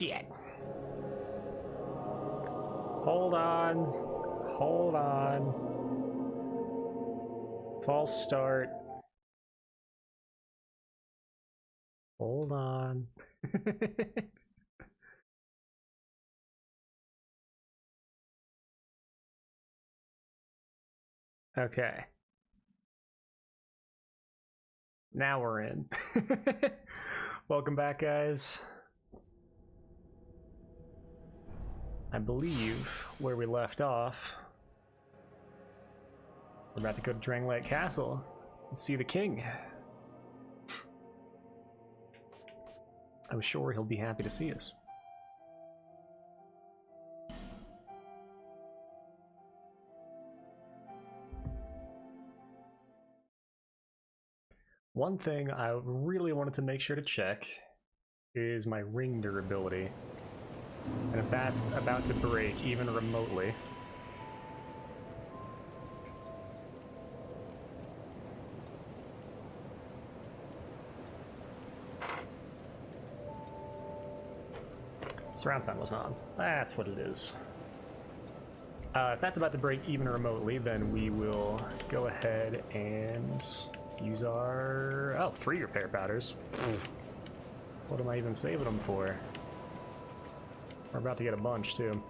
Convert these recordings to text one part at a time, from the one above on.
Shit. Hold on. Hold on. False start. Hold on. Okay. Now we're in. Welcome back, guys. I believe where we left off, we're about to go to Drangleic Castle and see the king. I was sure he'll be happy to see us. One thing I really wanted to make sure to check is my ring durability. And if that's about to break, even remotely, surround sound wasn't on. That's what it is. If that's about to break even remotely, then we will go ahead and use our... oh, 3 repair powders. What am I even saving them for? We're about to get a bunch, too.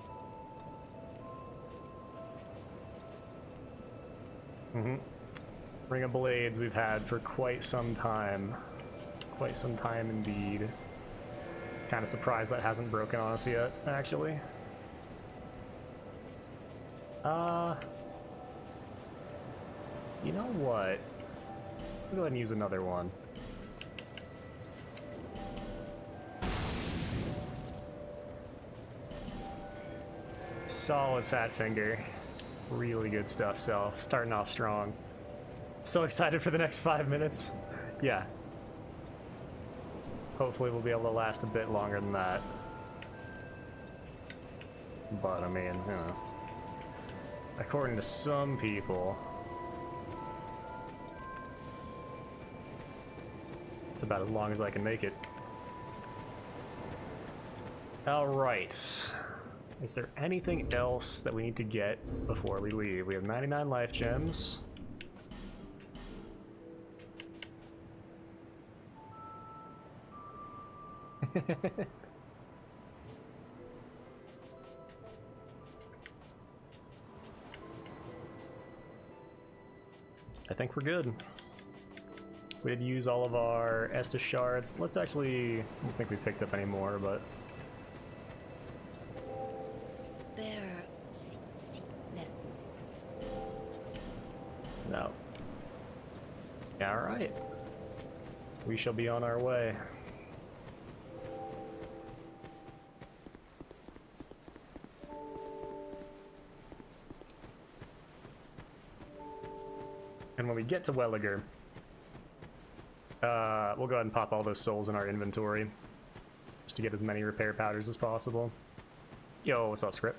Ring of Blades we've had for quite some time. Quite some time, indeed. Kind of surprised that hasn't broken on us yet, actually. You know what? I'll go ahead and use another one. Solid fat finger. Really good stuff, so starting off strong. So excited for the next 5 minutes. Yeah. Hopefully we'll be able to last a bit longer than that. But I mean, you know, according to some people, it's about as long as I can make it. Alright. Is there anything else that we need to get before we leave? We have 99 life gems. I think we're good. We did use all of our Estus shards. Let's actually... I don't think we picked up any more, but... no. Yeah, alright. We shall be on our way. And when we get to Welliger, we'll go ahead and pop all those souls in our inventory, just to get as many repair powders as possible. Yo, what's up, Script?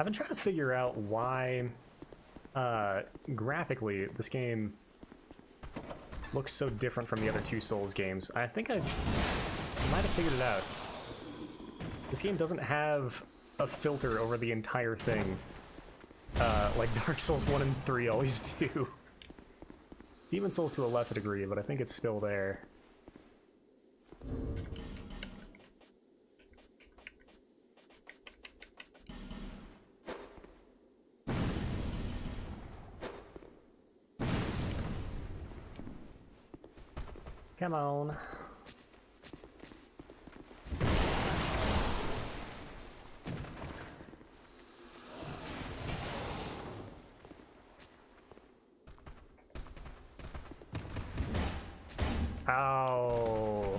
I've been trying to figure out why, graphically, this game looks so different from the other 2 Souls games. I think I might have figured it out. This game doesn't have a filter over the entire thing, like Dark Souls 1 and 3 always do. Demon Souls to a lesser degree, but I think it's still there. Come on. Ow.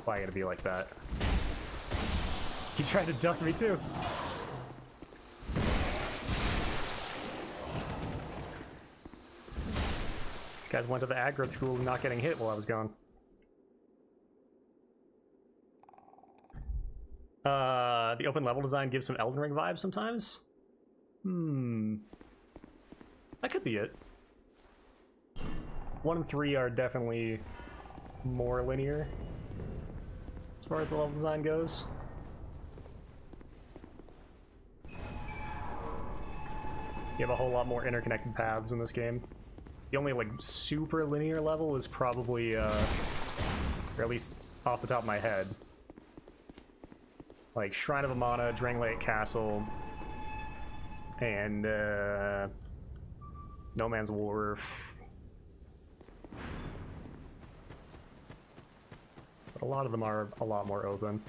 Why gotta be like that? He tried to duck me too. These guys went to the aggro school not getting hit while I was gone. The open level design gives some Elden Ring vibes sometimes. That could be it. 1 and 3 are definitely more linear as far as the level design goes. You have a whole lot more interconnected paths in this game. The only, like, super linear level is probably, or at least off the top of my head, like Shrine of Amana, Drangleic Castle, and No Man's Wharf. But a lot of them are a lot more open.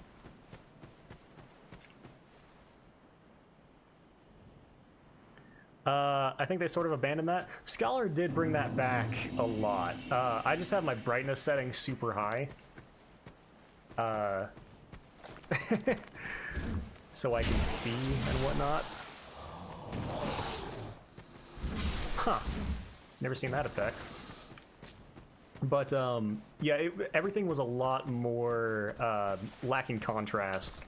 I think they sort of abandoned that. Scholar did bring that back a lot. I just have my brightness setting super high. So I can see and whatnot. Huh. Never seen that attack. But, yeah, everything was a lot more lacking contrast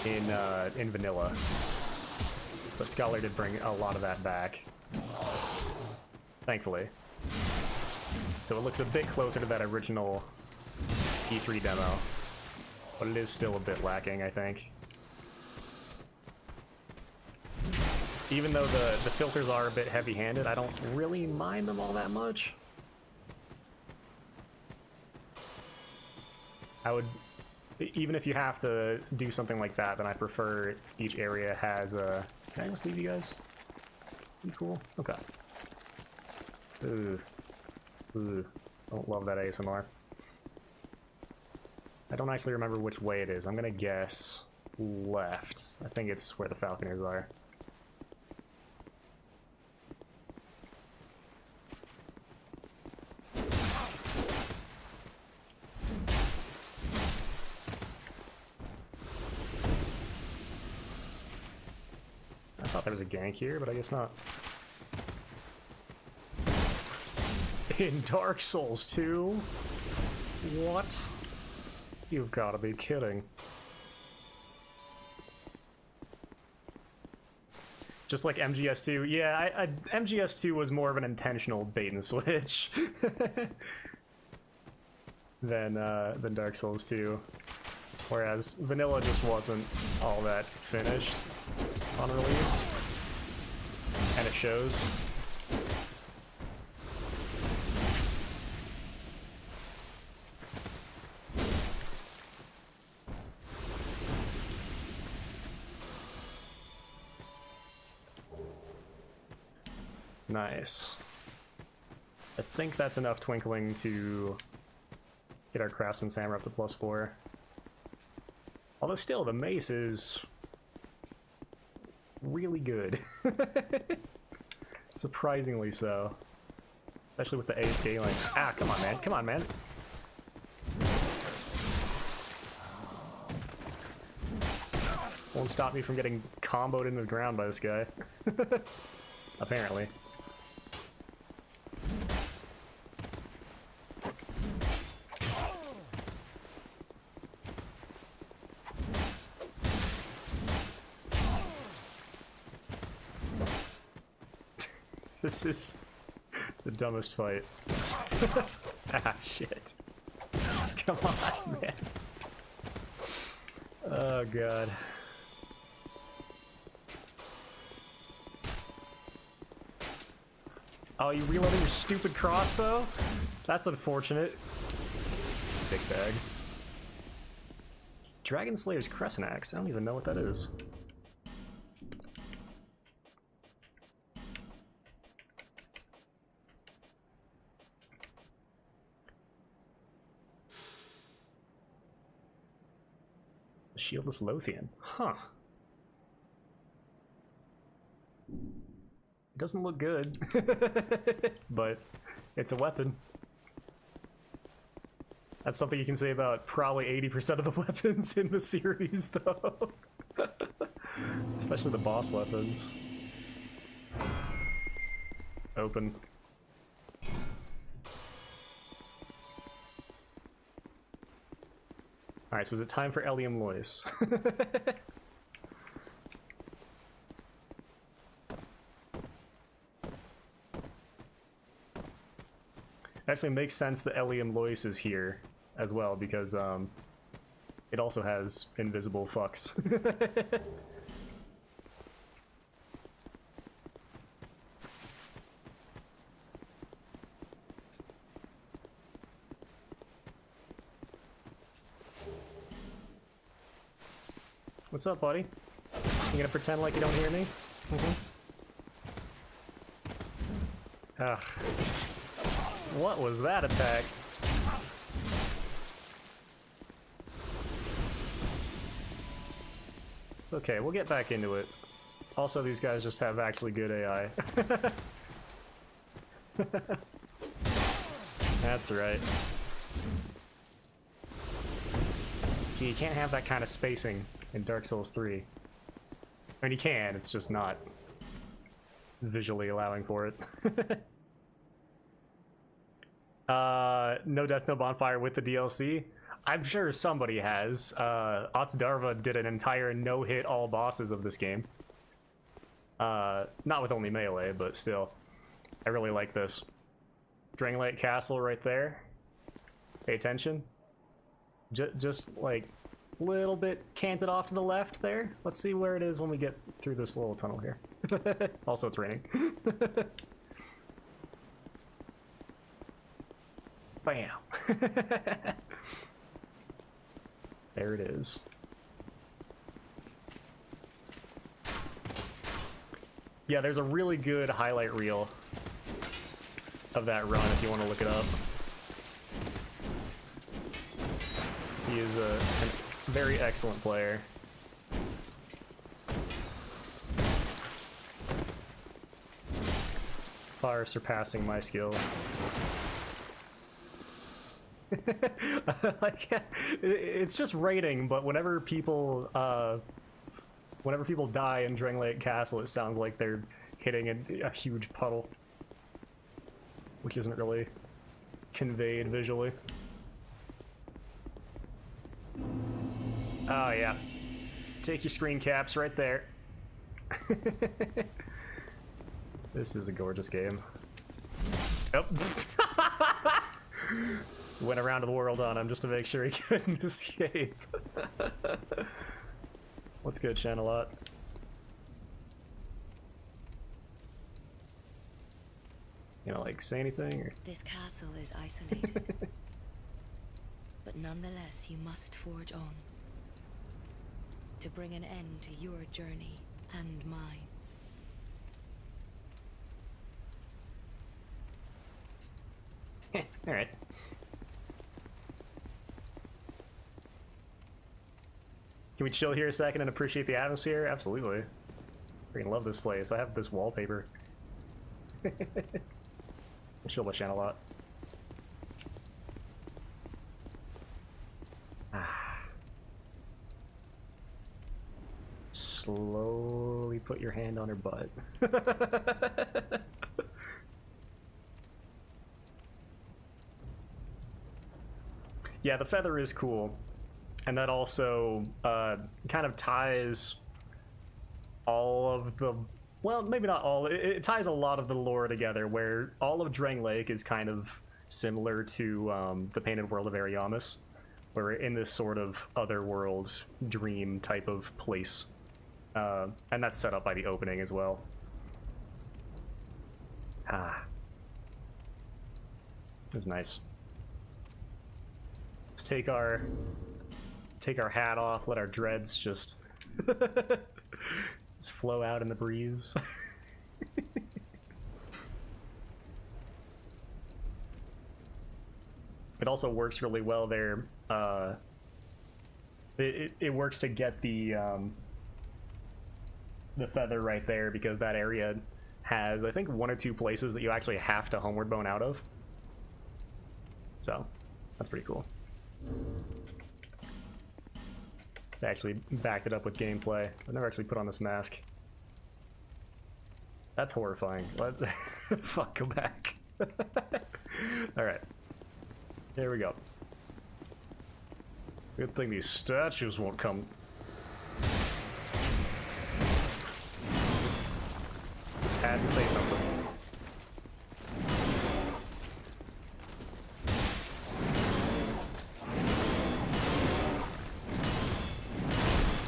in vanilla. But Scholar did bring a lot of that back, thankfully. So it looks a bit closer to that original E3 demo, but it is still a bit lacking, I think. Even though the filters are a bit heavy-handed, I don't really mind them all that much. I would, even if you have to do something like that, then I prefer each area has a... Can I just leave you guys? Be cool? Okay. Ooh. Ooh. Don't love that ASMR. I don't actually remember which way it is. I'm gonna guess left. I think it's where the Falconers are. There was a gank here, but I guess not. In Dark Souls 2? What? You've got to be kidding. Just like MGS2. Yeah, MGS2 was more of an intentional bait and switch than Dark Souls 2. Whereas vanilla just wasn't all that finished on release. And it shows. Nice. I think that's enough twinkling to get our Craftsman's Hammer up to +4. Although still, the mace is really good. Surprisingly so. Especially with the A scaling. Ah, come on, man. Come on, man. Won't stop me from getting comboed into the ground by this guy. Apparently. This is the dumbest fight. Ah, shit. Come on, man. Oh, God. Oh, you reloading your stupid crossbow? That's unfortunate. Big bag. Dragon Slayer's Crescent Axe. I don't even know what that is. Shieldless Lothian. Huh. It doesn't look good, but it's a weapon. That's something you can say about probably 80% of the weapons in the series, though. Especially the boss weapons. Open. Alright, so is it time for Elium Lois? Actually makes sense that Elium Lois is here as well, because it also has invisible fucks. What's up, buddy? You gonna pretend like you don't hear me? Ugh. What was that attack? It's okay, we'll get back into it. Also, these guys just have actually good AI. That's right. See, you can't have that kind of spacing in Dark Souls 3. I mean, you can, it's just not visually allowing for it. No Death, No Bonfire with the DLC? I'm sure somebody has. Otzdarva did an entire no-hit all bosses of this game. Not with only melee, but still. I really like this. Drangleic Castle right there. Pay attention. Just like little bit canted off to the left there. Let's see where it is when we get through this little tunnel here. Also, it's raining. Bam. There it is. Yeah, there's a really good highlight reel of that run if you want to look it up. He is a very excellent player. Far surpassing my skill. Like, it's just raining, but whenever people die in Drangleic Castle, it sounds like they're hitting a huge puddle, which isn't really conveyed visually. Oh yeah, take your screen caps right there. This is a gorgeous game. Oh. Went around the world on him just to make sure he couldn't escape. What's good, Shanalot? You know, like, say anything? Or... This castle is isolated. But nonetheless, you must forge on. To bring an end to your journey and mine. Alright. Can we chill here a second and appreciate the atmosphere? Absolutely. Freaking love this place. I have this wallpaper. I'll chill with Shan a lot. Slowly put your hand on her butt. Yeah, the feather is cool. And that also kind of ties all of the... Well, maybe not all. It ties a lot of the lore together, where all of Drangleic is kind of similar to the Painted World of Ariamis, where we're in this sort of otherworld dream type of place. And that's set up by the opening as well. It was nice. Let's take our hat off, let our dreads just flow out in the breeze. It also works really well there. It works to get the feather right there, because that area has, I think, 1 or 2 places that you actually have to homeward bone out of. So, that's pretty cool. They actually backed it up with gameplay. I've never actually put on this mask. That's horrifying. What? Fuck, go back. Alright. There we go. Good thing these statues won't come. Just had to say something.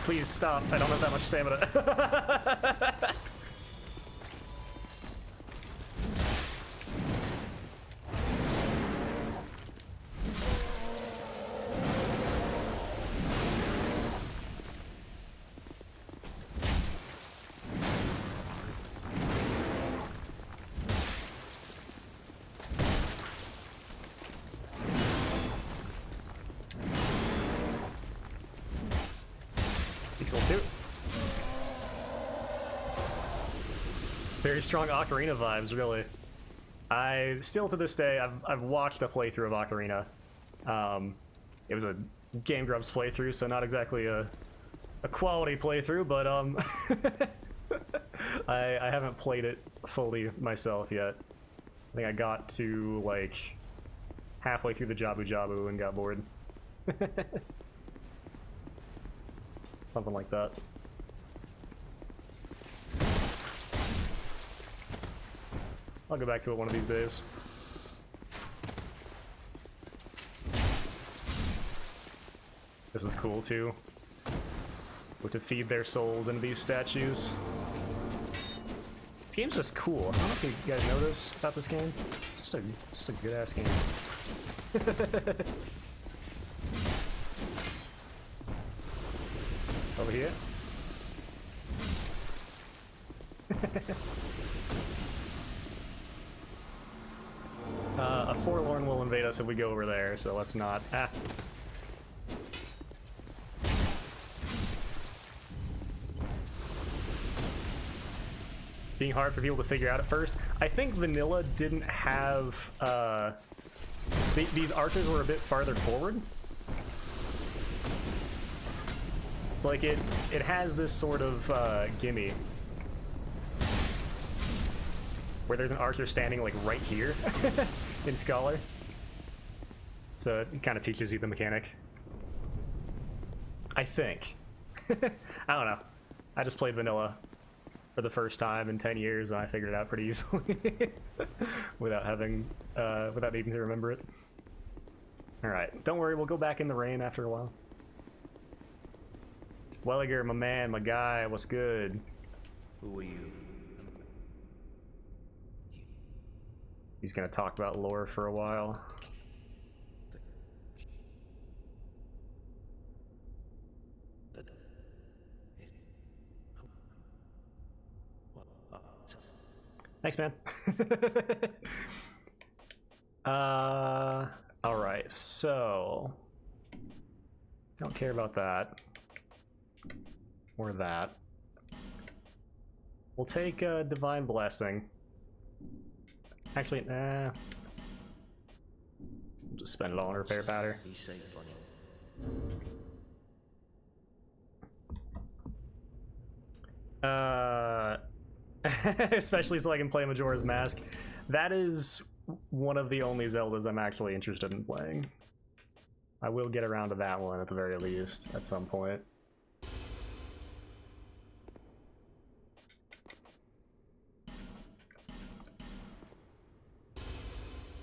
Please stop, I don't have that much stamina. Very strong Ocarina vibes, really. I still to this day, I've watched a playthrough of Ocarina. It was a Game Grumps playthrough, so not exactly a quality playthrough, but I haven't played it fully myself yet. I think I got to like halfway through the Jabu Jabu and got bored. Something like that. I'll go back to it one of these days. This is cool too. With to feed their souls into these statues. This game's just cool. I don't know if you guys know this about this game. Just a good ass game. Over here. A Forlorn will invade us if we go over there, so let's not. Ah. Being hard for people to figure out at first. I think vanilla didn't have. These archers were a bit farther forward. It's like it has this sort of gimme where there's an archer standing like right here in Scholar. So it kind of teaches you the mechanic. I think. I don't know. I just played vanilla for the first time in 10 years and I figured it out pretty easily without having without needing to remember it. All right, don't worry, we'll go back in the rain after a while. Welliger, my man, my guy, what's good? Who are you? He's gonna talk about lore for a while. Thanks, man. All right, so don't care about that or that. We'll take Divine Blessing. Actually, nah. We'll just spend it all on repair powder. Be safe on you. Especially so I can play Majora's Mask. That is one of the only Zeldas I'm actually interested in playing. I will get around to that one at the very least at some point.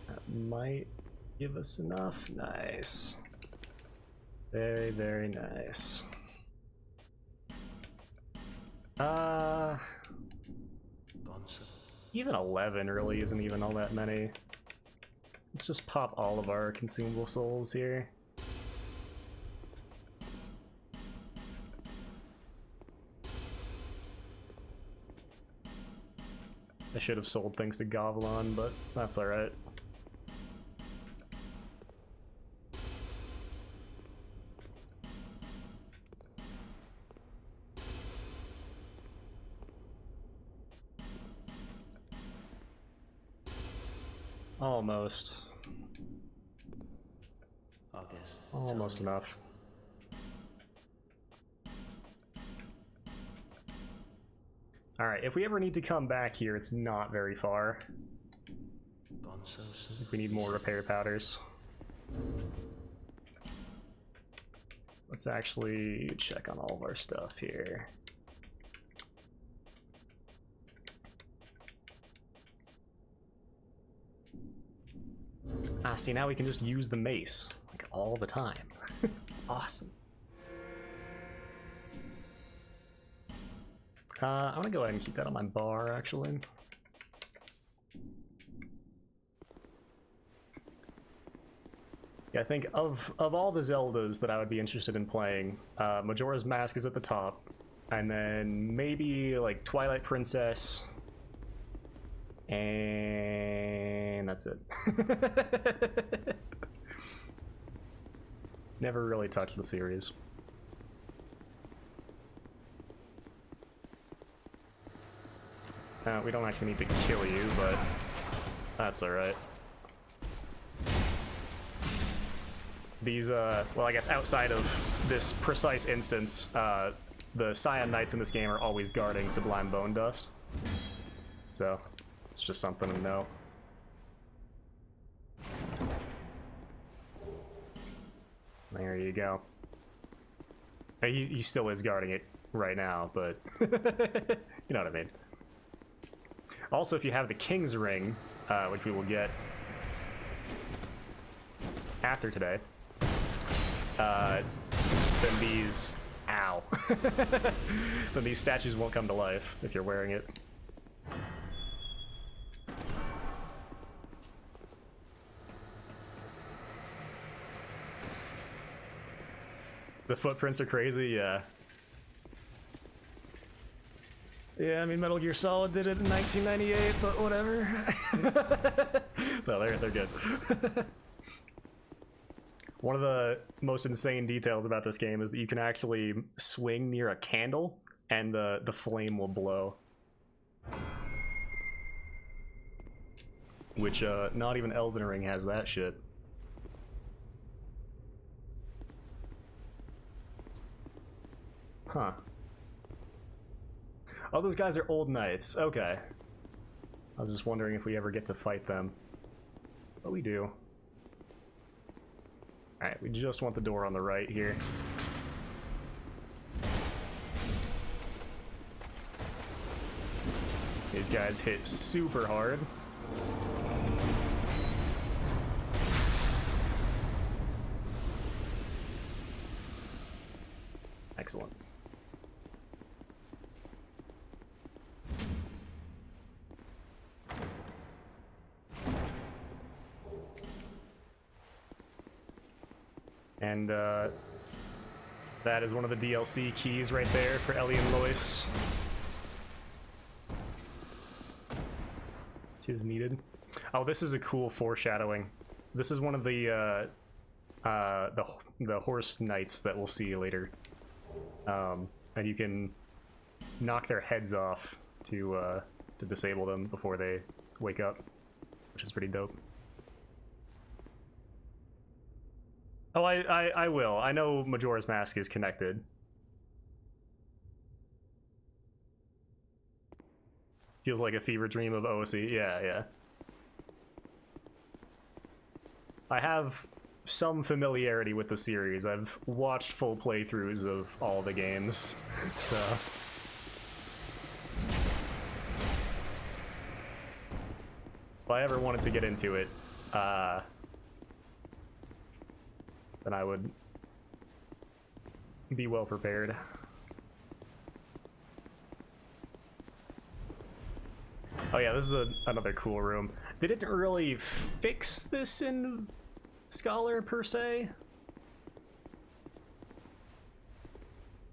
That might give us enough. Nice. Very, very nice. Even 11 really isn't even all that many. Let's just pop all of our consumable souls here. I should have sold things to Govlon, but that's alright. Almost. August. Almost enough. Alright, if we ever need to come back here, it's not very far. Gone so soon. If we need more repair powders. let's actually check on all of our stuff here. Ah, see, now we can just use the mace, like, all the time. Awesome. I'm gonna go ahead and keep that on my bar, actually. Yeah, I think of all the Zeldas that I would be interested in playing, Majora's Mask is at the top, and then maybe, like, Twilight Princess, and that's it. Never really touched the series. We don't actually need to kill you, but that's alright. These, well, I guess outside of this precise instance, the Scion Knights in this game are always guarding Sublime Bone Dust. So, it's just something to know. There you go. He still is guarding it right now, but you know what I mean. Also, if you have the King's Ring, which we will get after today, then these... Ow. Then these statues won't come to life if you're wearing it. The footprints are crazy, yeah. Yeah, I mean, Metal Gear Solid did it in 1998, but whatever. No, they're good. One of the most insane details about this game is that you can actually swing near a candle, and the flame will blow. Which, not even Elden Ring has that shit. Huh. Oh, those guys are old knights. Okay. I was just wondering if we ever get to fight them. But we do. Alright, we just want the door on the right here. These guys hit super hard. Excellent. And that is one of the DLC keys right there for Ellie and Lois. Which is needed. Oh, this is a cool foreshadowing. This is one of the horse knights that we'll see later. And you can knock their heads off to disable them before they wake up, which is pretty dope. Oh, I will. I know Majora's Mask is connected. Feels like a fever dream of OC. Yeah, yeah. I have some familiarity with the series. I've watched full playthroughs of all the games, so... If I ever wanted to get into it, then I would be well prepared. Oh yeah, this is another cool room. They didn't really fix this in Scholar, per se.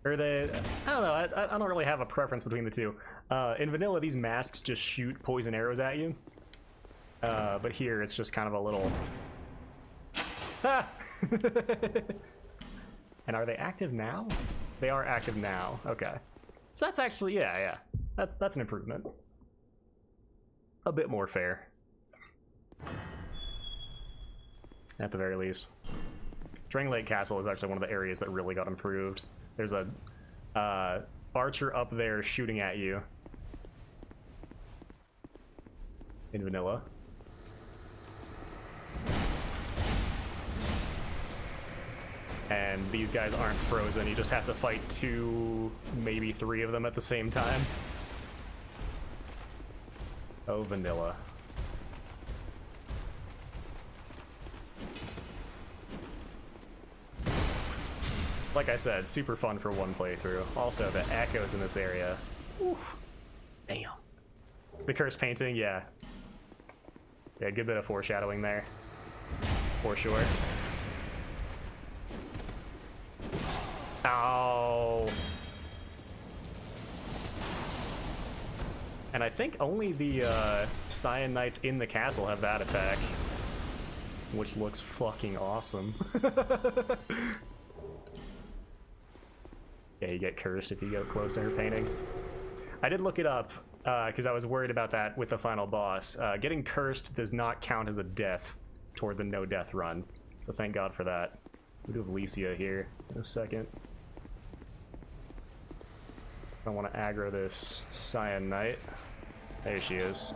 Or they... I don't know, I don't really have a preference between the two. In vanilla, these masks just shoot poison arrows at you. But here, it's just kind of a little... Ah! And are they active now? They are active now. Okay. So that's actually, yeah. That's an improvement. A bit more fair. At the very least. Drangleic Castle is actually one of the areas that really got improved. There's a archer up there shooting at you. In vanilla. and these guys aren't frozen. You just have to fight 2, maybe 3 of them at the same time. Oh, vanilla. Like I said, super fun for one playthrough. Also, the echoes in this area. Oof. Damn. The curse painting, yeah. Yeah, good bit of foreshadowing there. For sure. Ow. And I think only the Scion Knights in the castle have that attack. Which looks fucking awesome. Yeah, you get cursed if you go close to her painting. I did look it up, because I was worried about that with the final boss. Getting cursed does not count as a death toward the no-death run. So thank God for that. We do have Licia here in a second. I want to aggro this Scion Knight. There she is.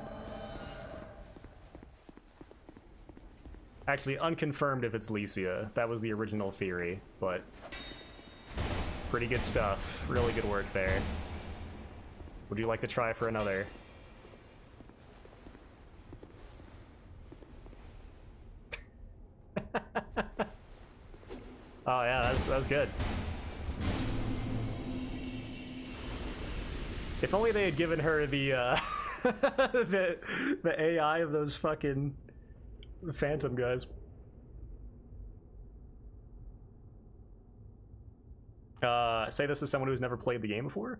Actually, unconfirmed if it's Licia. That was the original theory, but pretty good stuff. Really good work there. Would you like to try for another? Oh yeah, that was good. If only they had given her the the AI of those fucking Phantom guys. Say this is someone who's never played the game before?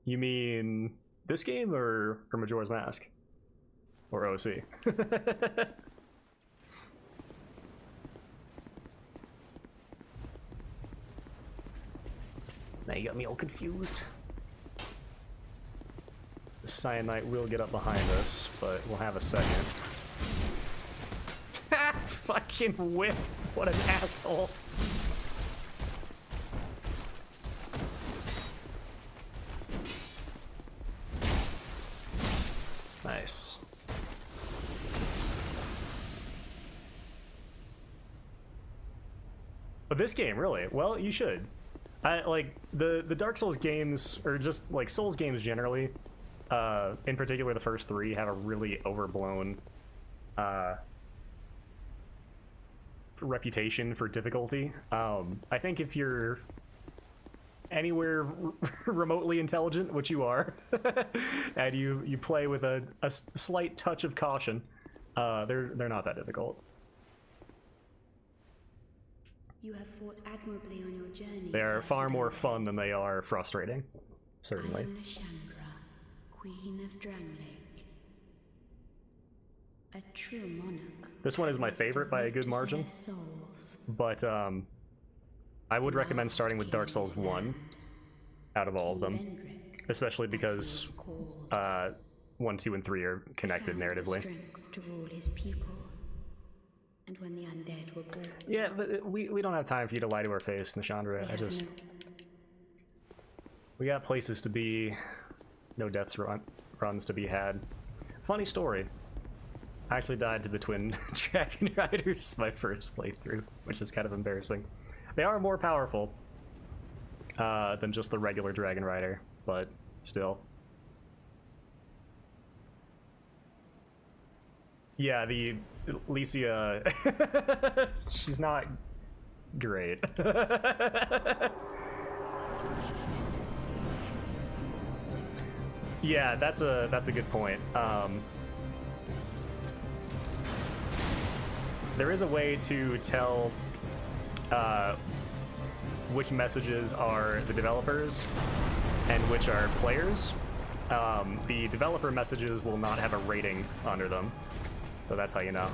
You mean this game or Majora's Mask? Or OC? Now you got me all confused. The Scion Knight will get up behind us, but we'll have a second. Fucking whiff! What an asshole! Nice. But this game, really? Well, you should. Like, the Dark Souls games, or just, like, Souls games generally, in particular the first 3, have a really overblown, reputation for difficulty. I think if you're anywhere remotely intelligent, which you are, and you play with a slight touch of caution, they're not that difficult. You have fought admirably on your journey. They are far more fun than they are frustrating, certainly. I am Nashandra, Queen of Drangleic. A true monarch. This one is my favorite by a good margin, but I would recommend starting with Dark Souls 1 out of all of them, especially because 1, 2, and 3 are connected narratively. Strength to rule his people. And when the undead were born. Yeah, but we don't have time for you to lie to our face, Nashandra. We got places to be, no death runs to be had. Funny story. I actually died to the twin Dragonriders my first playthrough, which is kind of embarrassing. They are more powerful than just the regular Dragonrider, but still. Yeah, the Licia, she's not great. Yeah, that's a good point. There is a way to tell which messages are the developers and which are players. The developer messages will not have a rating under them, so that's how you know.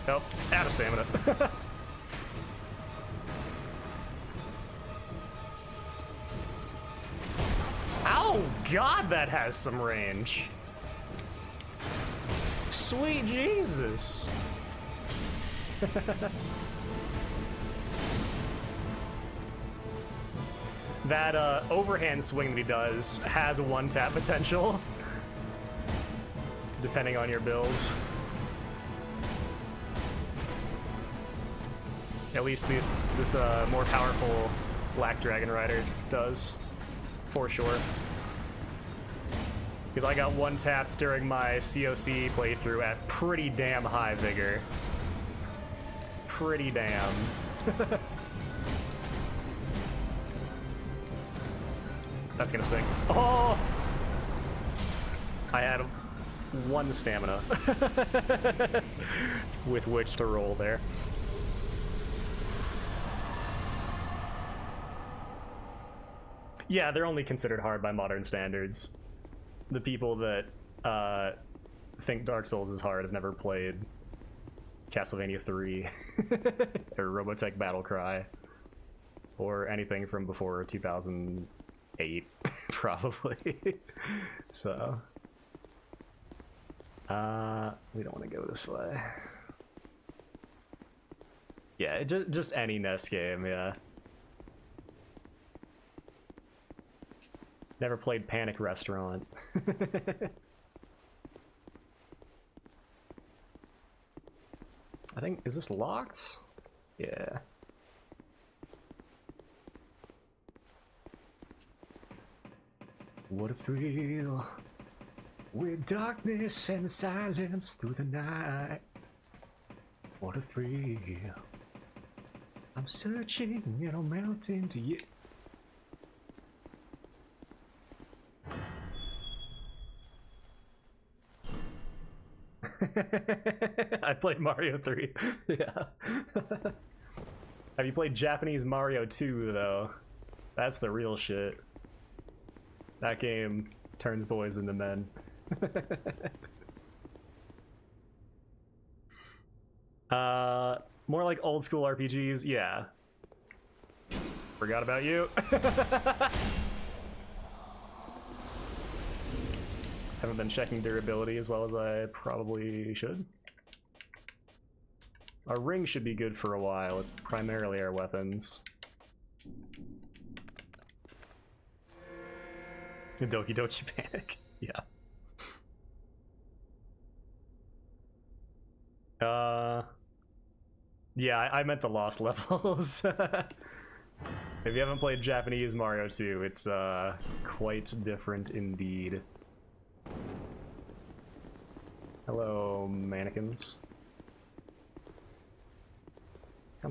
Oh, out of stamina. Oh God, that has some range. Sweet Jesus. that overhand swing that he does has a one-tap potential, depending on your build. At least this more powerful Black Dragonrider does, for sure. Because I got one tapped during my COC playthrough at pretty damn high vigor. Pretty damn. That's gonna sting. Oh! I had one stamina with which to roll there. Yeah, they're only considered hard by modern standards. The people that think Dark Souls is hard have never played Castlevania 3 or Robotech Battlecry or anything from before 2008, probably. So, we don't want to go this way. Yeah, just any NES game, yeah. Never played Panic Restaurant. I think, is this locked? Yeah. What a thrill, with darkness and silence through the night. What a thrill. I'm searching and I'm melting to you. I played Mario 3. Yeah. Have you played Japanese Mario 2 though? That's the real shit. That game turns boys into men. More like old school RPGs, yeah. Forgot about you. Haven't been checking durability as well as I probably should. Our ring should be good for a while. It's primarily our weapons. Doki Doki Panic. Yeah. Yeah, I meant the lost levels. If you haven't played Japanese Mario 2, it's quite different indeed. Hello, mannequins.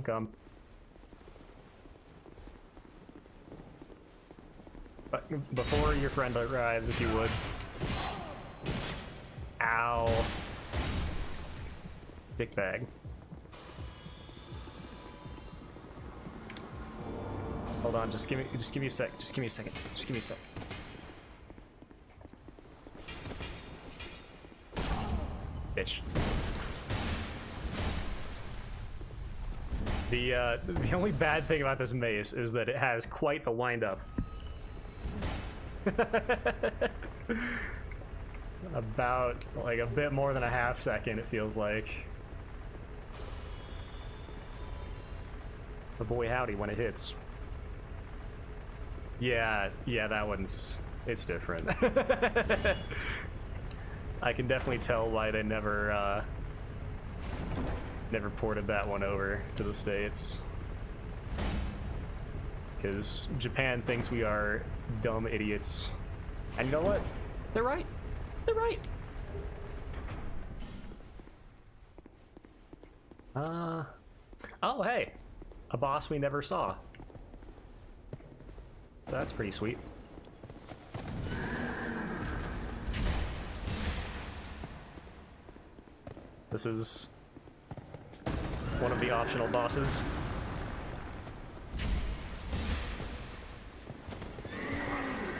Come. But before your friend arrives, if you would. Ow. Dickbag. Hold on, just give me a sec. Just give me a second. Just give me a sec. Bitch. The only bad thing about this mace is that it has quite the wind-up. About, like, a bit more than a half second, it feels like. But boy howdy when it hits. Yeah, that one's... it's different. I can definitely tell why they never ported that one over to the States. Because Japan thinks we are dumb idiots. And you know what? They're right. They're right. Oh, hey. A boss we never saw. So that's pretty sweet. This is one of the optional bosses.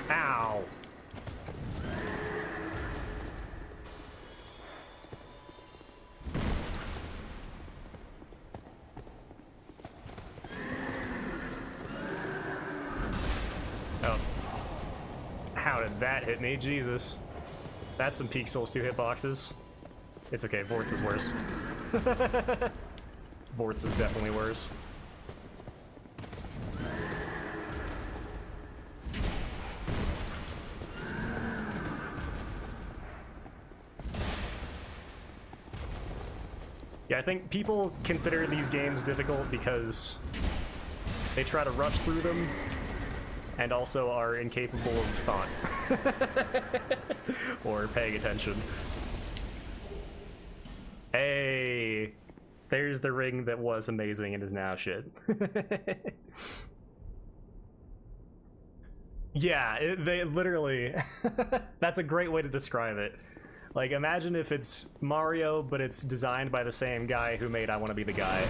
Ow! Oh. How did that hit me? Jesus. That's some Peak Souls 2 hitboxes. It's okay, Vortz is worse. Vortz is definitely worse. Yeah, I think people consider these games difficult because they try to rush through them and also are incapable of thought or paying attention. Hey, there's the ring that was amazing and is now shit. Yeah, they literally, that's a great way to describe it. Like, imagine if it's Mario, but it's designed by the same guy who made I Wanna Be the Guy.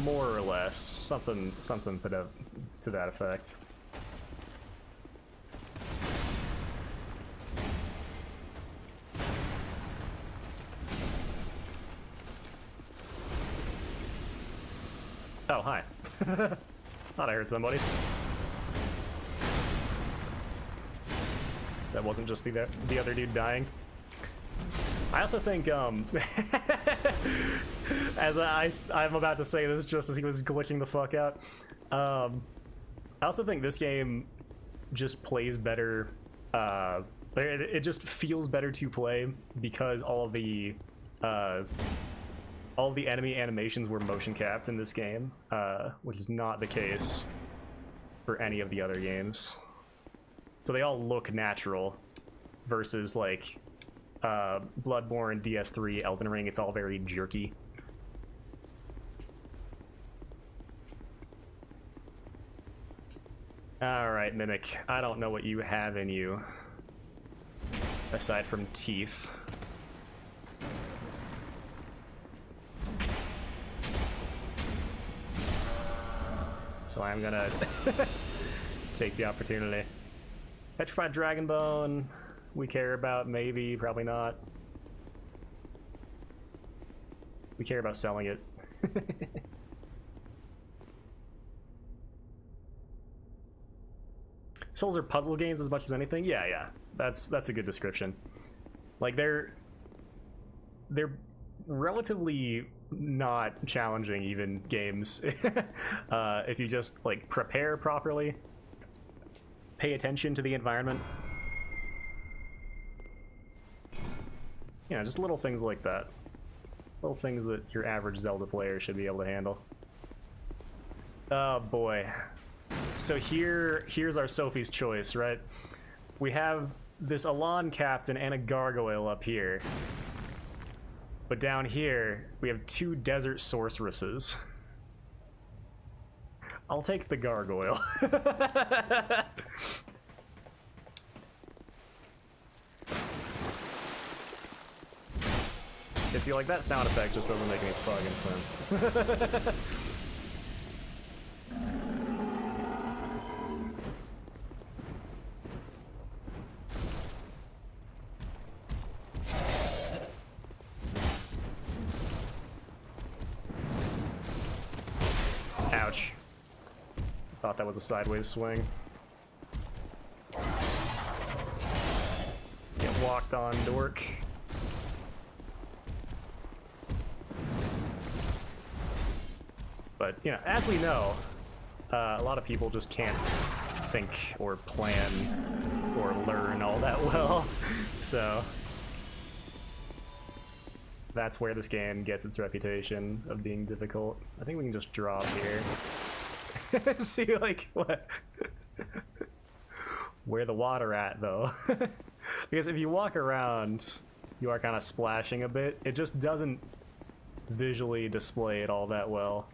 More or less, something to that effect. Oh, hi. Thought I heard somebody. That wasn't just the other dude dying. I also think, as I'm about to say this just as he was glitching the fuck out, I also think this game just plays better, it just feels better to play because all the enemy animations were motion capped in this game, which is not the case for any of the other games. So they all look natural versus like Bloodborne, DS3, Elden Ring, it's all very jerky. Alright, Mimic, I don't know what you have in you, aside from teeth. So I'm gonna take the opportunity. Petrified Dragon Bone, we care about, maybe, probably not. We care about selling it. Souls are puzzle games as much as anything? Yeah. That's a good description. Like, they're relatively not challenging, even, games. If you just, like, prepare properly, pay attention to the environment. You know, just little things like that. Little things that your average Zelda player should be able to handle. Oh boy. So here's our Sophie's Choice, right? We have this Elan Captain and a Gargoyle up here. But down here, we have two Desert Sorceresses. I'll take the Gargoyle. You see, like, that sound effect just doesn't make any fucking sense. Ouch. Thought that was a sideways swing. Get walked on, dork. But, you know, as we know, a lot of people just can't think or plan or learn all that well. So that's where this game gets its reputation of being difficult. I think we can just drop here. See, like, what? Where the water at, though? Because if you walk around, you are kind of splashing a bit. It just doesn't visually display it all that well.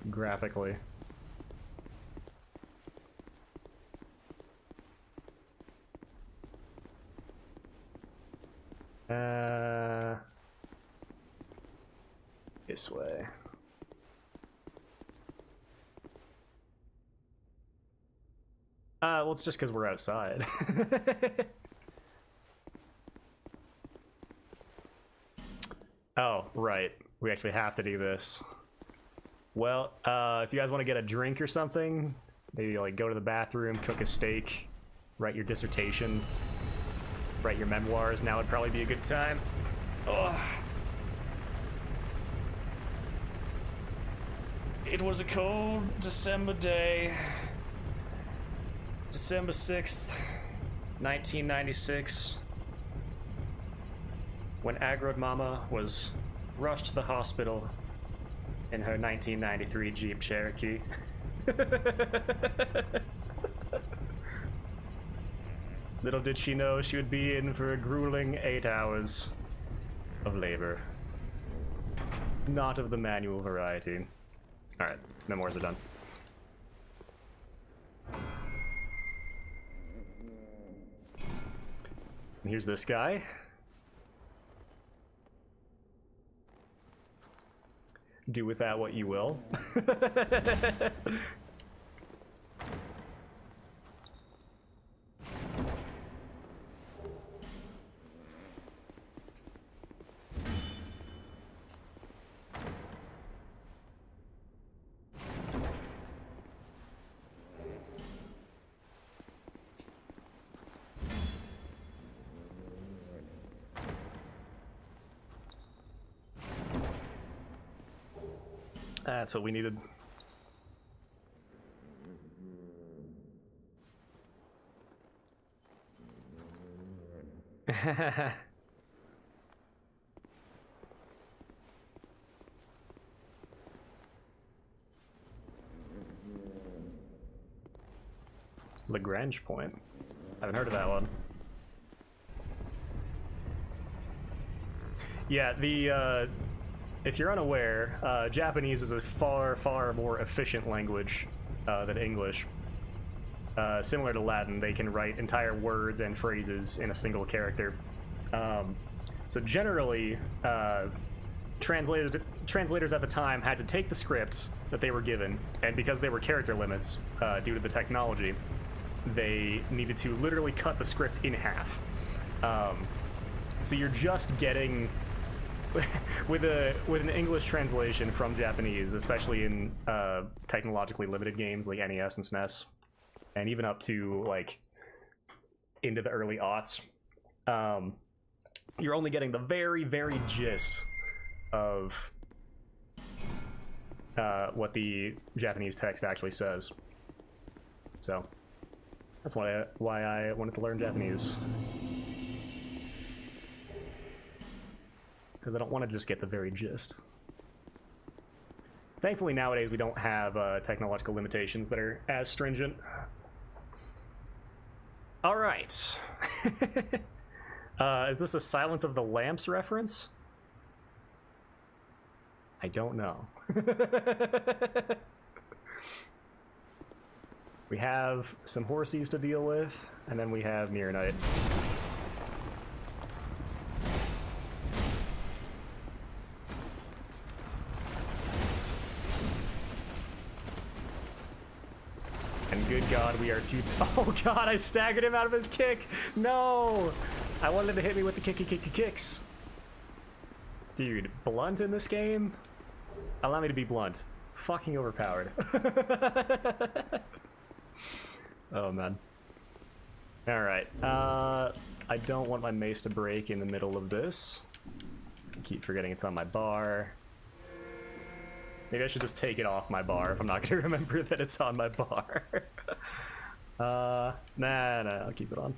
Graphically. This way. Well, it's just because we're outside. Oh, right. We actually have to do this. Well, if you guys want to get a drink or something, maybe like go to the bathroom, cook a steak, write your dissertation, write your memoirs, now would probably be a good time. Ugh. It was a cold December day, December 6th, 1996, when aggroed Mama was rushed to the hospital in her 1993 Jeep Cherokee. Little did she know she would be in for a grueling 8 hours of labor. Not of the manual variety. Alright, memoirs are done. And here's this guy. Do with that what you will. That's what we needed. Lagrange point. I haven't heard of that one. Yeah, the if you're unaware, Japanese is a far, far more efficient language than English. Similar to Latin, they can write entire words and phrases in a single character. So generally, translators at the time had to take the script that they were given, and because they were character limits due to the technology, they needed to literally cut the script in half. So you're just getting with an English translation from Japanese, especially in technologically limited games like NES and SNES, and even up to like into the early aughts, you're only getting the very, very gist of what the Japanese text actually says. So that's why I wanted to learn Japanese. Because I don't want to just get the very gist. Thankfully, nowadays we don't have technological limitations that are as stringent. All right. Is this a Silence of the Lamps reference? I don't know. We have some horsies to deal with, and then we have Mirror Knight. And good God, we are too. Oh God, I staggered him out of his kick. No, I wanted him to hit me with the kicks. Dude, blunt in this game? Allow me to be blunt. Fucking overpowered. Oh man. All right. I don't want my mace to break in the middle of this. I keep forgetting it's on my bar. Maybe I should just take it off my bar if I'm not going to remember that it's on my bar. Nah, I'll keep it on.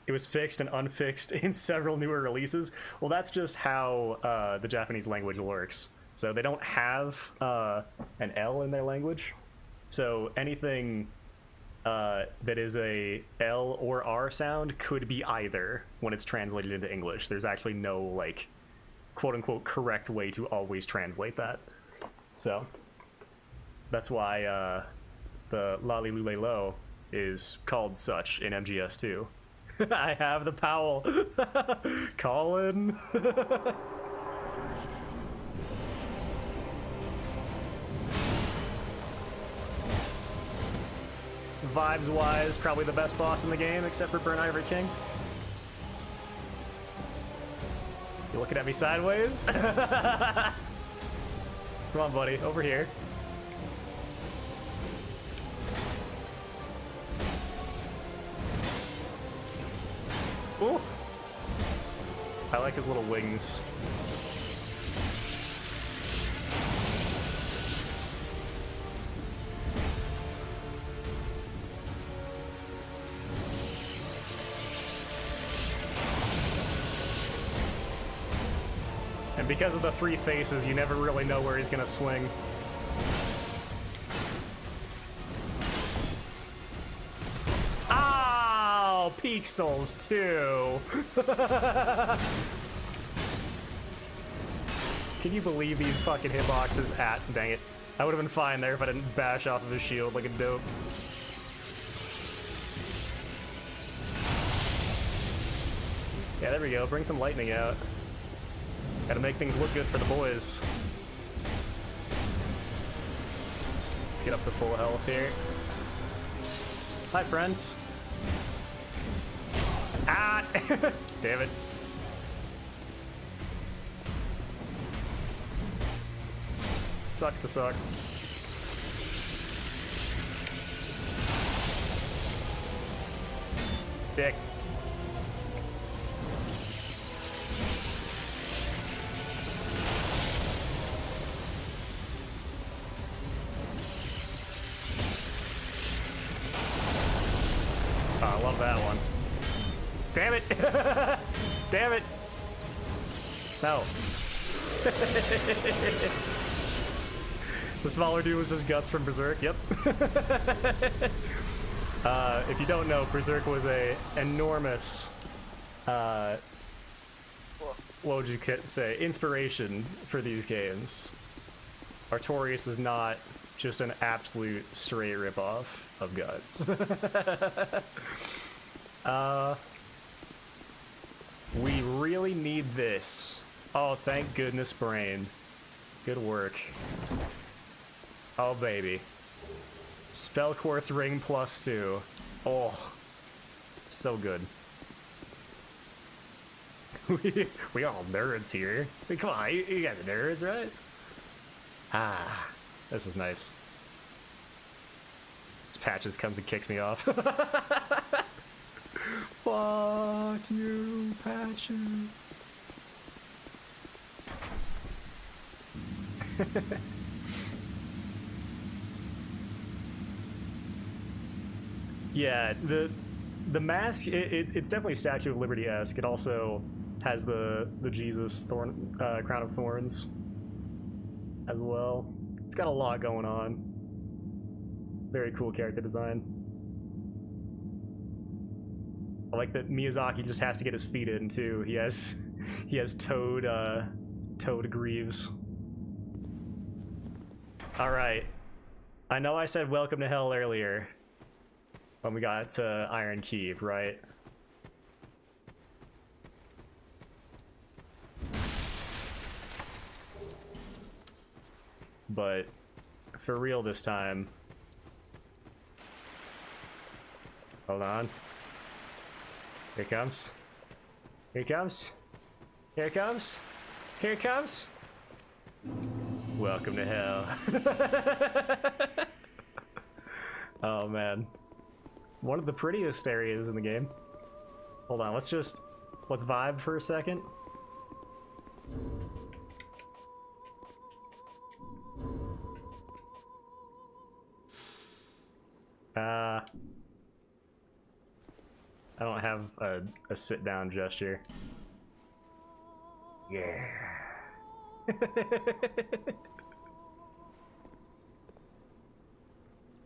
It was fixed and unfixed in several newer releases. Well, that's just how the Japanese language works. So they don't have an L in their language. So anything that is a L or R sound could be either when it's translated into English. There's actually no, like, quote-unquote correct way to always translate that. So that's why the Lali Lule Lo is called such in MGS2. I have the Powell. Colin. Vibes-wise, probably the best boss in the game, except for Burnt Ivory King. You looking at me sideways? Come on, buddy, over here. Ooh. I like his little wings. And because of the three faces, you never really know where he's gonna swing. Ow! Peak Souls 2! Can you believe these fucking hitboxes at? Dang it. I would have been fine there if I didn't bash off of his shield like a dope. Yeah, there we go. Bring some lightning out. Gotta make things look good for the boys. Let's get up to full health here. Hi, friends. Ah! Damn it. Sucks to suck. Dick. Oh, I love that one. Damn it! Damn it! No. The smaller dude was just Guts from Berserk, yep. If you don't know, Berserk was a enormous, what would you say, inspiration for these games. Artorias is not just an absolute straight ripoff of Guts. We really need this. Oh, thank goodness, brain. Good work. Oh, baby. Spell Quartz Ring +2. Oh, so good. we all nerds here. Come on, you guys are nerds, right? Ah, this is nice. This Patches comes and kicks me off. Fuck you, Patches. Yeah, the mask, it's definitely Statue of Liberty-esque. It also has the Jesus Crown of Thorns as well. It's got a lot going on. Very cool character design. I like that Miyazaki just has to get his feet in too. He has Toad Greaves. All right. I know I said welcome to hell earlier when we got to Iron Keep, right? But for real this time. Hold on. Here it comes. Here it comes. Here it comes. Here it comes. Welcome to hell. Oh man. One of the prettiest areas in the game. Hold on, let's vibe for a second. I don't have a sit down gesture. Yeah.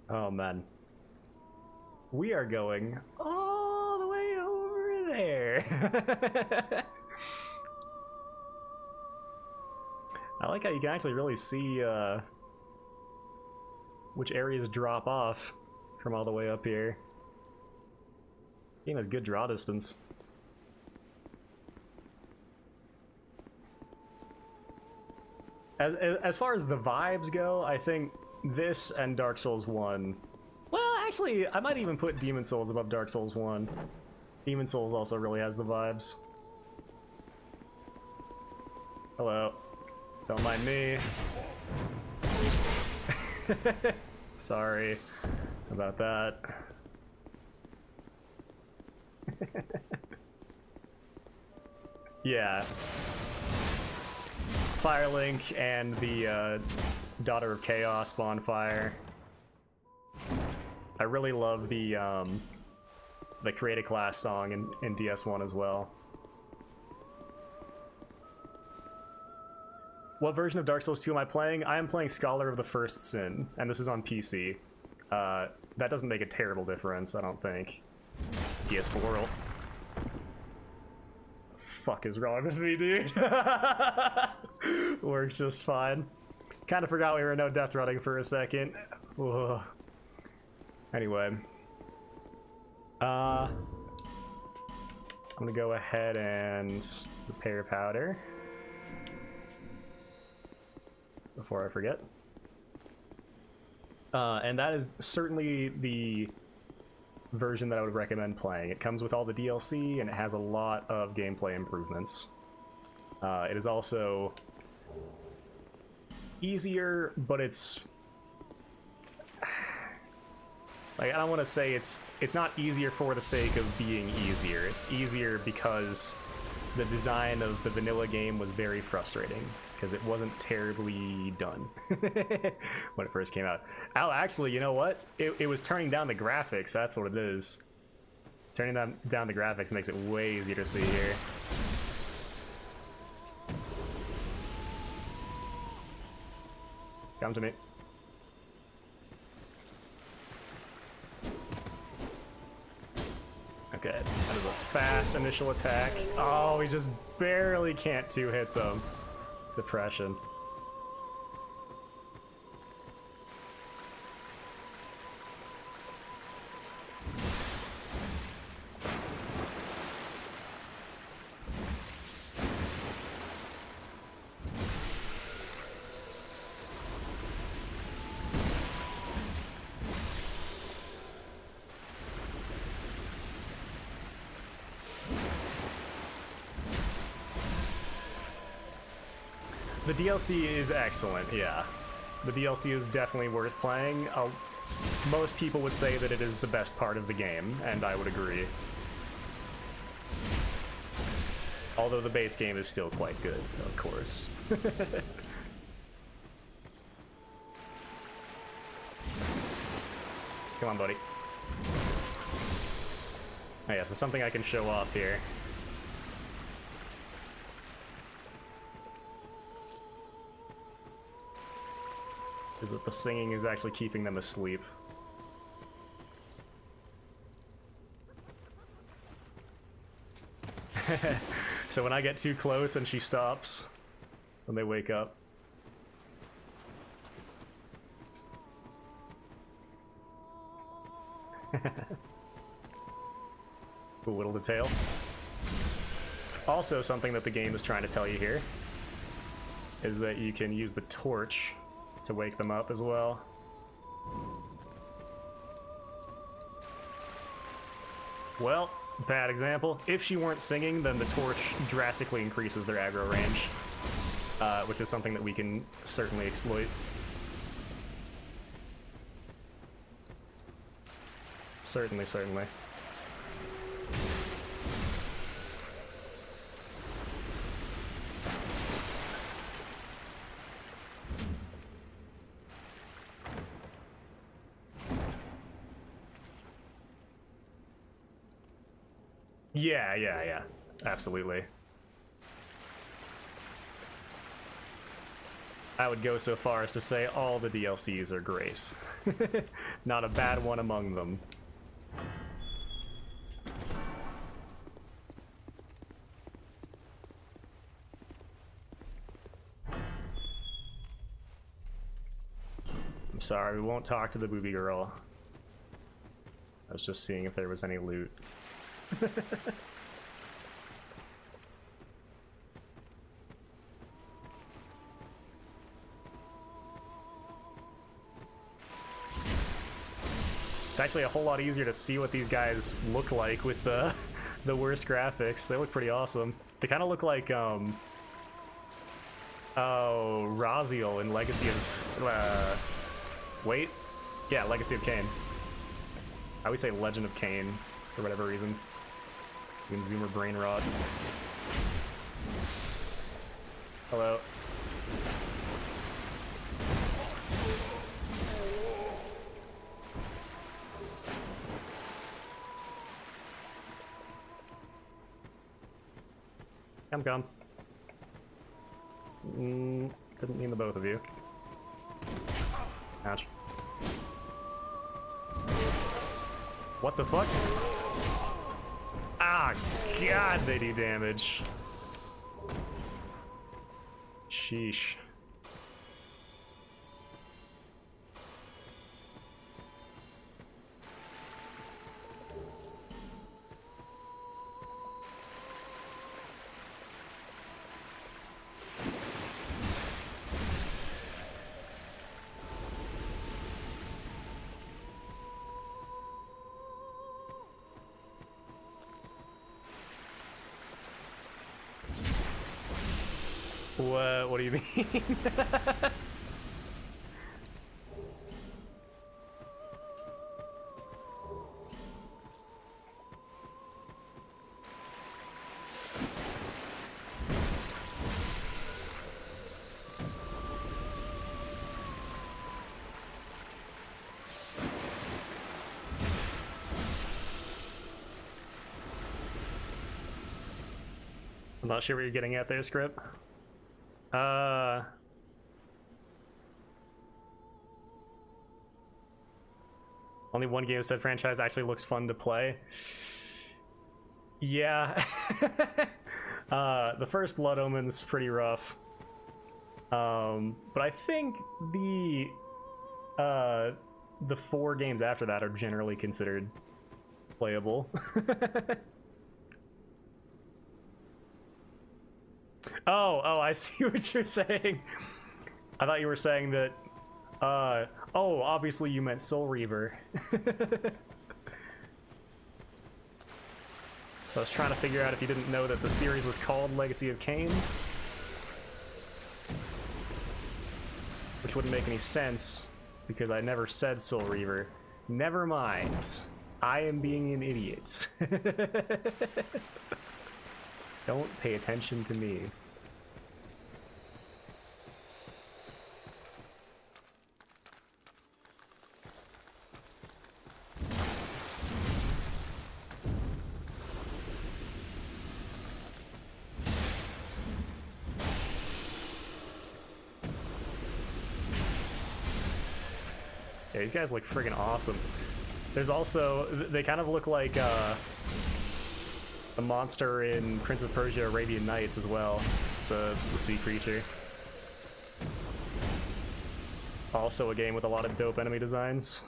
Oh man. We are going all the way over there. I like how you can actually really see which areas drop off from all the way up here. Game has good draw distance. As far as the vibes go, I think this and Dark Souls 1. Well, actually, I might even put Demon Souls above Dark Souls 1. Demon Souls also really has the vibes. Hello. Don't mind me. Sorry about that. Yeah. Firelink and the Daughter of Chaos Bonfire. I really love the Create a Class song in DS1 as well. What version of Dark Souls 2 am I playing? I am playing Scholar of the First Sin, and this is on PC. That doesn't make a terrible difference, I don't think. PS4. Fuck is wrong with me, dude? Works just fine. Kind of forgot we were no death running for a second. Ugh. Anyway. I'm gonna go ahead and repair powder. Before I forget. And that is certainly the version that I would recommend playing. It comes with all the DLC, and it has a lot of gameplay improvements. It is also easier, but it's... like, I don't want to say it's not easier for the sake of being easier. It's easier because the design of the vanilla game was very frustrating, because it wasn't terribly done when it first came out. Oh, actually, you know what? It was turning down the graphics. That's what it is. Turning down the graphics makes it way easier to see here. Come to me. Okay, that is a fast initial attack. Oh, we just barely can't two-hit them. Depression. The DLC is excellent, yeah. The DLC is definitely worth playing. Most people would say that it is the best part of the game, and I would agree. Although the base game is still quite good, of course. Come on, buddy. Oh yeah, so something I can show off here. Is that the singing is actually keeping them asleep. So when I get too close and she stops, when they wake up. Cool little detail. Also, something that the game is trying to tell you here is that you can use the torch to wake them up as well. Well, bad example. If she weren't singing, then the torch drastically increases their aggro range, which is something that we can certainly exploit. Certainly, certainly. Yeah. Absolutely. I would go so far as to say all the DLCs are great. Not a bad one among them. I'm sorry, we won't talk to the booby girl. I was just seeing if there was any loot. It's actually a whole lot easier to see what these guys look like with the worst graphics. They look pretty awesome. They kind of look like Raziel in Legacy of wait, yeah, Legacy of Kain. I always say Legend of Kain for whatever reason. Consumer brain rot. Hello. Come. Didn't mean the both of you. Ouch. What the fuck? Ah, God, they do damage. Sheesh. What do you mean? I'm not sure what you're getting at there, Script. Only one game said franchise actually looks fun to play. Yeah. The first Blood Omen's pretty rough. But I think the 4 games after that are generally considered playable. Oh, I see what you're saying. I thought you were saying that, oh, obviously you meant Soul Reaver. So I was trying to figure out if you didn't know that the series was called Legacy of Kain. Which wouldn't make any sense, because I never said Soul Reaver. Never mind. I am being an idiot. Don't pay attention to me. Yeah, these guys look friggin' awesome. There's also, they kind of look like a monster in Prince of Persia Arabian Nights as well, the sea creature. Also a game with a lot of dope enemy designs.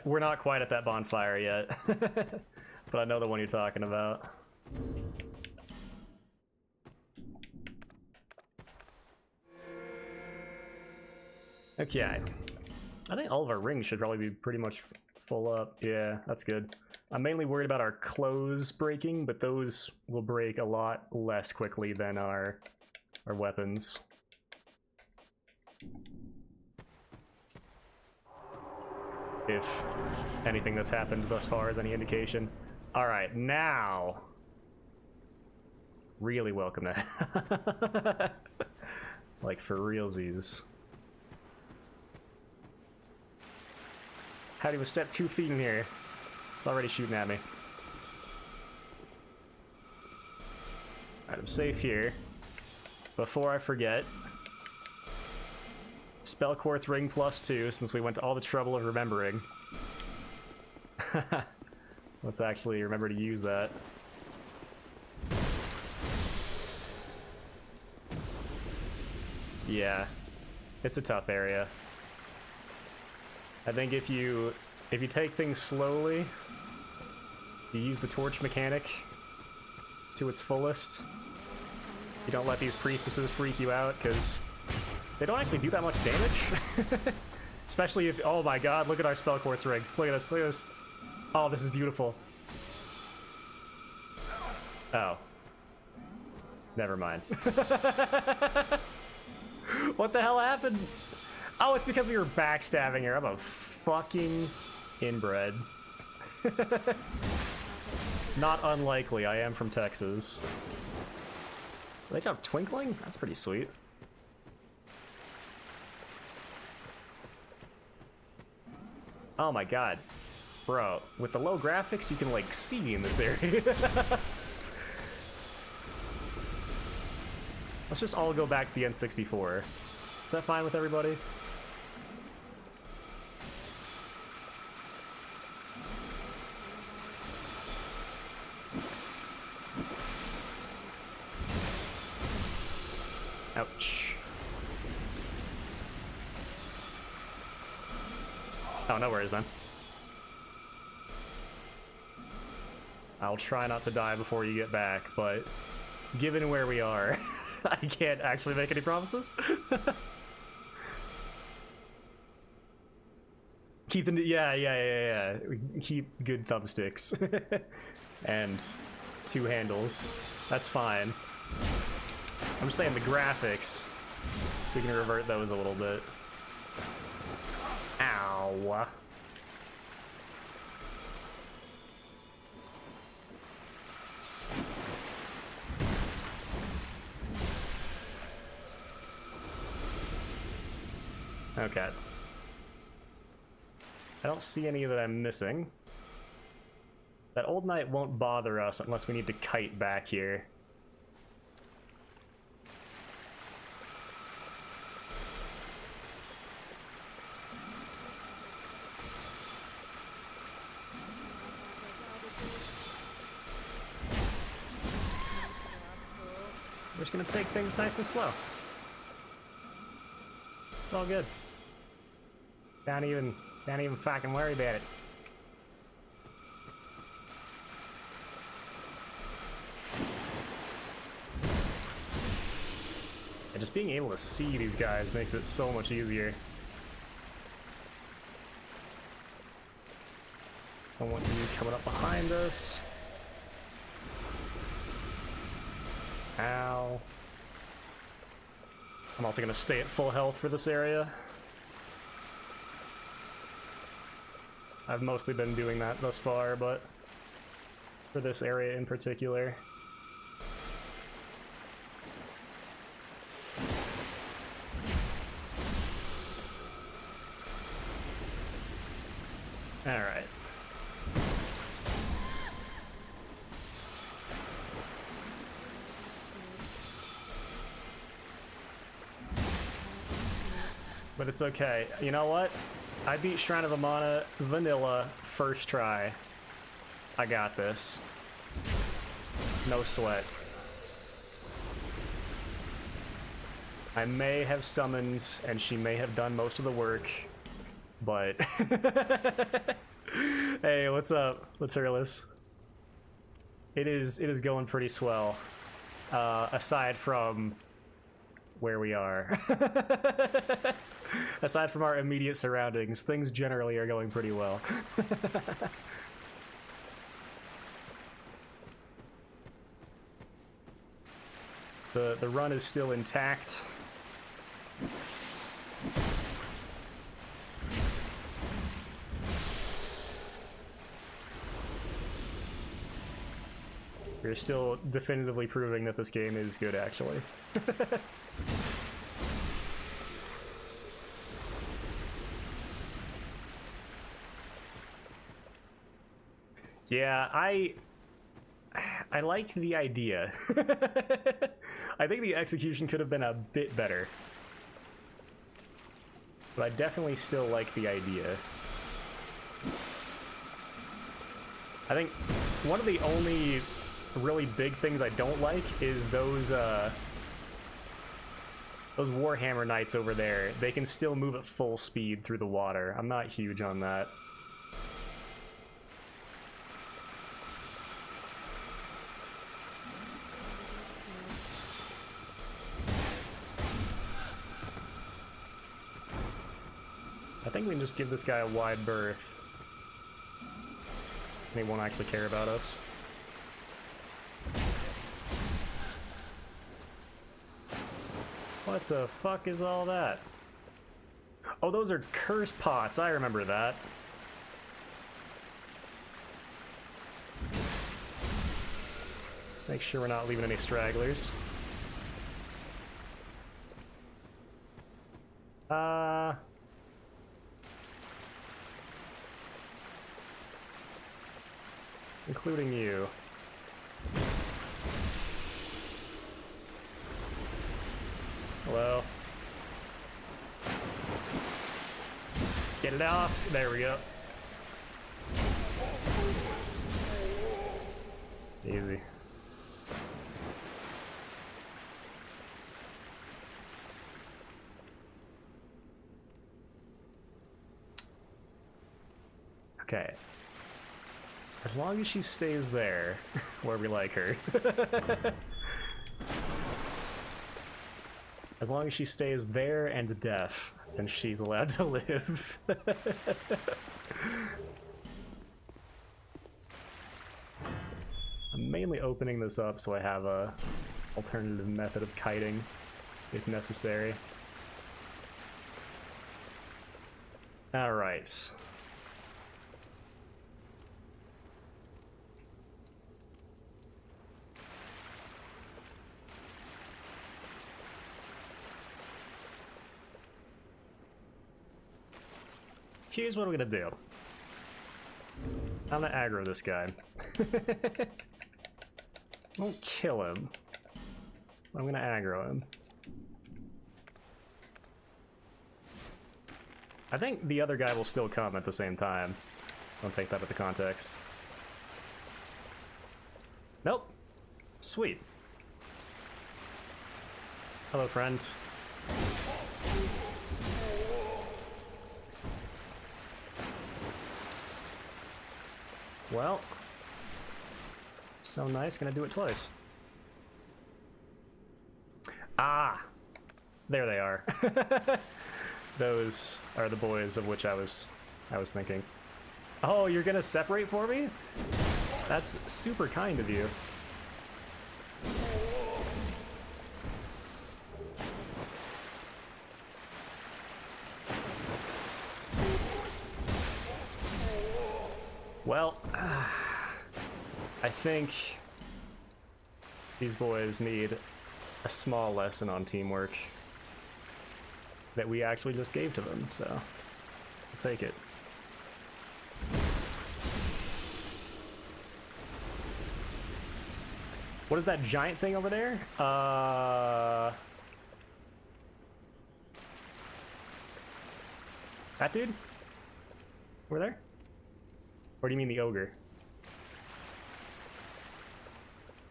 We're not quite at that bonfire yet, but I know the one you're talking about. Okay. I think all of our rings should probably be pretty much full up. Yeah, that's good. I'm mainly worried about our clothes breaking, but those will break a lot less quickly than our weapons. If anything that's happened thus far is any indication. Alright, now... Really welcome to... like, for realsies. How do you step 2 feet in here? It's already shooting at me. Alright, I'm safe here. Before I forget... Spell Quartz Ring +2, since we went to all the trouble of remembering. Let's actually remember to use that. Yeah, it's a tough area. I think if you take things slowly, you use the torch mechanic to its fullest. You don't let these priestesses freak you out, because they don't actually do that much damage. Especially if, oh my god, look at our Spell Quartz ring. Look at this, look at this. Oh, this is beautiful. Oh. Never mind. What the hell happened? Oh, it's because we were backstabbing her. I'm a fucking inbred. Not unlikely, I am from Texas. They got Twinkling? That's pretty sweet. Oh my god. Bro, with the low graphics, you can, like, see in this area. Let's just all go back to the N64. Is that fine with everybody? Ouch. Oh, no worries, man. I'll try not to die before you get back, but given where we are, I can't actually make any promises. Keep the yeah. Keep good thumbsticks and 2 handles. That's fine. I'm just saying the graphics. We can revert those a little bit. Ow. Okay. I don't see any that I'm missing. That old knight won't bother us unless we need to kite back here. We're just gonna take things nice and slow. It's all good. Don't even fucking worry about it. And just being able to see these guys makes it so much easier. I want you coming up behind us. Ow. I'm also gonna stay at full health for this area. I've mostly been doing that thus far, but for this area in particular. All right. But it's okay. You know what? I beat Shrine of Amana vanilla first try. I got this. No sweat. I may have summoned, and she may have done most of the work, but... Hey, what's up? Let's hear this. It is going pretty swell. Aside from where we are. Aside from our immediate surroundings, things generally are going pretty well. The run is still intact. We're still definitively proving that this game is good, actually. Yeah, I like the idea. I think the execution could have been a bit better. But I definitely still like the idea. I think one of the only really big things I don't like is those Warhammer Knights over there. They can still move at full speed through the water. I'm not huge on that. I think we can just give this guy a wide berth. And he won't actually care about us. What the fuck is all that? Oh, those are curse pots. I remember that. Make sure we're not leaving any stragglers. Including you. Hello? Get it off. There we go. Easy. Okay. As long as she stays there, where we like her. As long as she stays there and deaf, then she's allowed to live. I'm mainly opening this up so I have a alternative method of kiting, if necessary. Alright. Here's what I'm gonna do. I'm gonna aggro this guy. Won't kill him. I'm gonna aggro him. I think the other guy will still come at the same time. Don't take that out of the context. Nope. Sweet. Hello, friend. Well, so nice, gonna do it twice. Ah, there they are. Those are the boys of which I was thinking. Oh, you're gonna separate for me? That's super kind of you. Well, I think these boys need a small lesson on teamwork that we actually just gave to them, so I'll take it. What is that giant thing over there? That dude? Over there? Or do you mean the ogre?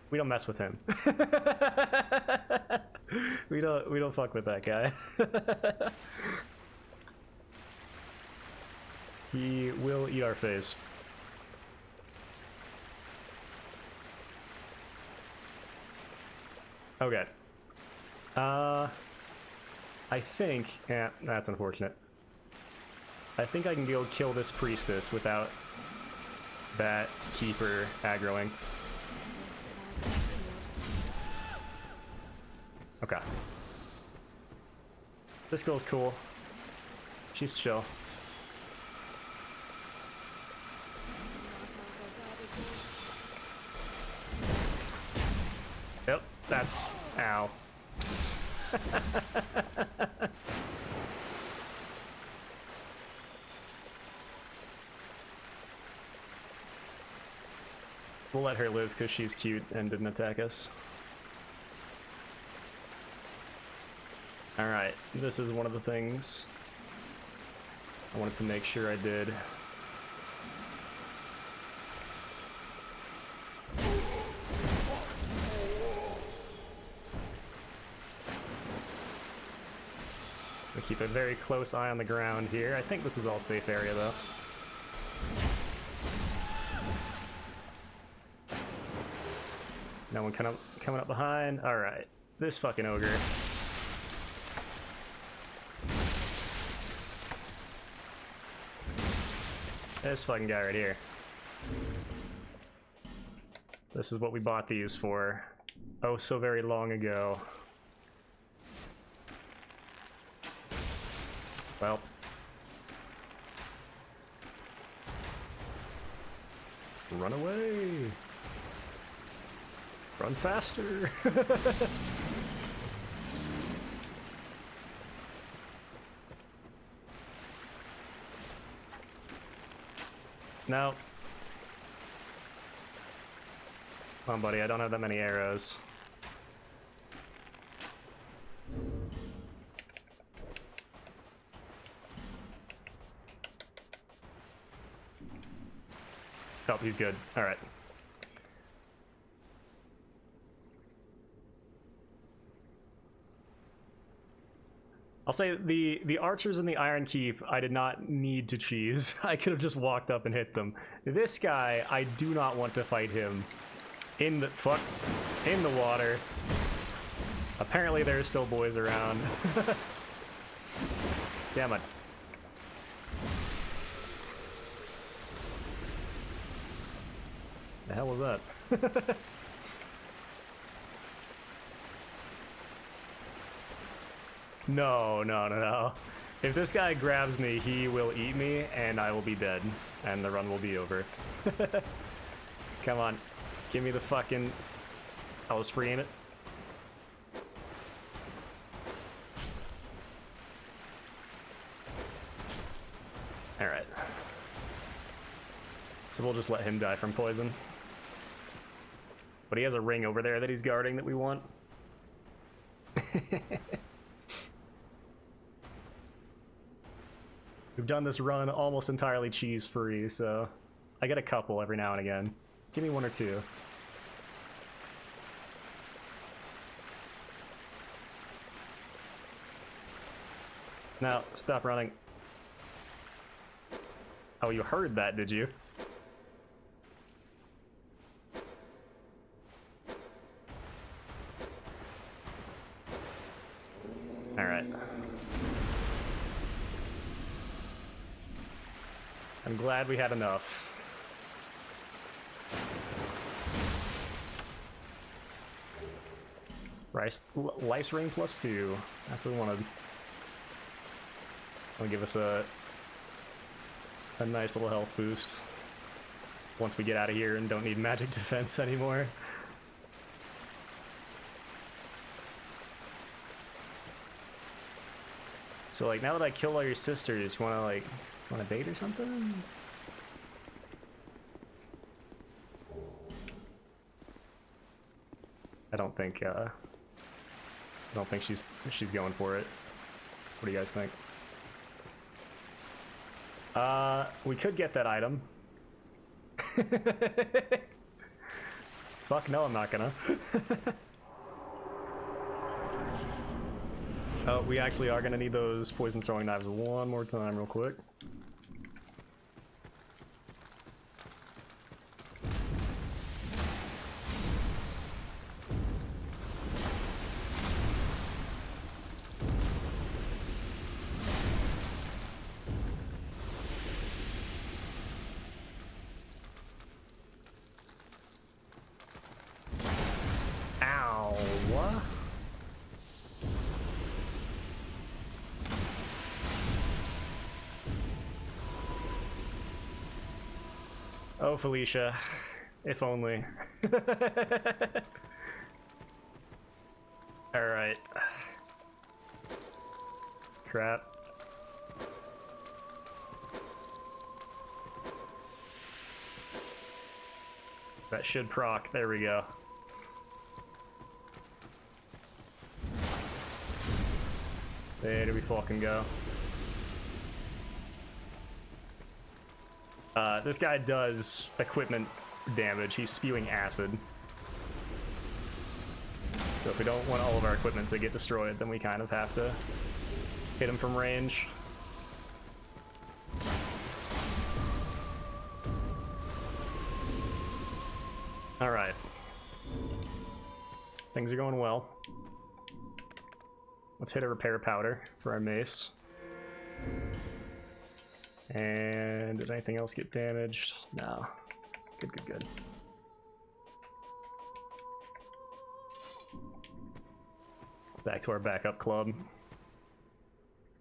We don't mess with him. we don't fuck with that guy. He will eat our face. Okay. I think, yeah, that's unfortunate. I think I can go kill this priestess without that keeper aggroing. Okay. This girl's cool. She's chill. Yep, that's... ow. We'll let her live because she's cute and didn't attack us. Alright, this is one of the things I wanted to make sure I did. We keep a very close eye on the ground here. I think this is all safe area though. No one coming up behind. Alright, this fucking ogre. This fucking guy right here. This is what we bought these for oh so very long ago. Well. Run away! Run faster! No. Come on, buddy, I don't have that many arrows. Oh, he's good. Alright. I'll say the archers in the Iron Keep, I did not need to cheese. I could have just walked up and hit them. This guy, I do not want to fight him. In the water. Apparently there's still boys around. Damn it. The hell was that? No, no, no, no. If this guy grabs me, he will eat me, and I will be dead, and the run will be over. Come on. Give me the fucking... I was freeing it. Alright. So we'll just let him die from poison. But he has a ring over there that he's guarding that we want. We've done this run almost entirely cheese-free, so I get a couple every now and again. Give me one or two. Now, stop running. Oh, you heard that, did you? Alright. I'm glad we had enough. Lice ring +2. That's what we wanted. That'll give us a nice little health boost once we get out of here and don't need magic defense anymore. So like now that I killed all your sisters, you wanna date or something? I don't think she's going for it. What do you guys think? We could get that item. Fuck no, I'm not gonna. Oh, we actually are gonna need those poison throwing knives one more time real quick. Oh, Felicia. If only. Alright. Crap. That should proc. There we go. There we fucking go. This guy does equipment damage. He's spewing acid. So if we don't want all of our equipment to get destroyed, then we kind of have to hit him from range. Alright. Things are going well. Let's hit a repair powder for our mace. And did anything else get damaged? No. Good, good, good. Back to our backup club.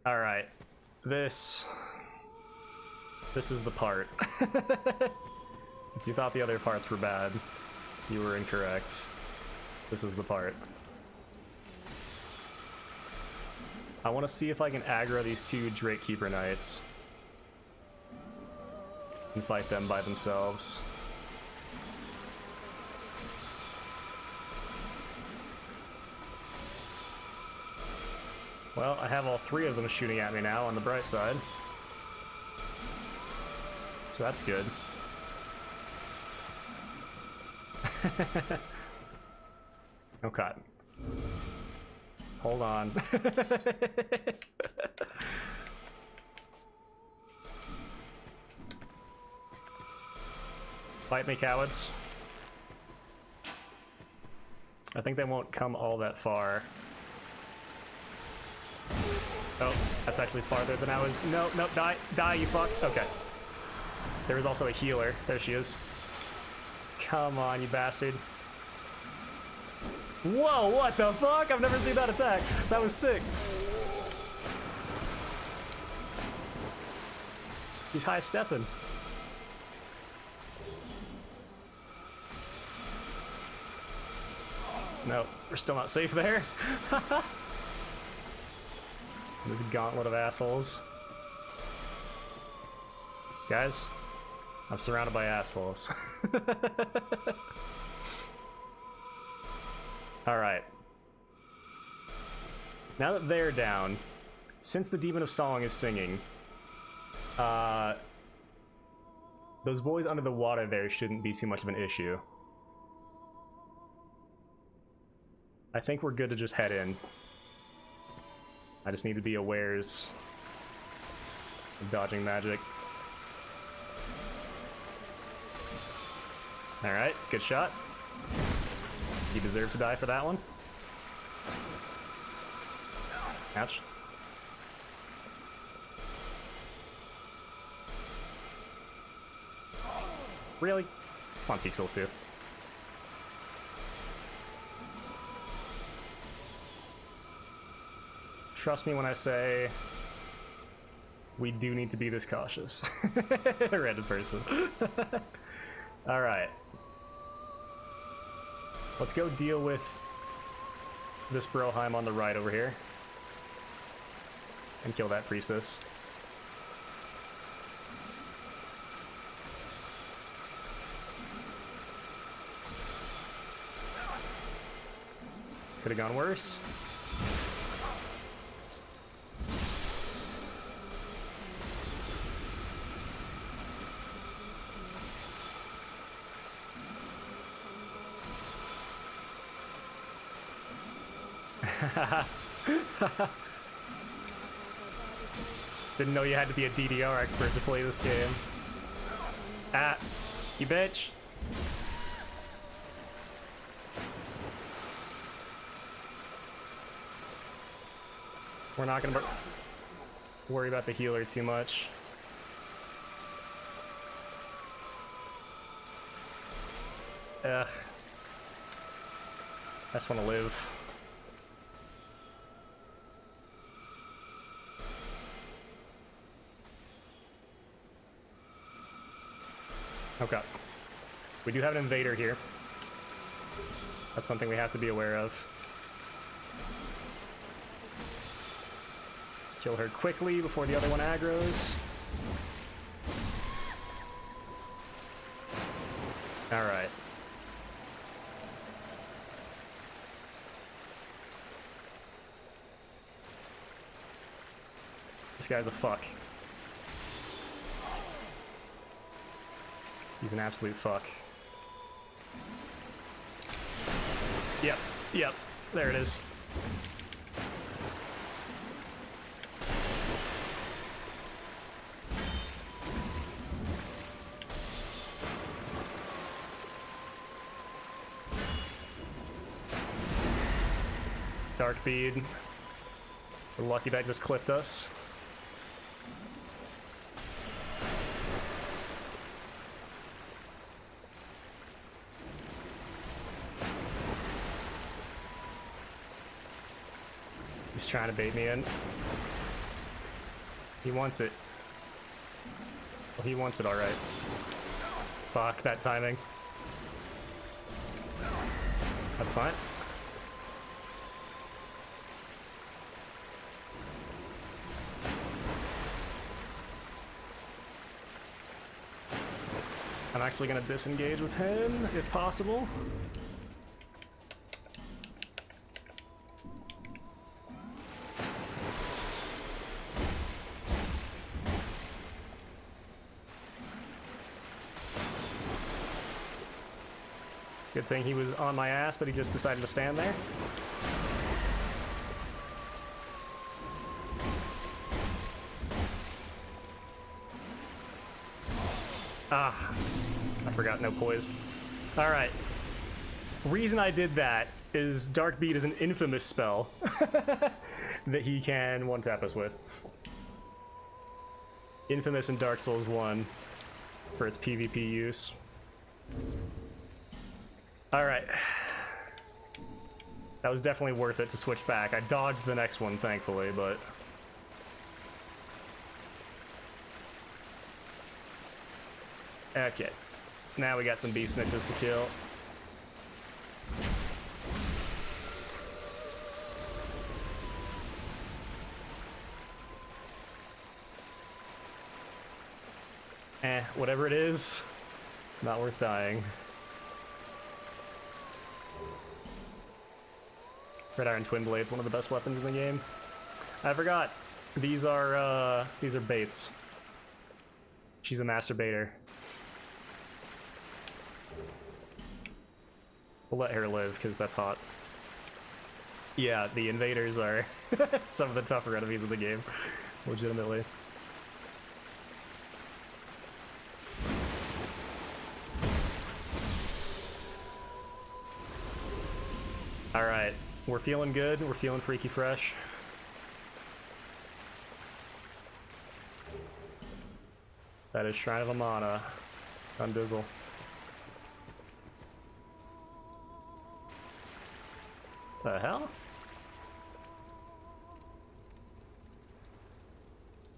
Alright. This is the part. If you thought the other parts were bad, you were incorrect. This is the part. I want to see if I can aggro these two Drake Keeper Knights and fight them by themselves. Well, I have all three of them shooting at me now on the bright side. So that's good. Okay. Hold on. Fight me, cowards. I think they won't come all that far. Oh, that's actually farther than I was. No, no, die, die, you fuck. Okay. There was also a healer. There she is. Come on, you bastard. Whoa, what the fuck? I've never seen that attack. That was sick. He's high stepping. No, we're still not safe there. This gauntlet of assholes. Guys, I'm surrounded by assholes. Alright. Now that they're down, since the Demon of Song is singing, those boys under the water there shouldn't be too much of an issue. I think we're good to just head in. I just need to be awares of dodging magic. Alright, good shot. You deserve to die for that one. Ouch. Really? Come on, Pixels 2. Trust me when I say we do need to be this cautious. Random person. Alright. Let's go deal with this Broheim on the right over here. And kill that priestess. Could have gone worse. Didn't know you had to be a DDR expert to play this game. Ah, you bitch. We're not gonna worry about the healer too much. Ugh. I just want to live. Okay. We do have an invader here. That's something we have to be aware of. Kill her quickly before the other one aggroes. Alright. This guy's a fuck. He's an absolute fuck. Yep, yep, there it is. Dark bead. We're lucky that just clipped us. He's trying to bait me in. He wants it. Well, he wants it alright. Fuck, that timing. That's fine. I'm actually gonna disengage with him, if possible. Good thing he was on my ass, but he just decided to stand there. Ah, I forgot no poise. All right. Reason I did that is Dark Beat is an infamous spell that he can one-tap us with. Infamous in Dark Souls 1 for its PvP use. All right. That was definitely worth it to switch back. I dodged the next one, thankfully, but... Okay. Now we got some beef snitches to kill. Whatever it is, not worth dying. Red Iron Twin Blade's one of the best weapons in the game. I forgot. These are baits. She's a masturbator. We'll let her live, because that's hot. Yeah, the invaders are some of the tougher enemies in the game. Legitimately. Alright, we're feeling good, we're feeling freaky fresh. That is Shrine of Amana. Undizzle. The hell?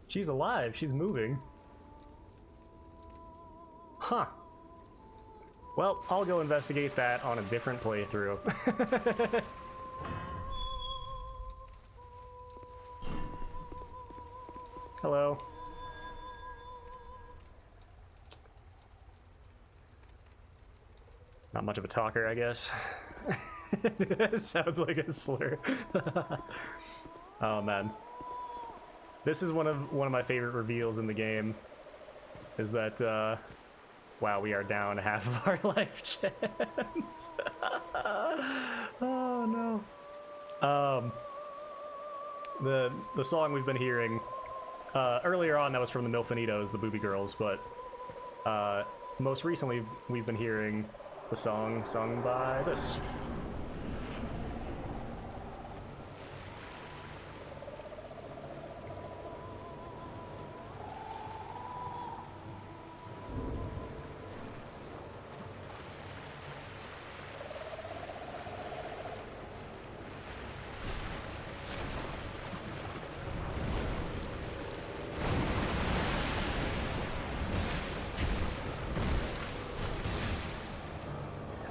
She's alive, she's moving. Huh. Well, I'll go investigate that on a different playthrough. Hello. Not much of a talker, I guess. Sounds like a slur. Oh man. This is one of my favorite reveals in the game. Is that wow, we are down half of our life chance. Oh no. The song we've been hearing earlier on, that was from the Milfinitos, the Booby Girls, but most recently we've been hearing the song sung by this.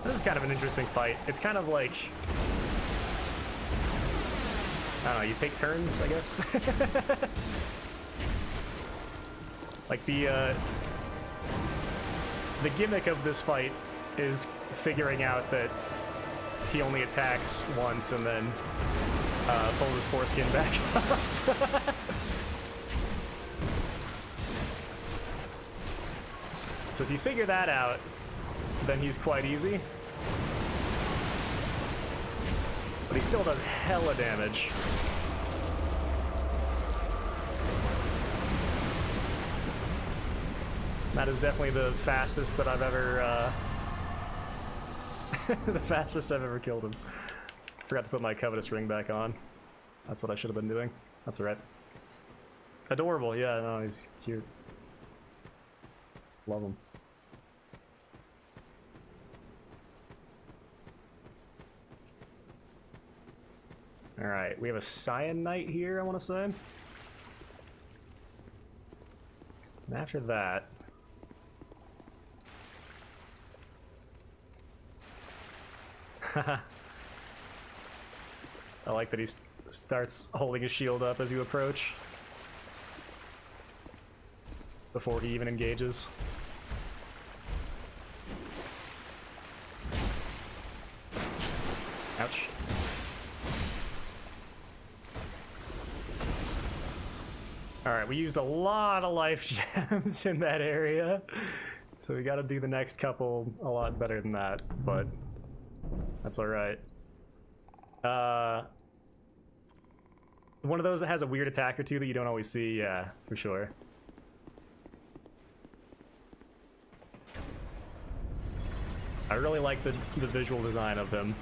This is kind of an interesting fight. It's kind of like, I don't know, you take turns, I guess? Like the gimmick of this fight is figuring out that he only attacks once and then pulls his foreskin back up. So if you figure that out, then he's quite easy. But he still does hella damage. That is definitely the fastest that I've ever, the fastest I've ever killed him. Forgot to put my Covetous Ring back on. That's what I should have been doing. That's alright. Adorable, yeah, no, he's cute. Love him. Alright, we have a Cyan Knight here, I want to say. And after that... I like that he starts holding his shield up as you approach. Before he even engages. Ouch. Alright, we used a lot of life gems in that area. So we gotta do the next couple a lot better than that, but that's alright. One of those that has a weird attack or two that you don't always see, yeah, for sure. I really like the visual design of him.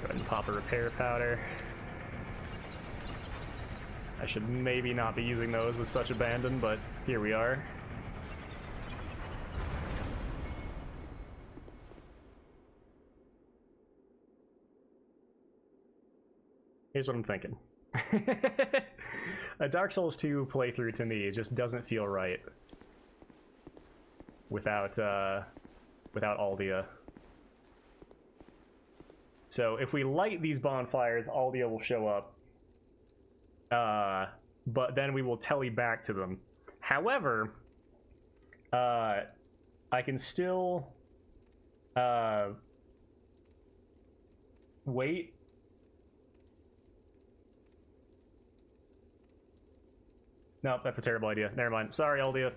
Go ahead and pop a repair powder. I should maybe not be using those with such abandon, but here we are. Here's what I'm thinking. A Dark Souls 2 playthrough to me just doesn't feel right without Aldia. So if we light these bonfires, Aldia will show up. But then we will tele back to them. However, I can still wait. No, that's a terrible idea. Never mind. Sorry, Aldia.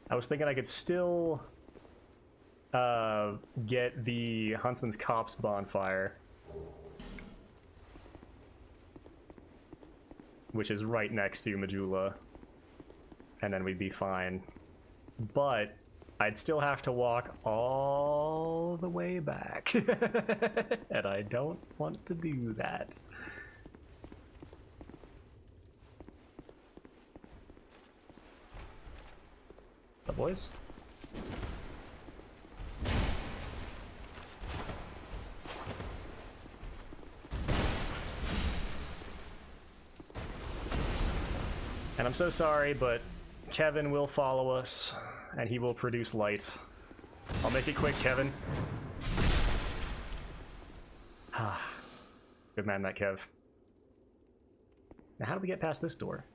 I was thinking I could still get the Huntsman's Copse bonfire, which is right next to Majula, and then we'd be fine. But I'd still have to walk all the way back, and I don't want to do that. The boys? And I'm so sorry, but Kevin will follow us, and he will produce light. I'll make it quick, Kevin. Good man, that Kev. Now, how do we get past this door?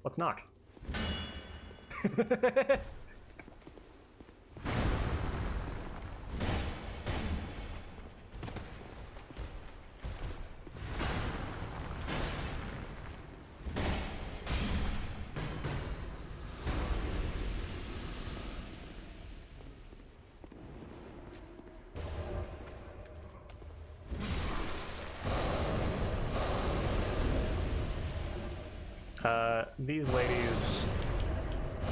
Let's knock. These ladies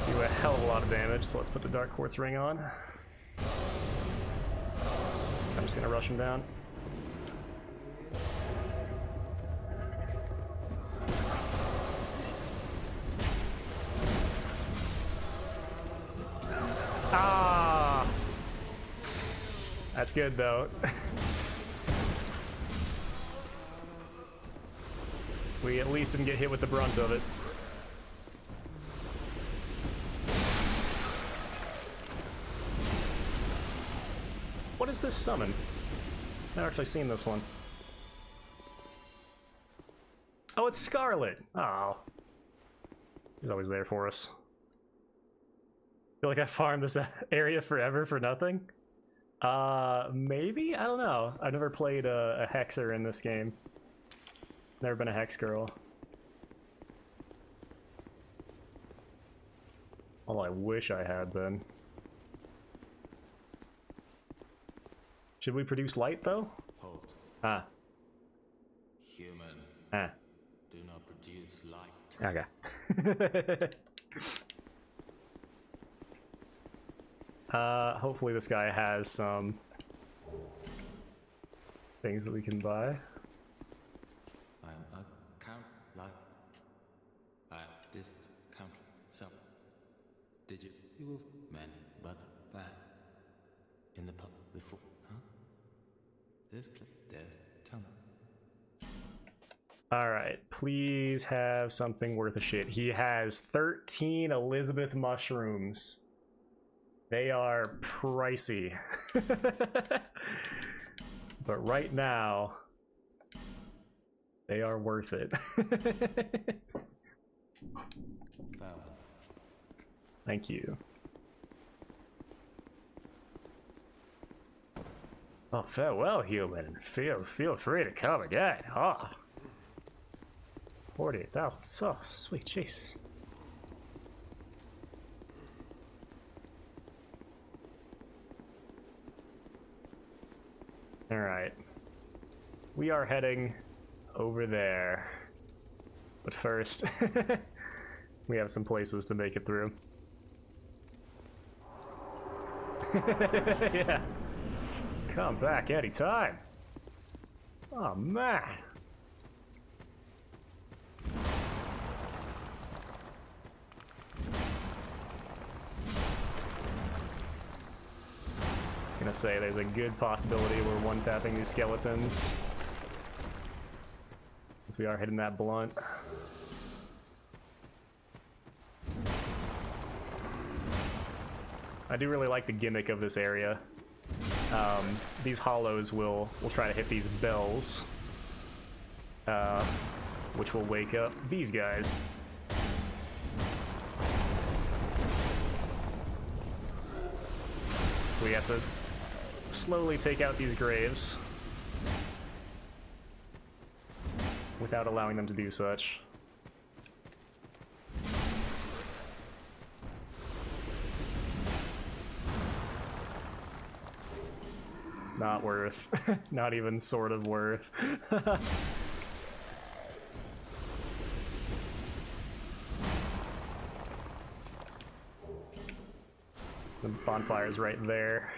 do a hell of a lot of damage, so let's put the Dark Quartz ring on. I'm just gonna rush him down. Ah! That's good, though. We at least didn't get hit with the brunt of it. What is this summon? I've never actually seen this one. Oh, it's Scarlet! Oh. He's always there for us. I feel like I farmed this area forever for nothing. Maybe? I don't know. I've never played a Hexer in this game. Never been a Hex girl. Well, I wish I had been. Should we produce light, though? Halt. Ah. Human. Ah. Do not produce light. Okay. Hopefully this guy has some things that we can buy. I am a count like I discount some digit you will man but that in the pub before, huh? This place there's ton. Alright, please have something worth a shit. He has 13 Elizabeth mushrooms. They are pricey. But right now, they are worth it. Thank you. Oh, farewell, human. Feel free to come again. Ah. 48,000 sauce. Sweet jeez. Alright. We are heading over there. But first, we have some places to make it through. Yeah. Come back anytime. Oh, man. Gonna say there's a good possibility we're one-tapping these skeletons, as we are hitting that blunt. I do really like the gimmick of this area. These hollows will try to hit these bells, which will wake up these guys. So we have to slowly take out these graves without allowing them to do such. Not worth. Not even sort of worth. The bonfire's right there.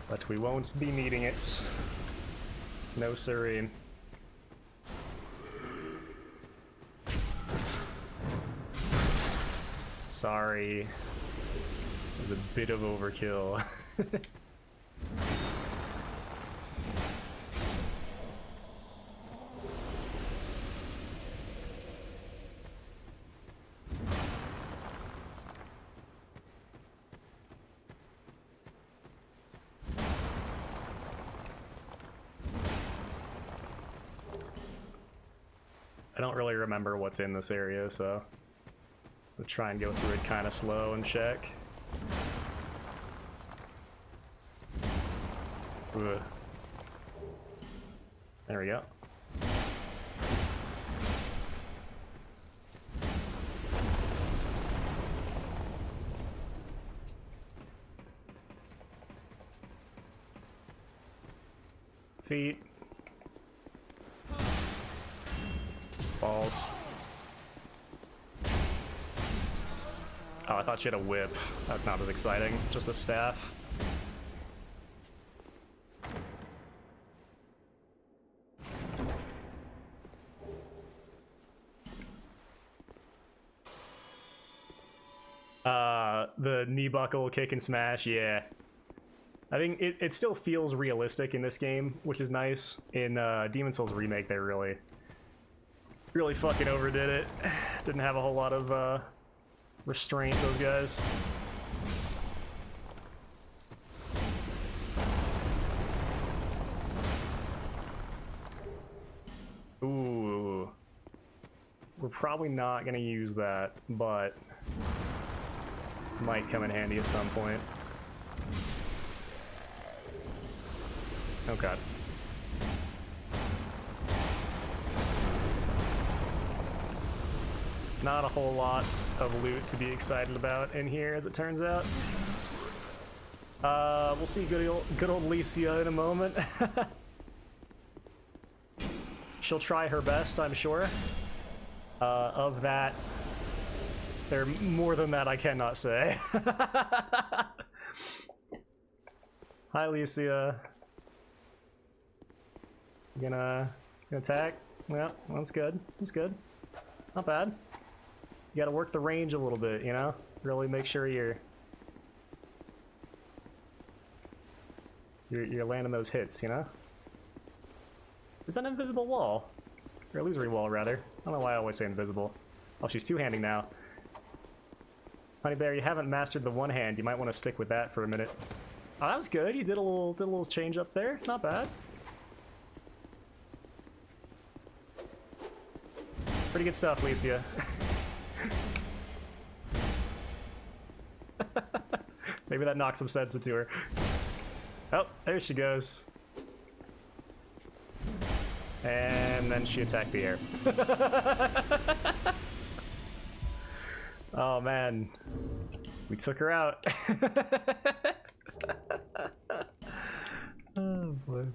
But we won't be needing it. No siree. Sorry. It was a bit of overkill. I don't really remember what's in this area, so we'll try and go through it kind of slow and check. Ugh. There we go. Feet. Balls. Oh, I thought she had a whip. That's not as exciting. Just a staff. The knee buckle, kick and smash, yeah. I think it still feels realistic in this game, which is nice. In Demon's Souls Remake, they really fucking overdid it. Didn't have a whole lot of restraint, those guys. Ooh. We're probably not gonna use that, but might come in handy at some point. Okay. Not a whole lot of loot to be excited about in here, as it turns out. We'll see good old Licia in a moment. She'll try her best, I'm sure. Of that They're more than that, I cannot say. Hi, Alicia. You gonna attack? Yeah, that's good. That's good. Not bad. You gotta work the range a little bit, you know? Really make sure you're landing those hits, you know? Is that an invisible wall? Or illusory wall, rather. I don't know why I always say invisible. Oh, she's two-handing now. Honey Bear, you haven't mastered the one hand. You might want to stick with that for a minute. Oh, that was good. You did a little change up there. Not bad. Pretty good stuff, Licia. Maybe that knocks some sense into her. Oh, there she goes. And then she attacked the air. Oh man, we took her out. Oh boy.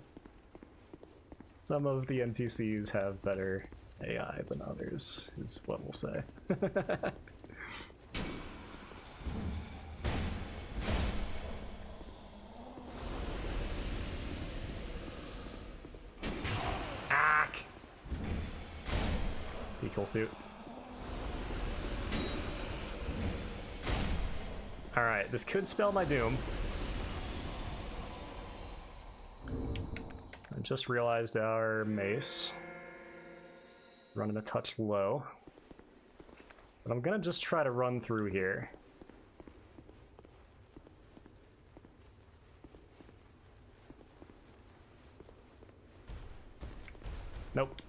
Some of the NPCs have better AI than others, is what we'll say. Ack! Pixels too. Alright, this could spell my doom. I just realized our mace. Running a touch low. But I'm gonna just try to run through here. Nope.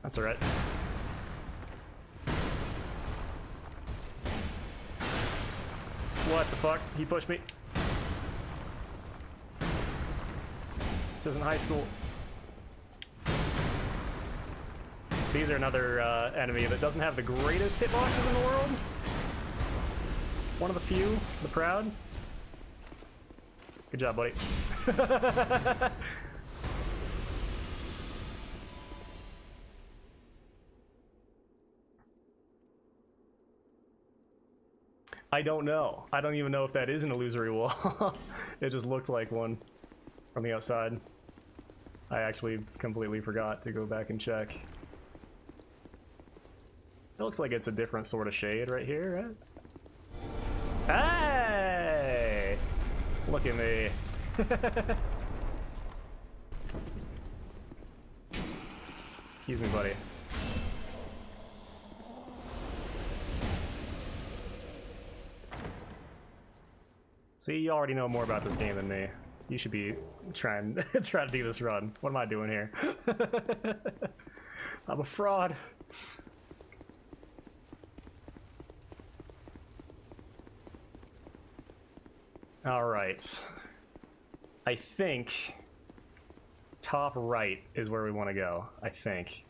That's alright. What the fuck? He pushed me. This isn't high school. These are another enemy that doesn't have the greatest hitboxes in the world. One of the few, the proud. Good job, buddy. I don't know. I don't even know if that is an illusory wall. It just looked like one from the outside. I actually completely forgot to go back and check. It looks like it's a different sort of shade right here, right? Hey! Look at me. Excuse me, buddy. See, you already know more about this game than me. You should be trying to do this run. What am I doing here? I'm a fraud. All right. I think top right is where we want to go. I think.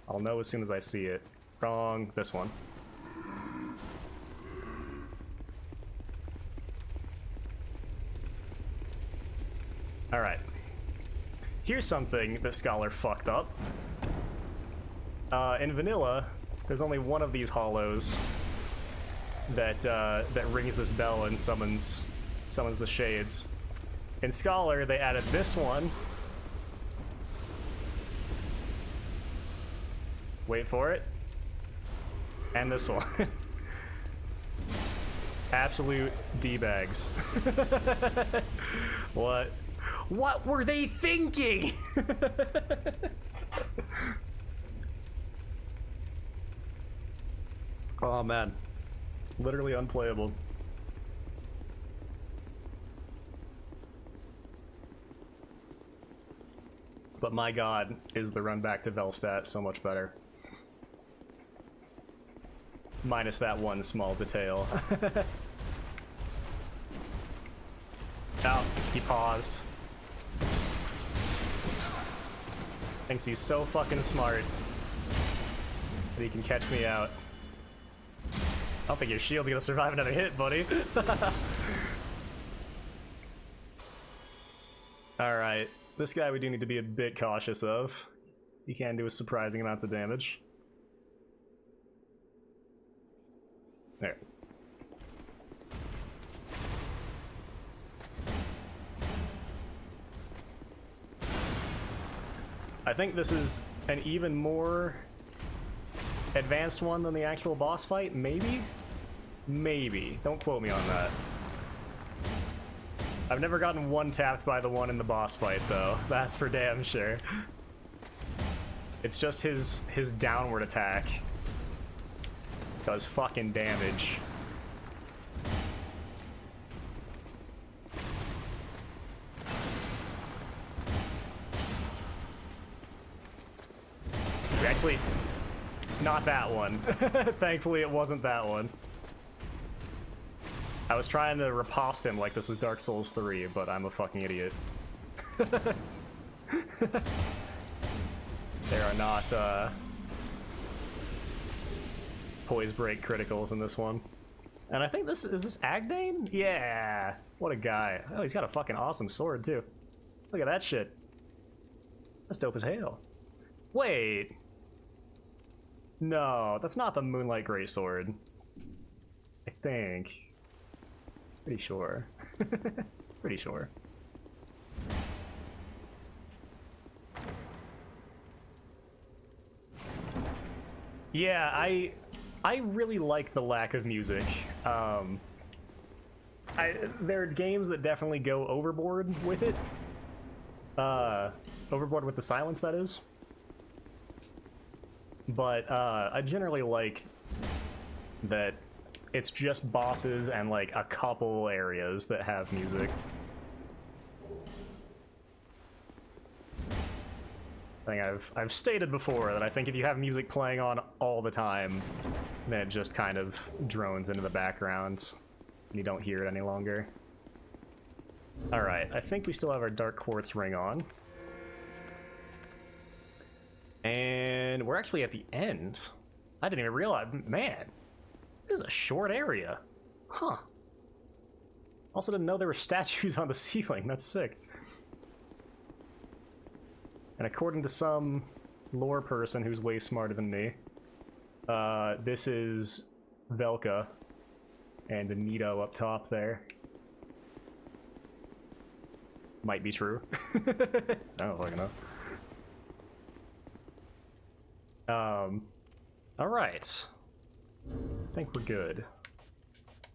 I'll know as soon as I see it. Wrong. This one. Alright. Here's something that Scholar fucked up. In vanilla, there's only one of these hollows that that rings this bell and summons the shades. In Scholar, they added this one. Wait for it. And this one. Absolute D-bags. What? What were they thinking? Oh man. Literally unplayable. But my god, is the run back to Velstadt so much better. Minus that one small detail. Oh, he paused. Thinks he's so fucking smart that he can catch me out. I don't think your shield's gonna survive another hit, buddy. Alright, this guy we do need to be a bit cautious of, He can do a surprising amount of damage. There. I think this is an even more advanced one than the actual boss fight, maybe? Maybe. Don't quote me on that. I've never gotten one-tapped by the one in the boss fight, though. That's for damn sure. It's just his downward attack does fucking damage. Actually, not that one. Thankfully, it wasn't that one. I was trying to riposte him like this was Dark Souls 3, but I'm a fucking idiot. There are not poise break criticals in this one. And I think this is this Agdane? Yeah! What a guy. Oh, he's got a fucking awesome sword too. Look at that shit. That's dope as hell. Wait. No, that's not the Moonlight Greatsword. I think. Pretty sure. Pretty sure. Yeah, I really like the lack of music. There are games that definitely go overboard with it. Overboard with the silence, that is. But I generally like that it's just bosses and like a couple areas that have music. I think I've stated before that I think if you have music playing on all the time, then it just kind of drones into the background and you don't hear it any longer. Alright, I think we still have our Dark Quartz ring on. And we're actually at the end. I didn't even realize, man, this is a short area. Huh. Also didn't know there were statues on the ceiling, that's sick. And according to some lore person who's way smarter than me, this is Velka and Anito up top there. Might be true. I don't fucking know. Alright. I think we're good.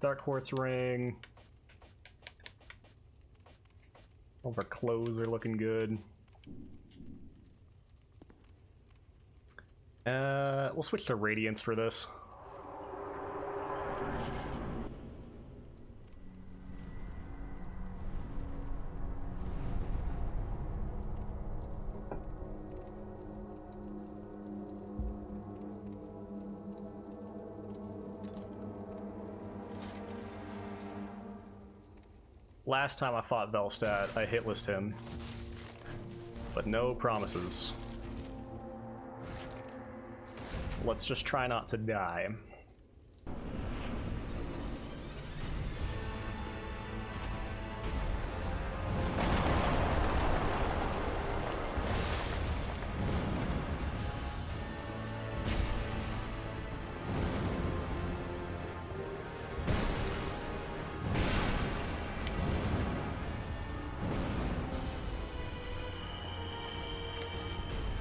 Dark Quartz ring. All of our clothes are looking good. We'll switch to Radiance for this. Last time I fought Velstadt, I hitlist him, but no promises. Let's just try not to die.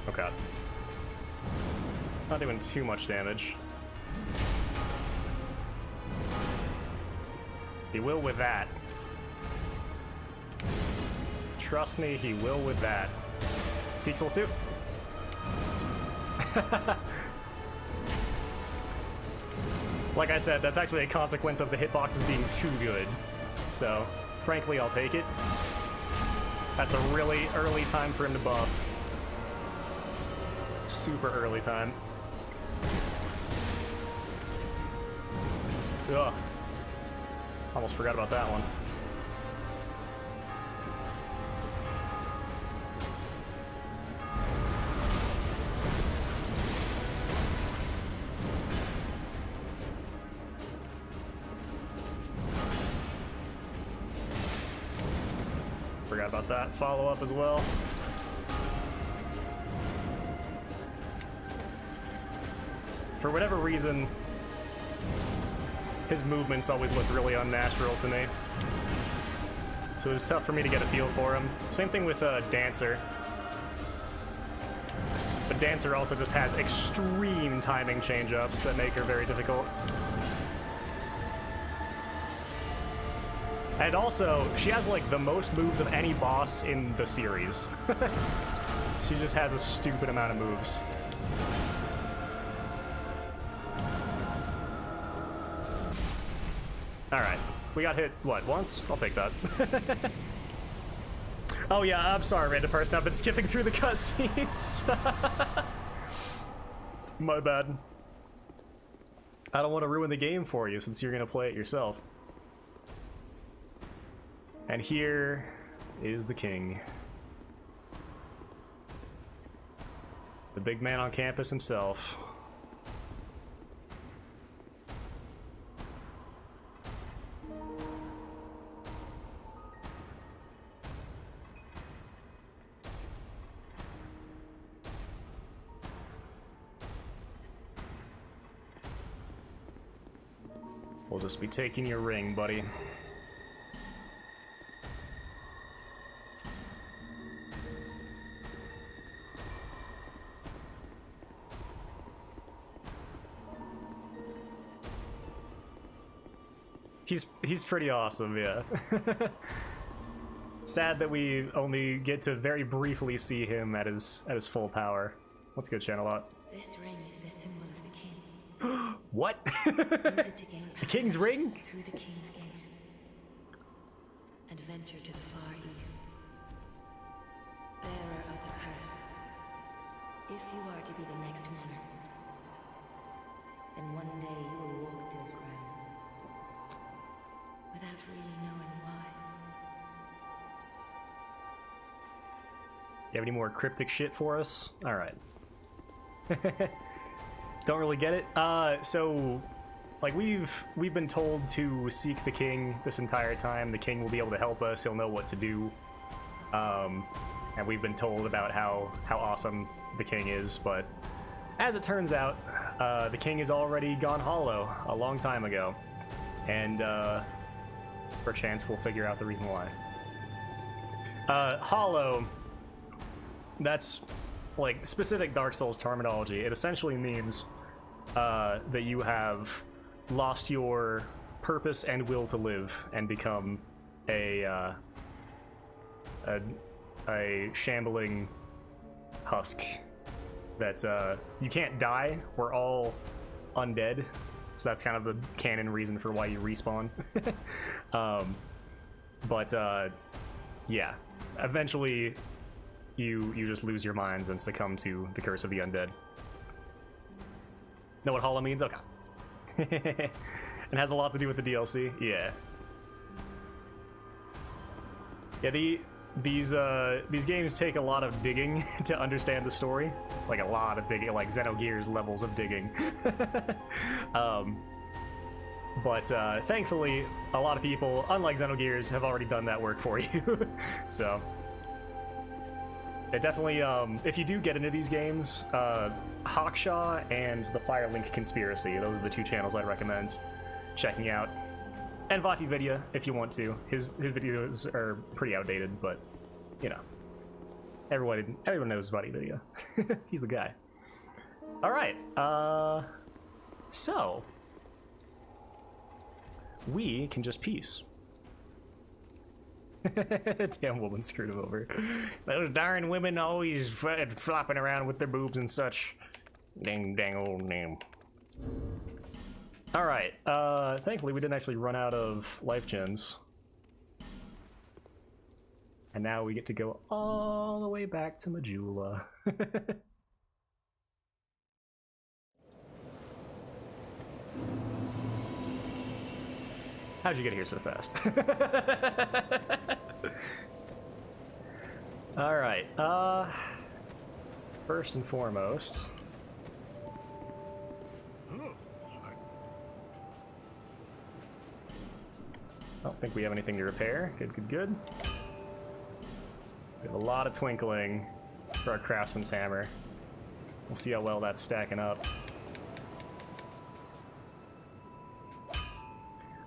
Okay. Not doing too much damage. He will with that. Trust me, he will with that. Pixels too. Like I said, that's actually a consequence of the hitboxes being too good. So, frankly, I'll take it. That's a really early time for him to buff. Super early time. Ugh. Almost forgot about that one. Forgot about that follow-up as well. For whatever reason, his movements always looked really unnatural to me. So it was tough for me to get a feel for him. Same thing with Dancer. But Dancer also just has extreme timing change-ups that make her very difficult. And also, she has like the most moves of any boss in the series. She just has a stupid amount of moves. Alright, we got hit, what, once? I'll take that. Oh yeah, I'm sorry, random person, I've been skipping through the cutscenes. My bad. I don't want to ruin the game for you since you're going to play it yourself. And here is the king. The big man on campus himself. We'll just be taking your ring, buddy. He's pretty awesome, yeah. Sad that we only get to very briefly see him at his full power. What's good, Channelot? This ring is the symbol of the king. What? Use it to gain The king's ring? through the king's gate and venture to the far east. Bearer of the curse, if you are to be the next monarch, then one day you will walk those grounds without really knowing why. You have any more cryptic shit for us? All right. Don't really get it. So, like we've been told to seek the king this entire time. The king will be able to help us. He'll know what to do. And we've been told about how awesome the king is. But as it turns out, the king has already gone hollow a long time ago, and perchance we'll figure out the reason why. Hollow. That's like specific Dark Souls terminology. It essentially means that you have lost your purpose and will to live and become a shambling husk. That you can't die. We're all undead, so that's kind of the canon reason for why you respawn. Yeah, eventually you just lose your minds and succumb to the curse of the undead. Know what hollow means? Okay. It has a lot to do with the DLC. Yeah. Yeah, these games take a lot of digging to understand the story. Like a lot of digging, like Xenogears levels of digging. Thankfully, a lot of people, unlike Xenogears, have already done that work for you. So it definitely, if you do get into these games, Hawkshaw and the Firelink Conspiracy, those are the two channels I'd recommend checking out. And Vati Vidya, if you want to. His videos are pretty outdated, but, you know. Everyone knows Vati Vidya. He's the guy. Alright, so we can just peace. Damn woman screwed him over. Those darn women always flopping around with their boobs and such. Dang old name. Alright, thankfully we didn't actually run out of life gems. And now we get to go all the way back to Majula. How'd you get here so fast? Alright, first and foremost, I don't think we have anything to repair. Good. We have a lot of twinkling for our craftsman's hammer. We'll see how well that's stacking up.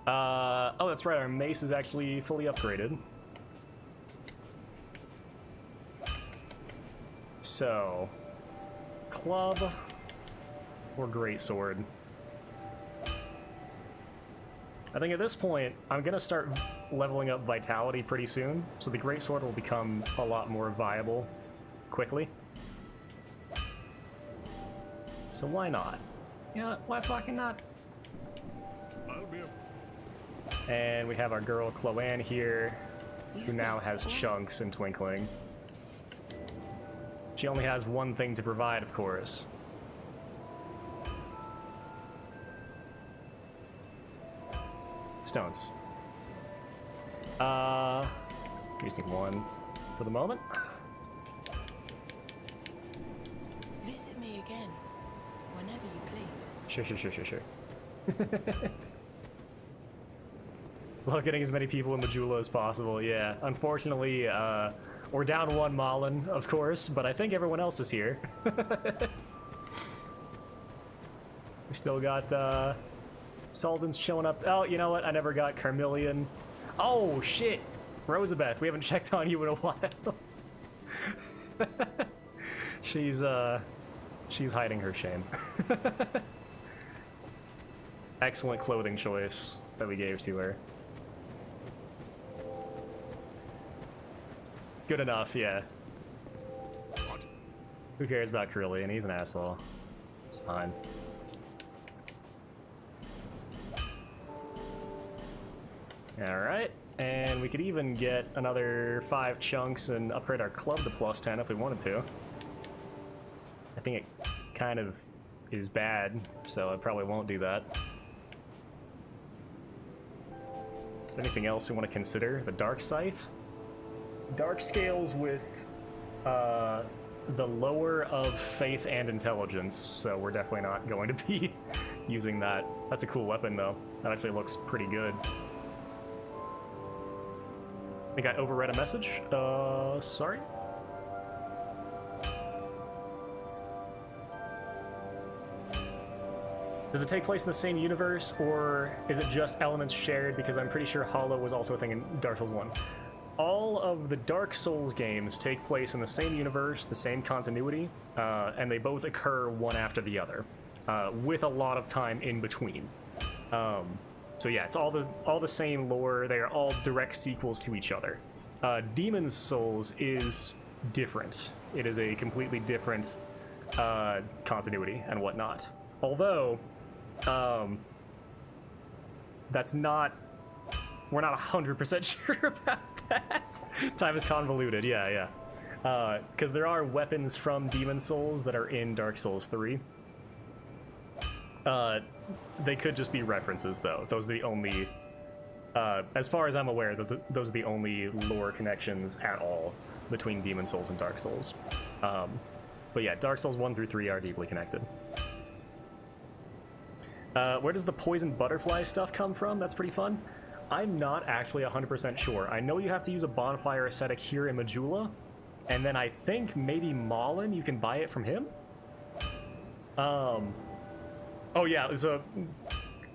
Oh, that's right, our mace is actually fully upgraded. So, club or greatsword? I think at this point, I'm gonna start leveling up vitality pretty soon, so the greatsword will become a lot more viable quickly. So why not? Yeah, why fucking not? And we have our girl Chloanne here, who now has chunks and twinkling. She only has one thing to provide, of course. Stones. Just need one for the moment. Visit me again, whenever you please. Sure. Love getting as many people in Majula as possible, yeah. Unfortunately, we're down one Malin, of course, but I think everyone else is here. We still got, Salden's chilling up. Oh, you know what? I never got Carmillion. Oh, shit! Rosabeth, we haven't checked on you in a while. She's hiding her shame. Excellent clothing choice that we gave to her. Good enough, yeah. Who cares about Carillion? He's an asshole. It's fine. Alright, and we could even get another 5 chunks and upgrade our club to +10 if we wanted to. I think it kind of is bad, so I probably won't do that. Is there anything else we want to consider? The Dark Scythe? Dark scales with the lower of faith and intelligence, so we're definitely not going to be using that. That's a cool weapon, though. That actually looks pretty good. I think I overread a message. Sorry? Does it take place in the same universe, or is it just elements shared? Because I'm pretty sure Hollow was also a thing in Dark Souls 1. All of the Dark Souls games take place in the same universe, the same continuity, and they both occur one after the other, with a lot of time in between. So yeah, it's all the same lore. They are all direct sequels to each other. Demon's Souls is different. It is a completely different continuity and whatnot. Although, that's not... We're not 100% sure about that. Time is convoluted, yeah. Because there are weapons from Demon's Souls that are in Dark Souls 3. They could just be references, though. Those are the only, as far as I'm aware, those are the only lore connections at all between Demon's Souls and Dark Souls. But yeah, Dark Souls 1 through 3 are deeply connected. Where does the poison butterfly stuff come from? That's pretty fun. I'm not actually 100% sure. I know you have to use a bonfire ascetic here in Majula, and then I think maybe Malin, you can buy it from him? Oh yeah, so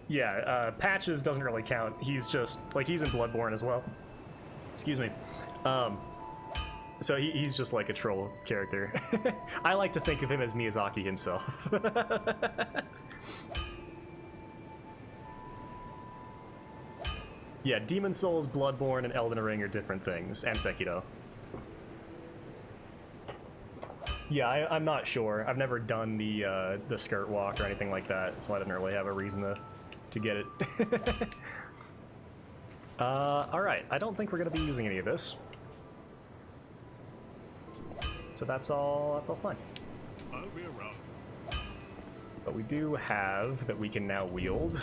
yeah, Patches doesn't really count. He's just like, he's in Bloodborne as well. Excuse me. So he's just like a troll character. I like to think of him as Miyazaki himself. Yeah, Demon's Souls, Bloodborne, and Elden Ring are different things, and Sekiro. Yeah, I'm not sure. I've never done the skirt walk or anything like that, so I didn't really have a reason to get it. Alright, I don't think we're going to be using any of this. So that's all fine. I'll be around. But we do have that we can now wield.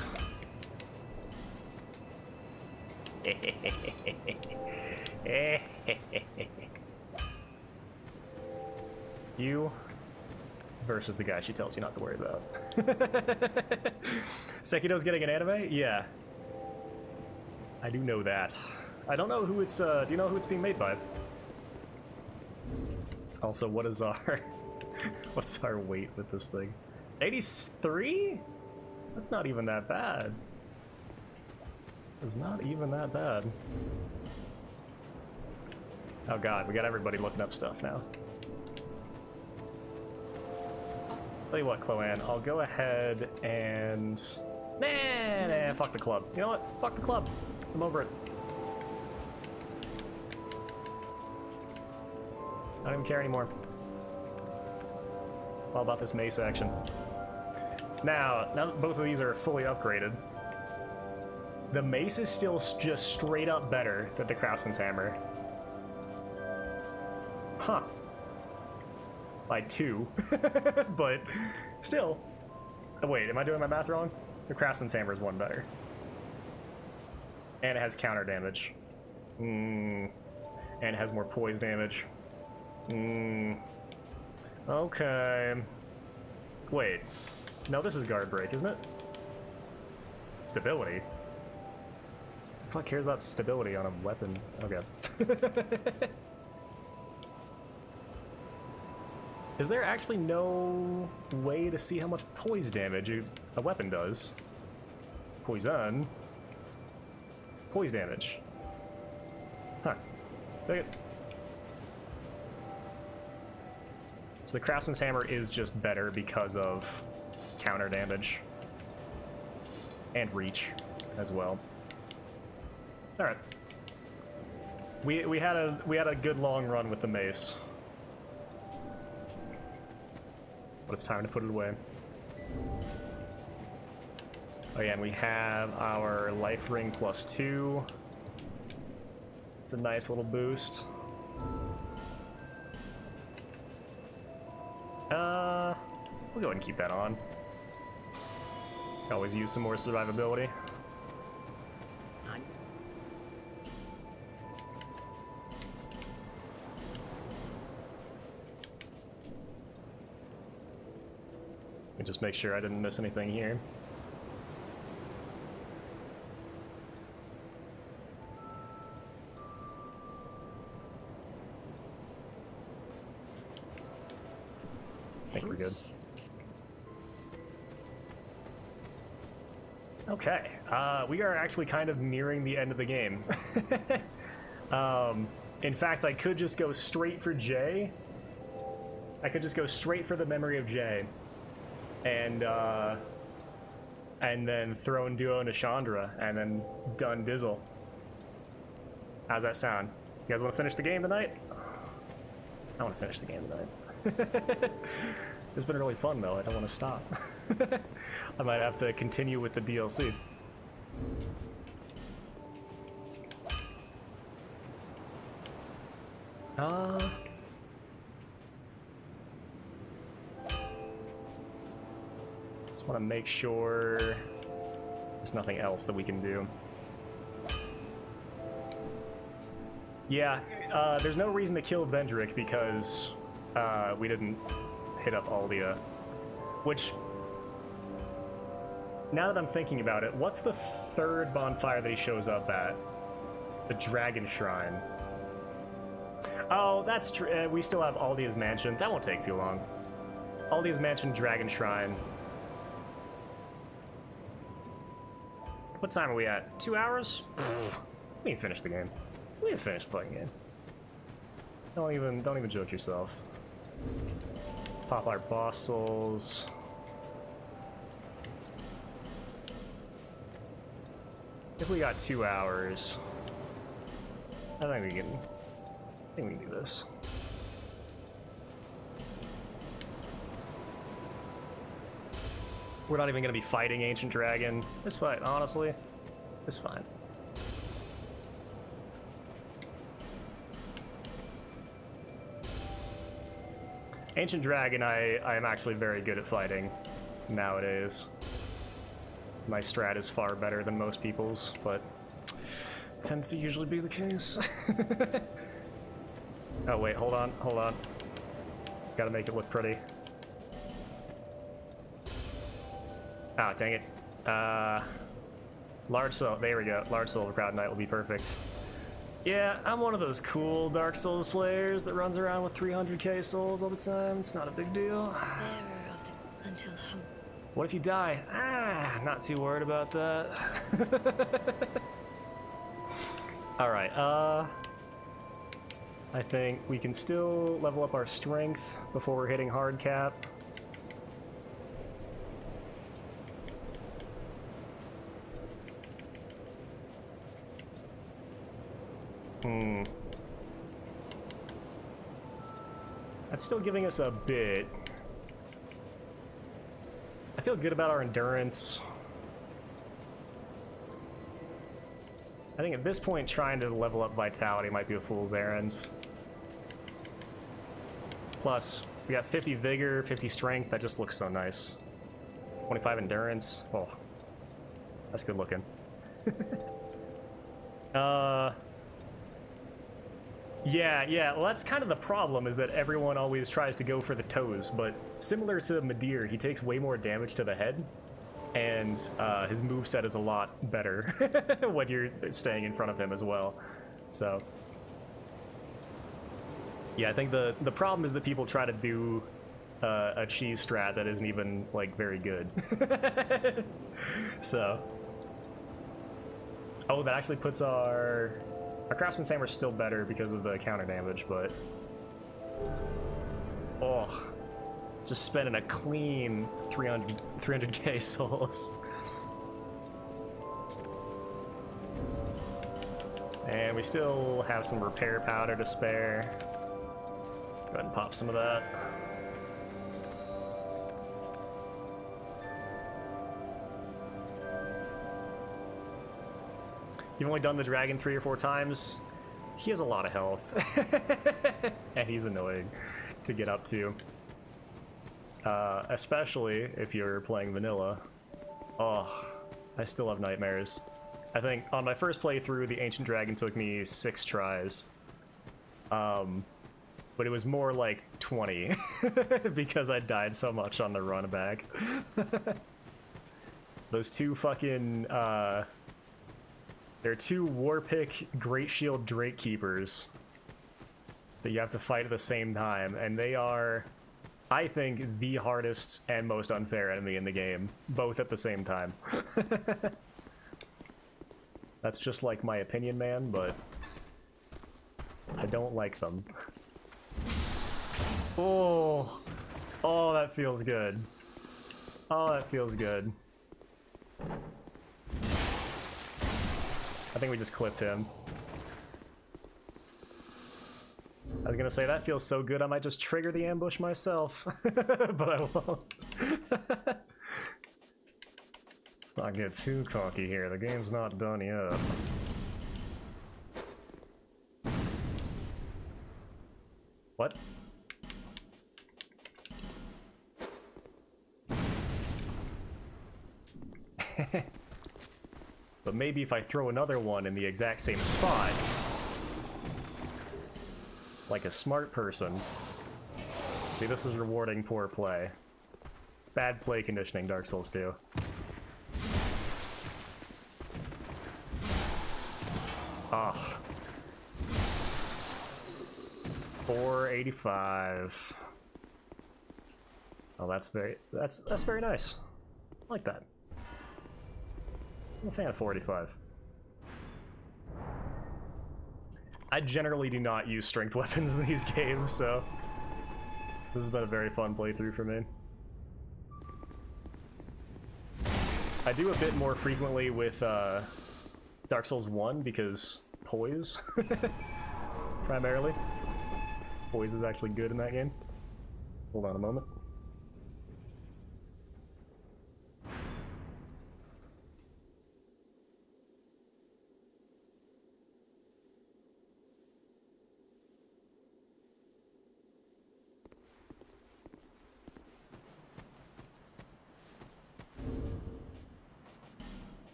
You versus the guy she tells you not to worry about. Sekiro's getting an anime? Yeah. I do know that. I don't know who it's, do you know who it's being made by? Also, what is our... what's our weight with this thing? 83? That's not even that bad. is not even that bad. Oh god, we got everybody looking up stuff now. Tell you what, Chloanne, I'll go ahead and... Nah, fuck the club. You know what? Fuck the club. I'm over it. I don't even care anymore. All about this mace action. Now that both of these are fully upgraded, the mace is still just straight up better than the Craftsman's Hammer. Huh. By 2. But still. Oh, wait, am I doing my math wrong? The Craftsman's Hammer is 1 better. And it has counter damage. And it has more poise damage. Okay. Wait. No, this is guard break, isn't it? Stability. Who the fuck cares about stability on a weapon? Okay. Is there actually no way to see how much poise damage a weapon does? Poison. Poise damage. Huh. Look at. So the Craftsman's Hammer is just better because of counter damage. And reach as well. Alright. We had a good long run with the mace. But it's time to put it away. Oh yeah, and we have our life ring +2. It's a nice little boost. We'll go ahead and keep that on. Always use some more survivability. Let me just make sure I didn't miss anything here. I think we're good. Okay, we are actually kind of nearing the end of the game. In fact, I could just go straight for J. I could just go straight for the memory of J. And then throw in Duo into Chandra, and then done Dizzle. How's that sound? You guys want to finish the game tonight? I want to finish the game tonight. It's been really fun, though. I don't want to stop. I might have to continue with the DLC. Just want to make sure there's nothing else that we can do. Yeah, there's no reason to kill Vendrick because we didn't hit up Aldia. Which, now that I'm thinking about it, what's the third bonfire that he shows up at? The Dragon Shrine. Oh, that's true. We still have Aldia's Mansion. That won't take too long. Aldia's Mansion, Dragon Shrine. What time are we at? 2 hours? Pfft. We can finish the game. We can finish playing the game. Don't even joke yourself. Let's pop our boss souls. If we got 2 hours, I think we can do this. We're not even gonna be fighting Ancient Dragon. It's fine, honestly. It's fine. Ancient Dragon, I am actually very good at fighting nowadays. My strat is far better than most people's, but tends to usually be the case. Oh wait, hold on. Gotta make it look pretty. Ah, dang it. Large soul, there we go. Large Soul Crowd Knight will be perfect. Yeah, I'm one of those cool Dark Souls players that runs around with 300k souls all the time. It's not a big deal. Bearer of the until hope. What if you die? Ah, not too worried about that. Alright, I think we can still level up our strength before we're hitting hard cap. That's still giving us a bit. I feel good about our endurance. I think at this point, trying to level up vitality might be a fool's errand. Plus, we got 50 vigor, 50 strength. That just looks so nice. 25 endurance. Oh, that's good looking. Yeah, well, that's kind of the problem, is that everyone always tries to go for the toes, but similar to Midir, he takes way more damage to the head, and his moveset is a lot better when you're staying in front of him as well. So, yeah, I think the problem is that people try to do a cheese strat that isn't even, like, very good. So, oh, that actually puts our Craftsman's Hammer's still better because of the counter damage, but... Oh, just spending a clean 300k souls. And we still have some repair powder to spare. Go ahead and pop some of that. You've only done the dragon 3 or 4 times. He has a lot of health. And he's annoying to get up to. Especially if you're playing vanilla. Oh, I still have nightmares. I think on my first playthrough, the Ancient Dragon took me 6 tries. But it was more like 20. Because I died so much on the run back. Those two fucking, there are 2 Warpick Great Shield Drake Keepers that you have to fight at the same time, and they are, I think, the hardest and most unfair enemy in the game, both at the same time. That's just like my opinion, man, but I don't like them. Oh, oh, that feels good. Oh, that feels good. I think we just clipped him. I was gonna say, that feels so good I might just trigger the ambush myself, but I won't. Let's not get too cocky here, the game's not done yet. What? But maybe if I throw another one in the exact same spot, like a smart person. See, this is rewarding poor play. It's bad play conditioning, Dark Souls 2. Ah. 485. Oh, that's very nice. I like that. I'm a fan of 485. I generally do not use strength weapons in these games, so this has been a very fun playthrough for me. I do a bit more frequently with Dark Souls 1 because poise, primarily. Poise is actually good in that game. Hold on a moment.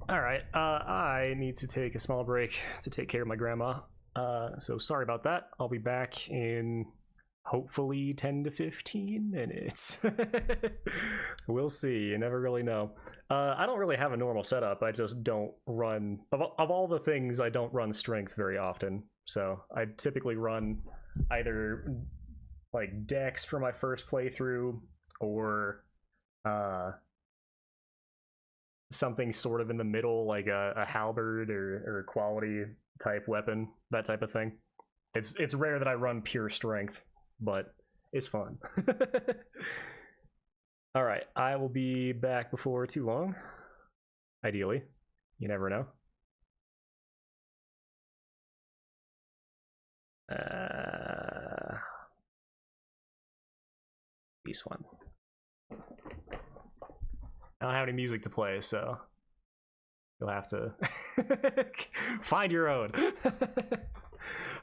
Alright, I need to take a small break to take care of my grandma. So sorry about that. I'll be back in hopefully 10 to 15 minutes. We'll see, you never really know. I don't really have a normal setup, I just don't run... Of all the things, I don't run strength very often. So I typically run either like Dex for my first playthrough or something sort of in the middle, like a halberd or a quality type weapon, that type of thing. It's rare that I run pure strength, but it's fun. All right, I will be back before too long. Ideally, you never know. This one. I don't have any music to play, so you'll have to find your own.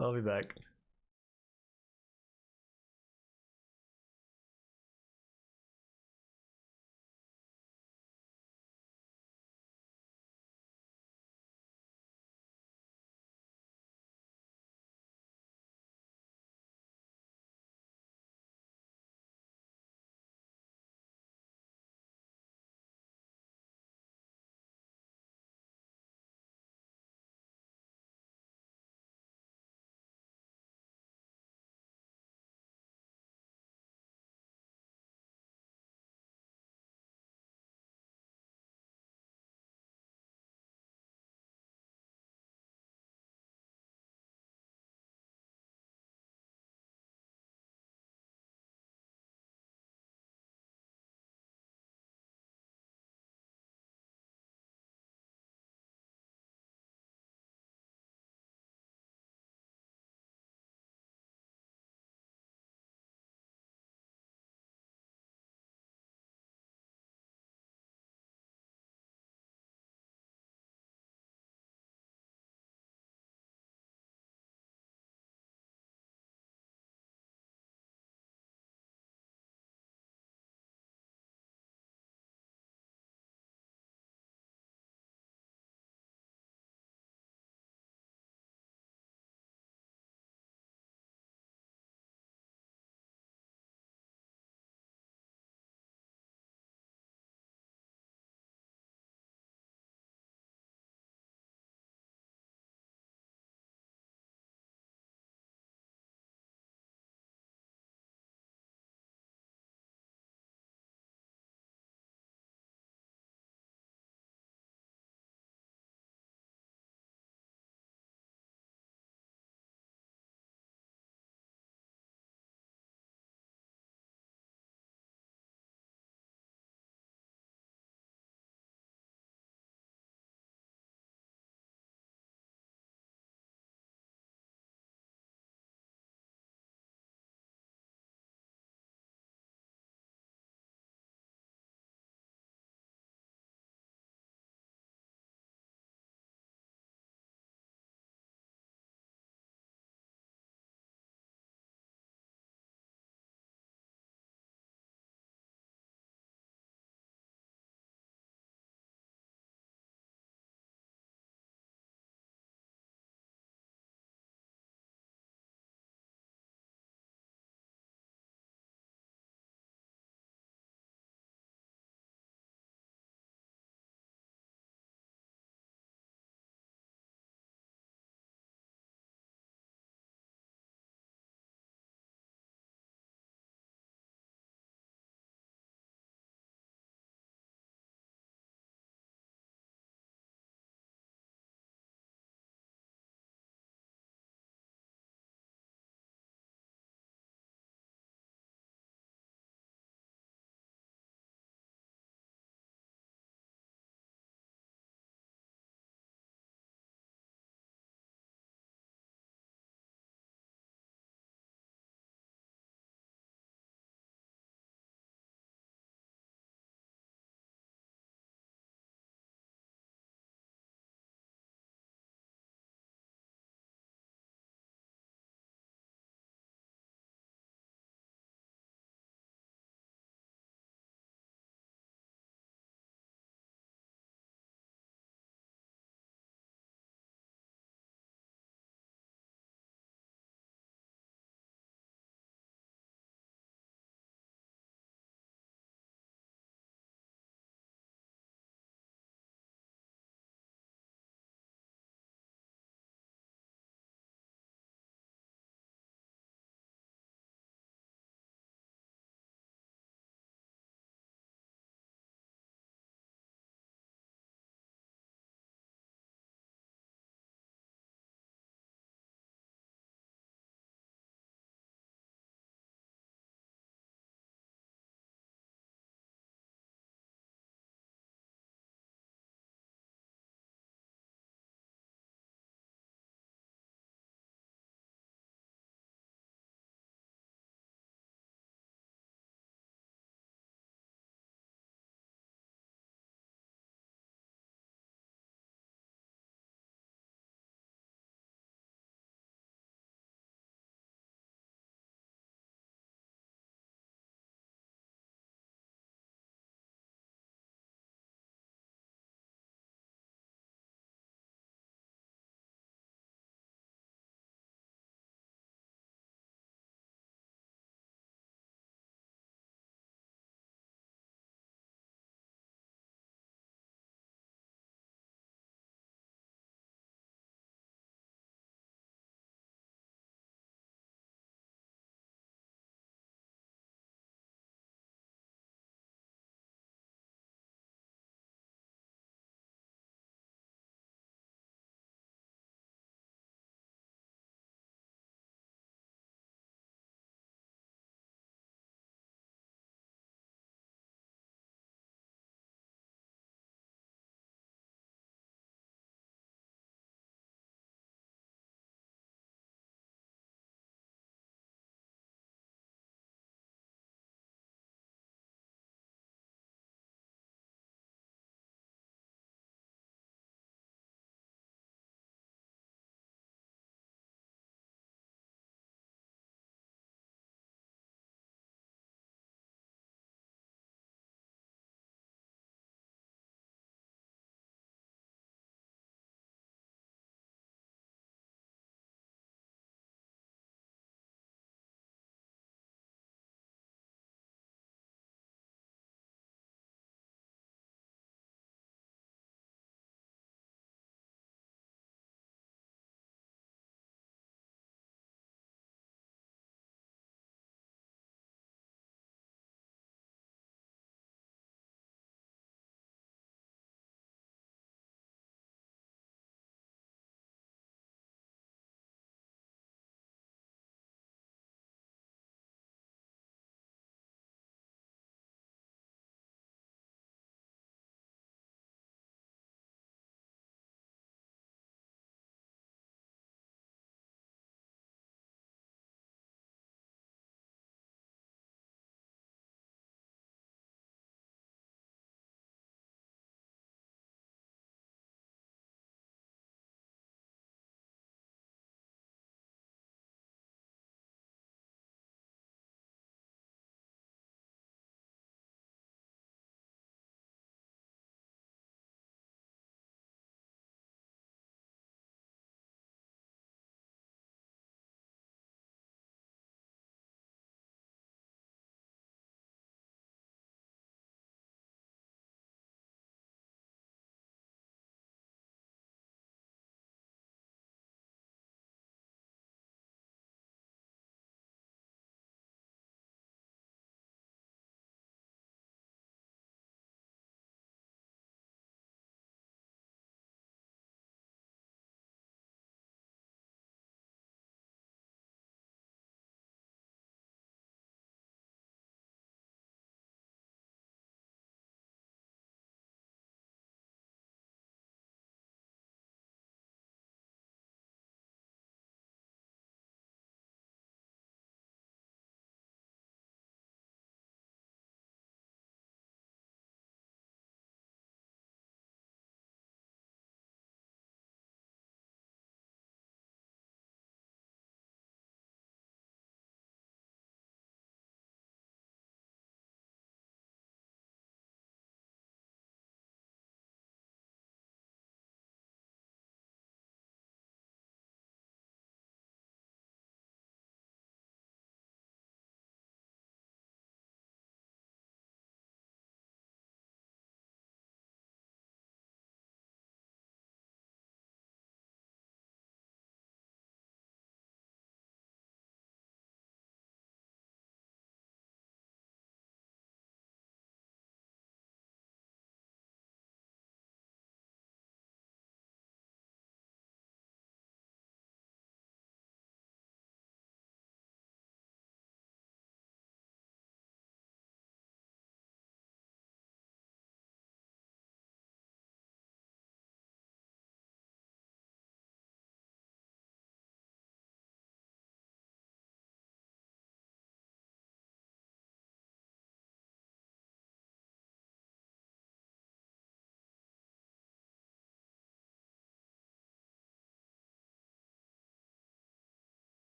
I'll be back.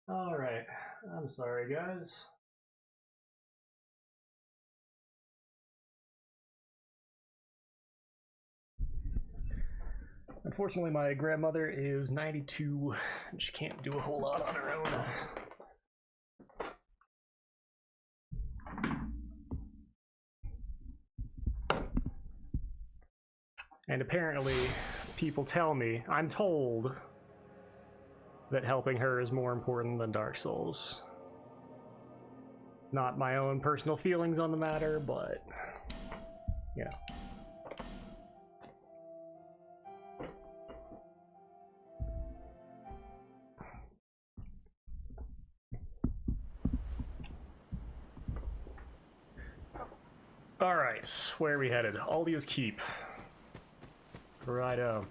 Alright, I'm sorry guys. Unfortunately, my grandmother is 92, and she can't do a whole lot on her own. And apparently, people tell me, I'm told, that helping her is more important than Dark Souls. Not my own personal feelings on the matter, but yeah. Alright, where are we headed? Aldia's Keep. Righto.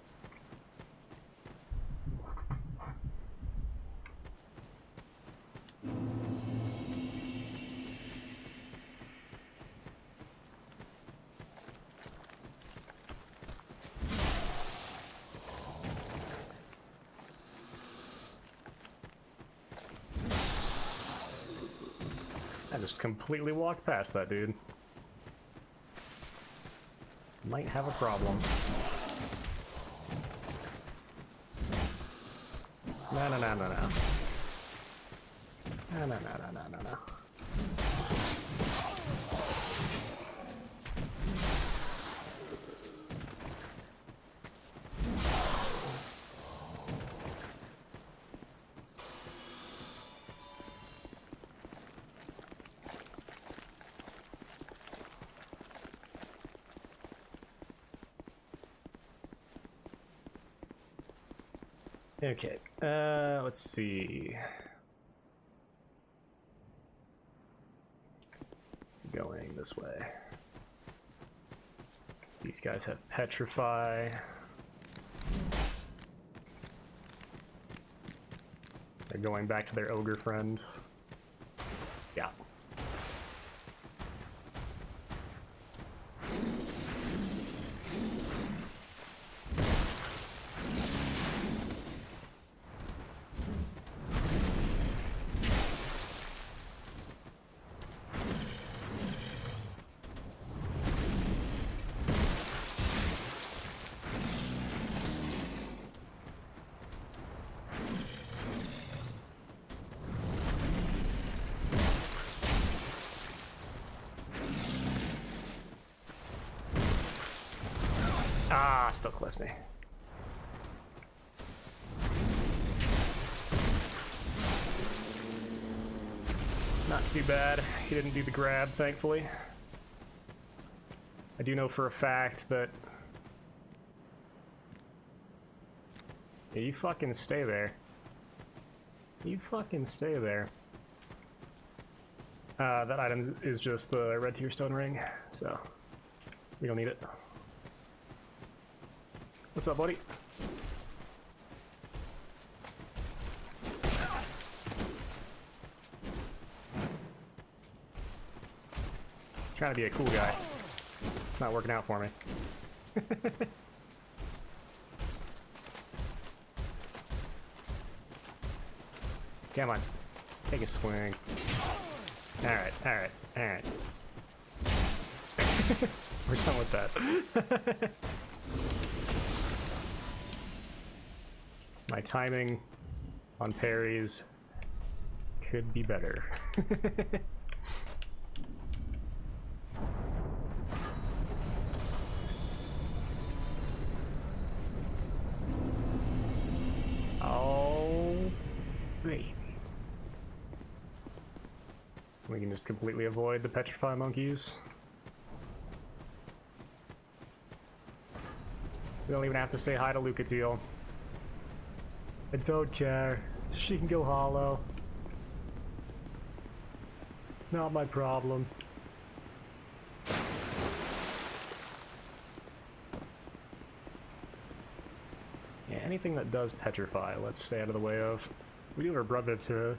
I just completely walked past that dude. Might have a problem. No, no, no, no, no. No, no, no, no, no, no, no. Okay, let's see. Going this way. These guys have Petrify. They're going back to their ogre friend. Yeah. Ah, still clips me. Not too bad. He didn't do the grab, thankfully. I do know for a fact that... Yeah, you fucking stay there. You fucking stay there. That item is just the red tier stone ring, so we don't need it. What's up, buddy? Trying to be a cool guy. It's not working out for me. Come on. Take a swing. Alright, alright, alright. We're done with that. My timing on parries could be better. Oh, baby. We can just completely avoid the petrify monkeys. We don't even have to say hi to Lucatiel. I don't care. She can go hollow. Not my problem. Yeah, anything that does petrify, let's stay out of the way of. We do have our brother to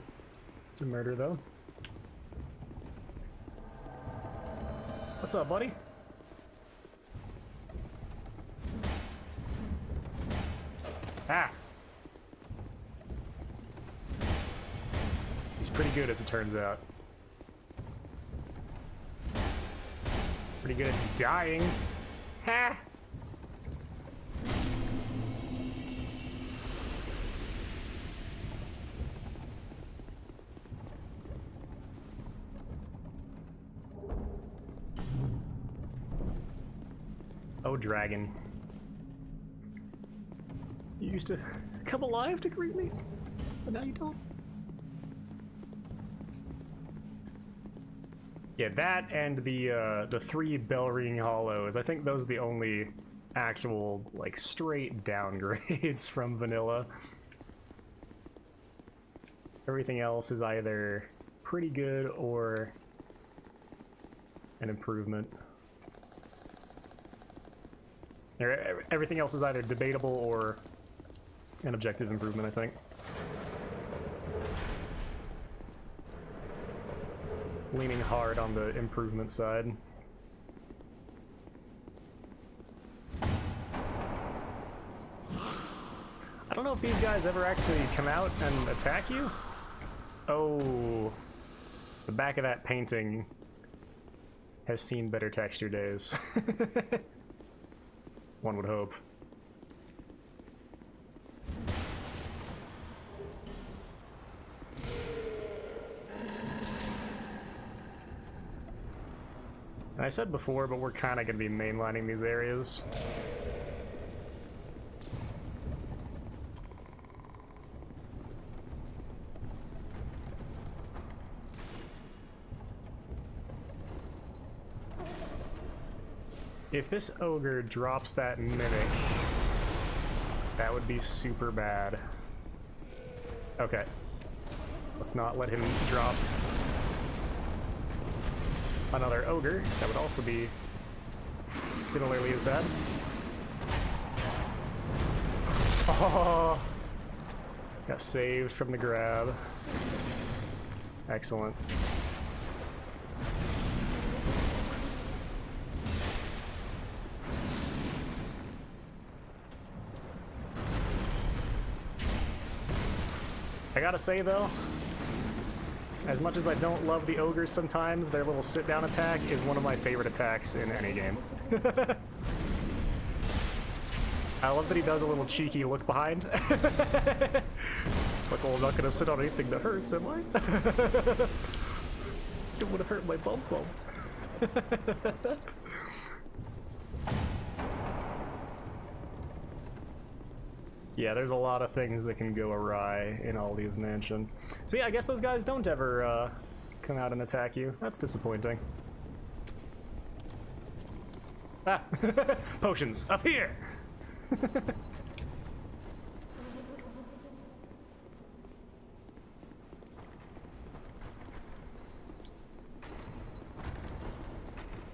murder, though. What's up, buddy? Ah! pretty good as it turns out. Pretty good at dying. Ha! Oh, dragon. You used to come alive to greet me, but now you don't. Yeah, that and the 3 bell ringing hollows. I think those are the only actual, like, straight downgrades from vanilla. Everything else is either pretty good or an improvement. Everything else is either debatable or an objective improvement, I think. Leaning hard on the improvement side. I don't know if these guys ever actually come out and attack you. Oh, the back of that painting has seen better texture days. One would hope. And I said before, but we're kind of going to be mainlining these areas. If this ogre drops that mimic, that would be super bad. Okay. Let's not let him drop another ogre. That would also be similarly as bad. Oh! Got saved from the grab. Excellent. I gotta say though, as much as I don't love the ogres sometimes, their little sit-down attack is one of my favorite attacks in any game. I love that he does a little cheeky look behind. Like, well, I'm not gonna sit on anything that hurts, am I? Don't wanna hurt my bum bum. Yeah, there's a lot of things that can go awry in Aldia's mansion. So yeah, I guess those guys don't ever come out and attack you. That's disappointing. Ah! Potions! Up here!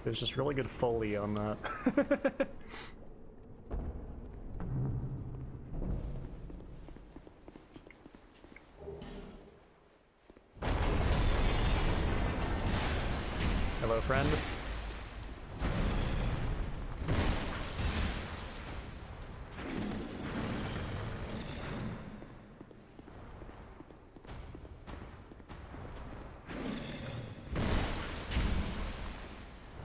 There's just really good foley on that. Hello, friend.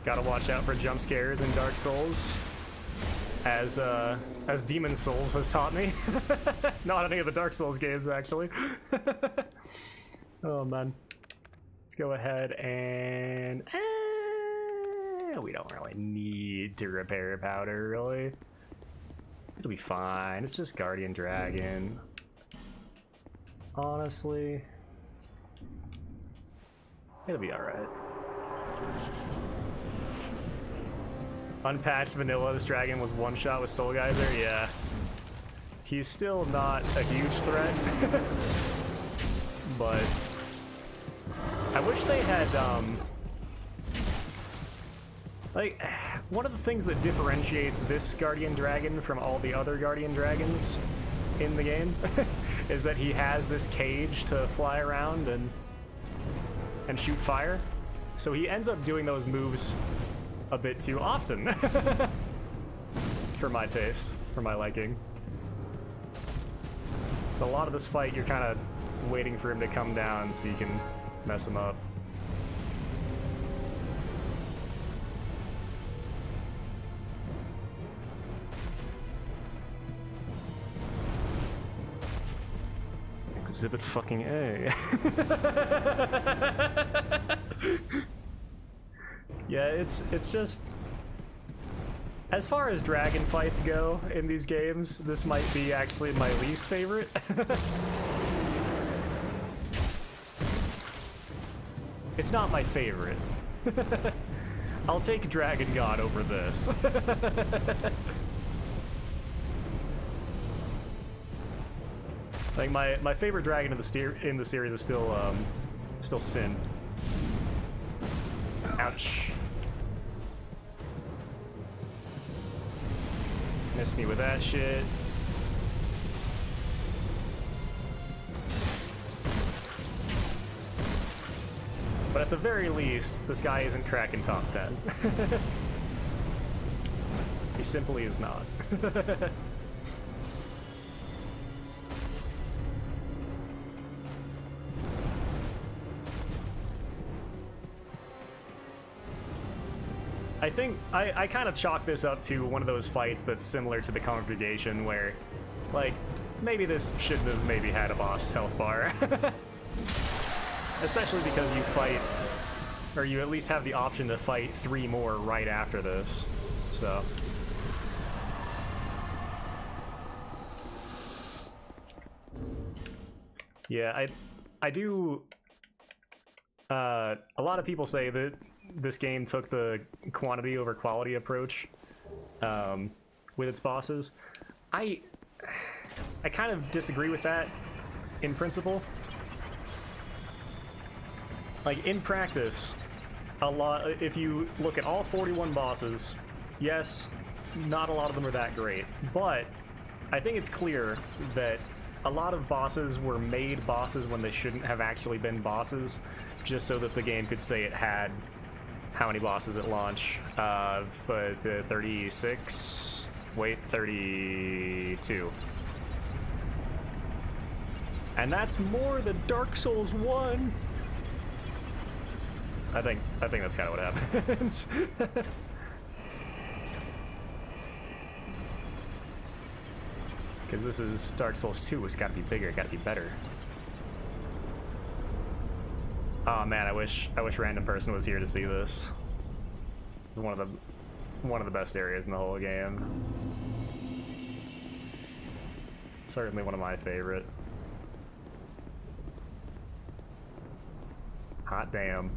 Gotta watch out for jump scares in Dark Souls, as Demon Souls has taught me. Not any of the Dark Souls games, actually. Oh man. Let's go ahead and we don't really need to repair powder, really. It'll be fine. It's just Guardian Dragon. Honestly, it'll be alright. Unpatched vanilla, this dragon was one shot with Soul Geyser, yeah. He's still not a huge threat. But I wish they had, like, one of the things that differentiates this Guardian Dragon from all the other Guardian Dragons in the game is that he has this cage to fly around and shoot fire. So he ends up doing those moves a bit too often for my taste, for my liking. A lot of this fight, you're kind of waiting for him to come down so you can mess him up. Exhibit fucking A. Yeah, it's just... As far as dragon fights go in these games, this might be actually my least favorite. It's not my favorite. I'll take Dragon God over this. Like my favorite dragon in the series is still Sin. Ouch. Miss me with that shit. But at the very least, this guy isn't cracking top 10. He simply is not. I think I kind of chalk this up to one of those fights that's similar to the Congregation where, like, maybe this shouldn't have maybe had a boss health bar. Especially because you fight, or you at least have the option to fight 3 more right after this, so. Yeah, I do, a lot of people say that this game took the quantity over quality approach with its bosses. I kind of disagree with that in principle. Like, in practice, if you look at all 41 bosses, yes, not a lot of them are that great, but I think it's clear that a lot of bosses were made bosses when they shouldn't have actually been bosses, just so that the game could say it had how many bosses at launch? 36? Wait, 32. And that's more than Dark Souls 1! I think that's kind of what happened. Because this is Dark Souls 2, it's gotta be bigger, it gotta be better. Oh man, I wish Random Person was here to see this. It's one of the best areas in the whole game. Certainly one of my favorite. Hot damn.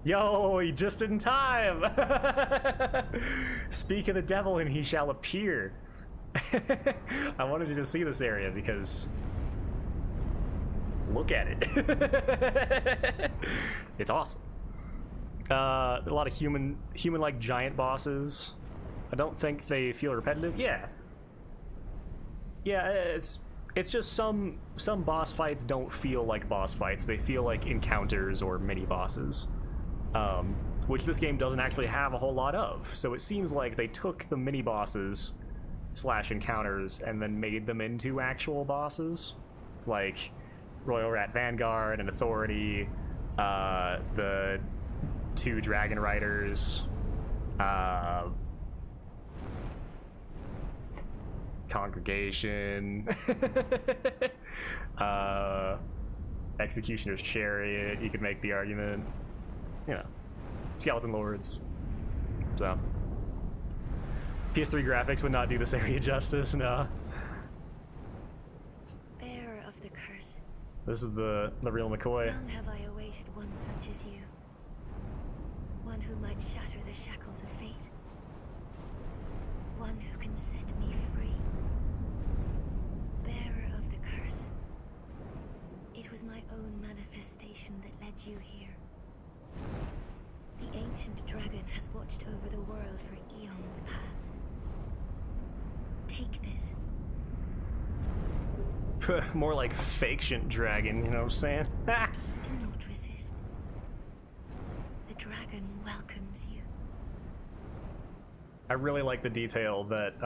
Yo, just in time! Speak of the devil and he shall appear. I wanted you to see this area because... look at it. It's awesome. A lot of human-like giant bosses. I don't think they feel repetitive. Yeah. Yeah, it's just some boss fights don't feel like boss fights. They feel like encounters or mini-bosses. Which this game doesn't actually have a whole lot of. So it seems like they took the mini-bosses / encounters and then made them into actual bosses. Like Royal Rat Vanguard and Authority, the 2 Dragonriders, Congregation, Executioner's Chariot, you could make the argument. You know, Skeleton Lords. So, PS3 graphics would not do this area justice, no. Bearer of the curse. This is the real McCoy. Long have I awaited one such as you. One who might shatter the shackles of fate. One who can set me free. Bearer of the curse. It was my own manifestation that led you here. The ancient dragon has watched over the world for eons past. Take this. More like fake-shant dragon, you know what I'm saying? Do not resist. The dragon welcomes you. I really like the detail that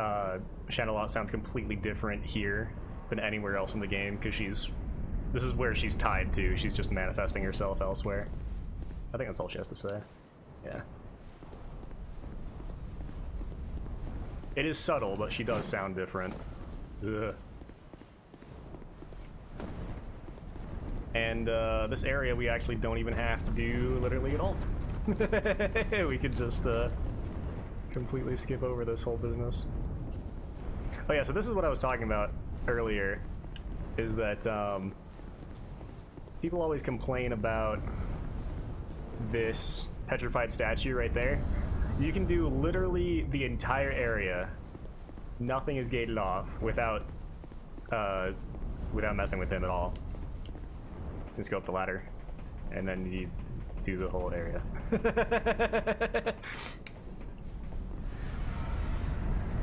Chandelot sounds completely different here than anywhere else in the game, because this is where she's tied to. She's just manifesting herself elsewhere. I think that's all she has to say. Yeah. It is subtle, but she does sound different. Ugh. And this area we actually don't even have to do literally at all. We could just completely skip over this whole business. Oh yeah, so this is what I was talking about earlier, is that people always complain about this petrified statue right there. You can do literally the entire area. Nothing is gated off without messing with him at all. Just go up the ladder, and then you do the whole area.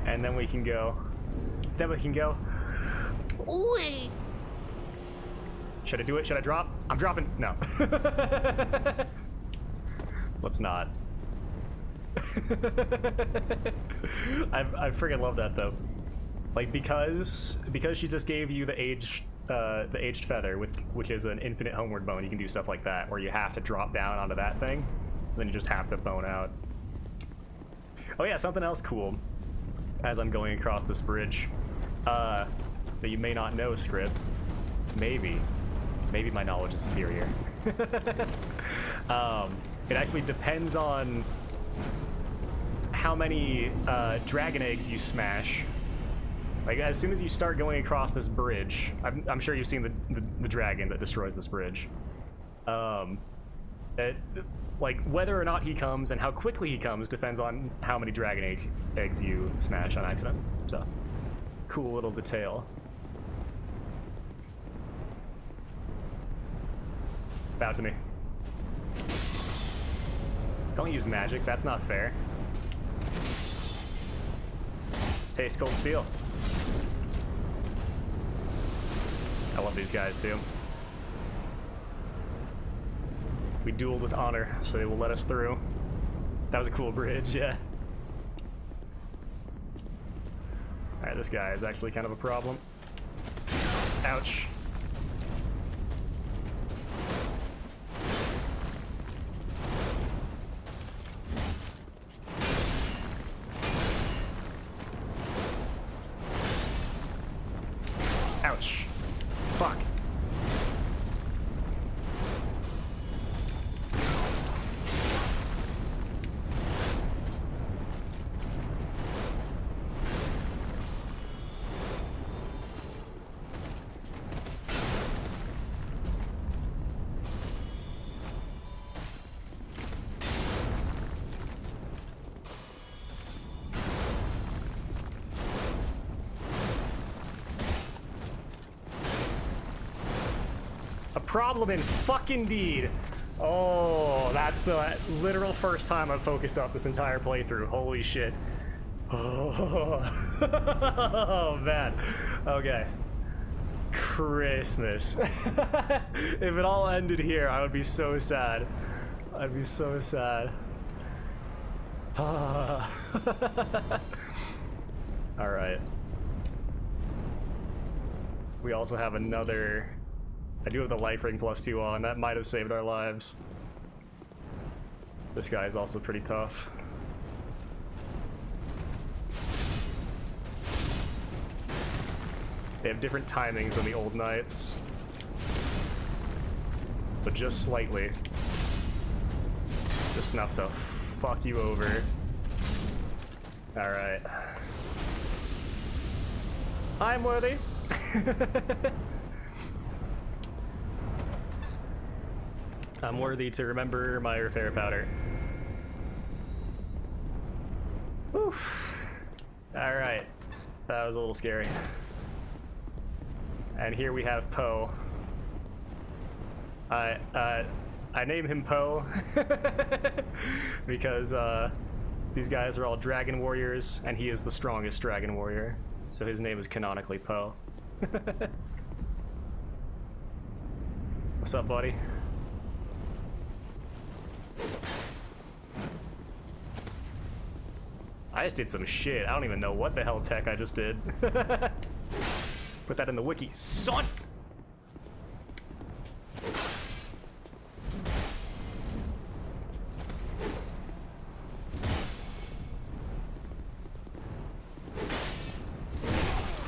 And then we can go. Then we can go. Wait. Should I do it? Should I drop? I'm dropping. No. Let's not. I freaking love that though. Like because she just gave you the aged feather, which is an infinite homeward bone. You can do stuff like that, where you have to drop down onto that thing, and then you just have to bone out. Oh yeah, something else cool. As I'm going across this bridge, that you may not know, Script. Maybe my knowledge is superior. It actually depends on how many dragon eggs you smash. Like, as soon as you start going across this bridge, I'm sure you've seen the dragon that destroys this bridge. Like, whether or not he comes and how quickly he comes depends on how many dragon eggs you smash on accident. So, cool little detail. Bow to me. Don't use magic, that's not fair. Taste cold steel. I love these guys too. We dueled with honor, so they will let us through. That was a cool bridge, yeah. Alright, this guy is actually kind of a problem. Ouch. Ouch. Fuck. Problem in fucking deed. Oh, that's the literal first time I've focused up this entire playthrough. Holy shit. Oh, oh man. Okay. Christmas. If it all ended here, I would be so sad. I'd be so sad. All right. We also have another. I do have the life ring +2 on. That might have saved our lives. This guy is also pretty tough. They have different timings than the old knights, but just slightly. Just enough to fuck you over. Alright. I'm worthy. I'm worthy to remember my repair powder. Oof. Alright. That was a little scary. And here we have Poe. I named him Poe because these guys are all dragon warriors, and he is the strongest dragon warrior. So his name is canonically Poe. What's up, buddy? I just did some shit. I don't even know what the hell tech I just did. Put that in the wiki, son!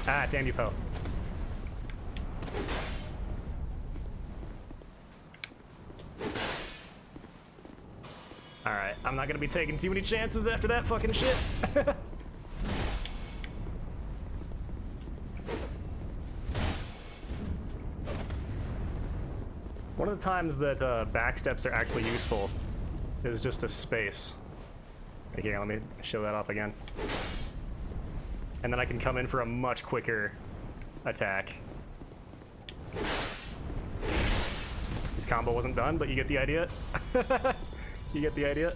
Ah, damn you, Poe. Alright, I'm not gonna be taking too many chances after that fucking shit. One of the times that backsteps are actually useful is just a space. Okay, let me show that off again. And then I can come in for a much quicker attack. This combo wasn't done, but you get the idea. You get the idea.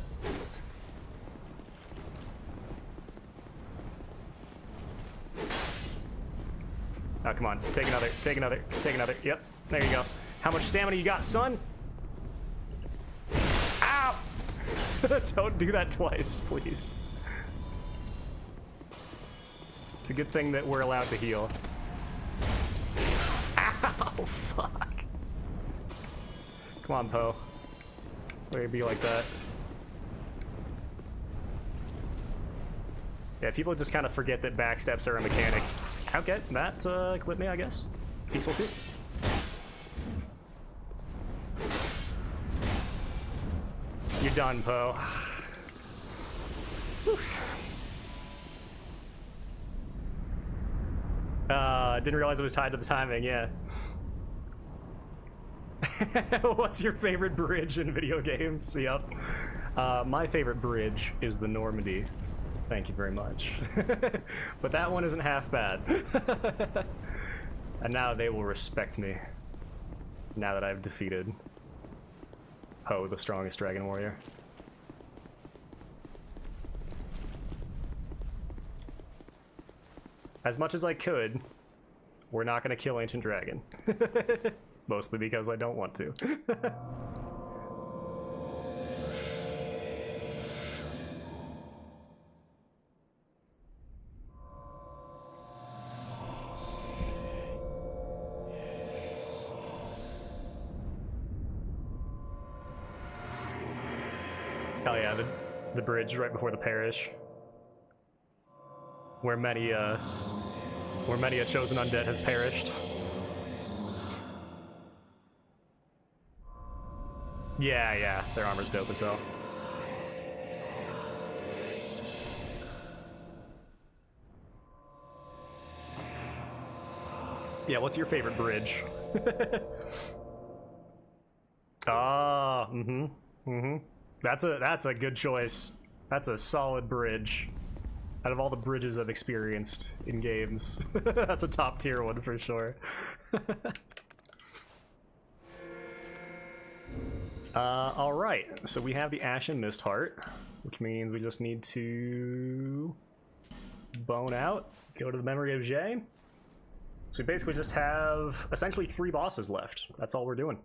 Oh, come on. Take another, take another, take another. Yep, there you go. How much stamina you got, son? Ow! Don't do that twice, please. It's a good thing that we're allowed to heal. Ow, fuck. Come on, Poe. Way to be like that. Yeah, people just kind of forget that backsteps are a mechanic. Okay, that clipped me, I guess. Peaceful too. You're done, Poe. Didn't realize it was tied to the timing, yeah. What's your favorite bridge in video games? Yep. My favorite bridge is the Normandy. Thank you very much. But that one isn't half bad. And now they will respect me. Now that I've defeated Poe, the strongest dragon warrior. As much as I could, we're not going to kill Ancient Dragon. Mostly because I don't want to. Oh yeah, the bridge right before the parish. Where many a chosen undead has perished. Yeah, their armor's dope as hell. Yeah, what's your favorite bridge? Ah, That's a good choice. That's a solid bridge. Out of all the bridges I've experienced in games, that's a top tier one for sure. Alright, so we have the Ashen Mist Heart, which means we just need to bone out, go to the Memory of Jay. So we basically just have essentially 3 bosses left. That's all we're doing.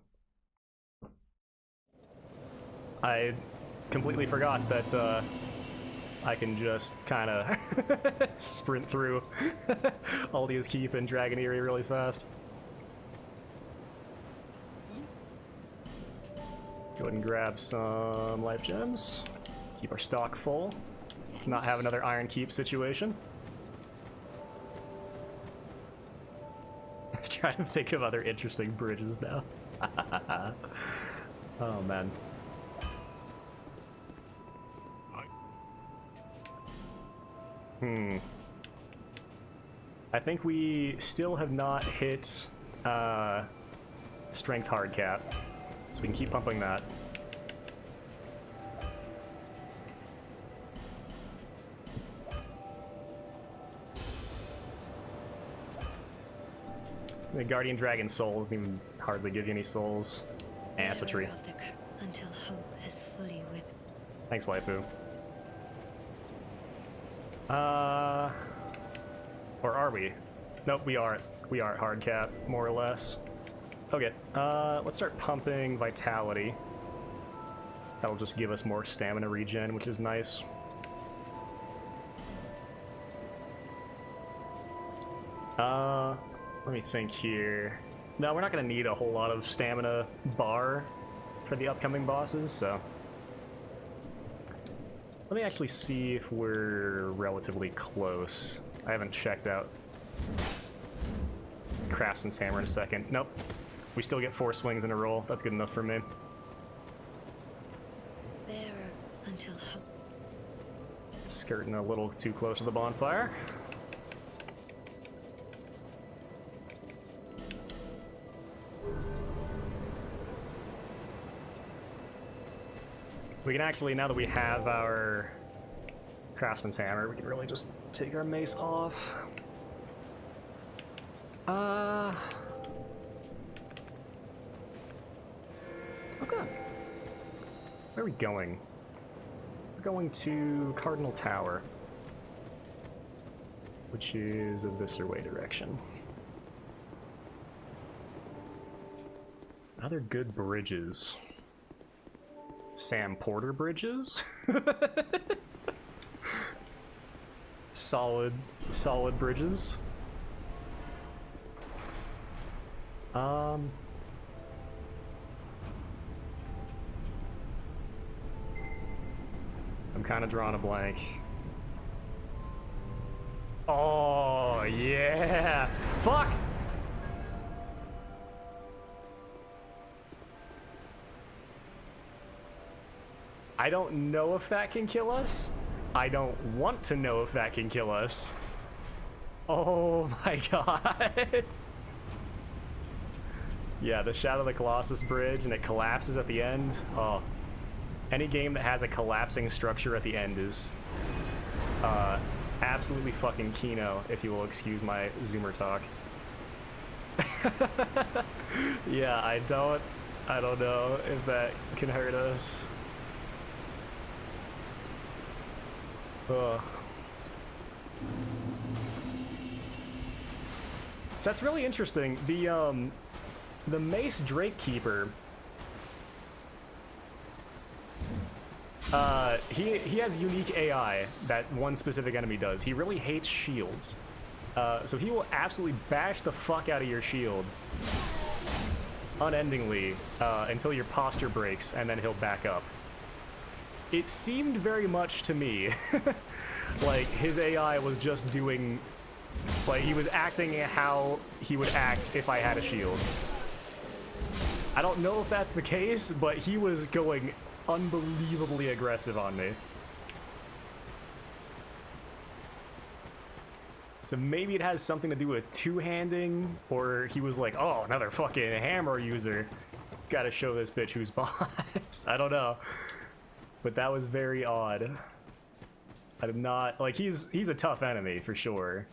I completely forgot that I can just kind of sprint through Aldia's Keep and Dragon Eyrie really fast. Go ahead and grab some life gems. Keep our stock full. Let's not have another Iron Keep situation. Trying to think of other interesting bridges now. Oh man. I think we still have not hit strength hard cap, so we can keep pumping that. The Guardian Dragon Soul doesn't even hardly give you any souls. That's a tree. Until hope has fully withered. Thanks, waifu. Or are we? Nope, we are at hard cap, more or less. Okay, let's start pumping Vitality. That'll just give us more stamina regen, which is nice. Let me think here. No, we're not gonna need a whole lot of stamina bar for the upcoming bosses, so... Let me actually see if we're relatively close. I haven't checked out Craftsman's Hammer in a second. Nope. We still get 4 swings in a roll. That's good enough for me. Bearer until hope. Skirting a little too close to the bonfire. We can actually, now that we have our Craftsman's Hammer, we can really just take our mace off. Okay. Where are we going? We're going to Cardinal Tower, which is this way direction. Other good bridges. Sam Porter bridges? solid bridges. I'm kind of drawing a blank. Oh, yeah! Fuck! I don't know if that can kill us. I don't want to know if that can kill us. Oh my god. Yeah, the Shadow of the Colossus bridge, and it collapses at the end. Oh. Any game that has a collapsing structure at the end is absolutely fucking Kino, if you will excuse my Zoomer talk. Yeah, I don't know if that can hurt us. Ugh. So that's really interesting. The Mace Drake Keeper. He has unique AI that one specific enemy does. He really hates shields. So he will absolutely bash the fuck out of your shield unendingly until your posture breaks, and then he'll back up. It seemed very much to me like his AI was just doing, like he was acting how he would act if I had a shield. I don't know if that's the case, but he was going unbelievably aggressive on me. So maybe it has something to do with two-handing, or he was like, oh, another fucking hammer user. Gotta show this bitch who's boss. I don't know. But that was very odd. I did not, like, he's a tough enemy for sure.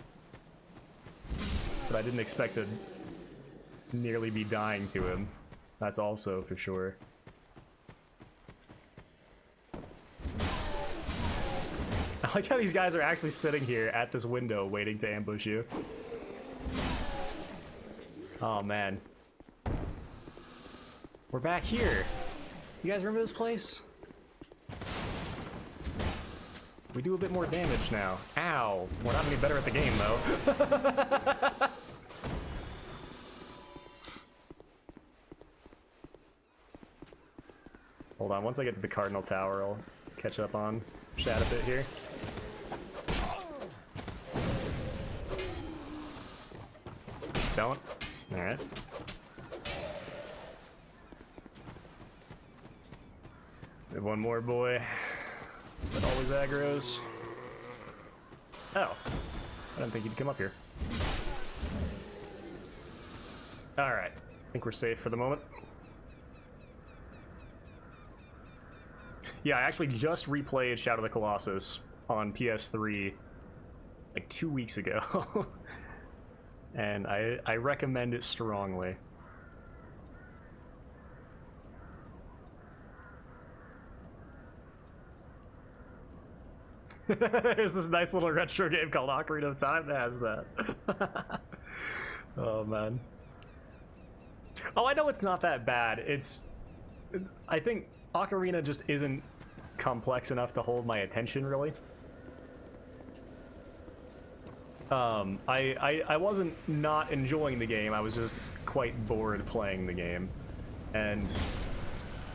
But I didn't expect to nearly be dying to him. That's also for sure. I like how these guys are actually sitting here at this window waiting to ambush you. Oh man. We're back here. You guys remember this place? We do a bit more damage now. Ow. We're not any better at the game though. Hold on, once I get to the Cardinal Tower, I'll catch up on Shad a bit here. Don't? Alright. We have one more boy that always aggroes. Oh. I didn't think he'd come up here. Alright. I think we're safe for the moment. Yeah, I actually just replayed Shadow of the Colossus on PS3 like 2 weeks ago. And I recommend it strongly. There's this nice little retro game called Ocarina of Time that has that. Oh man. Oh, I know it's not that bad. I think Ocarina just isn't complex enough to hold my attention, really. I wasn't not enjoying the game, I was just quite bored playing the game. And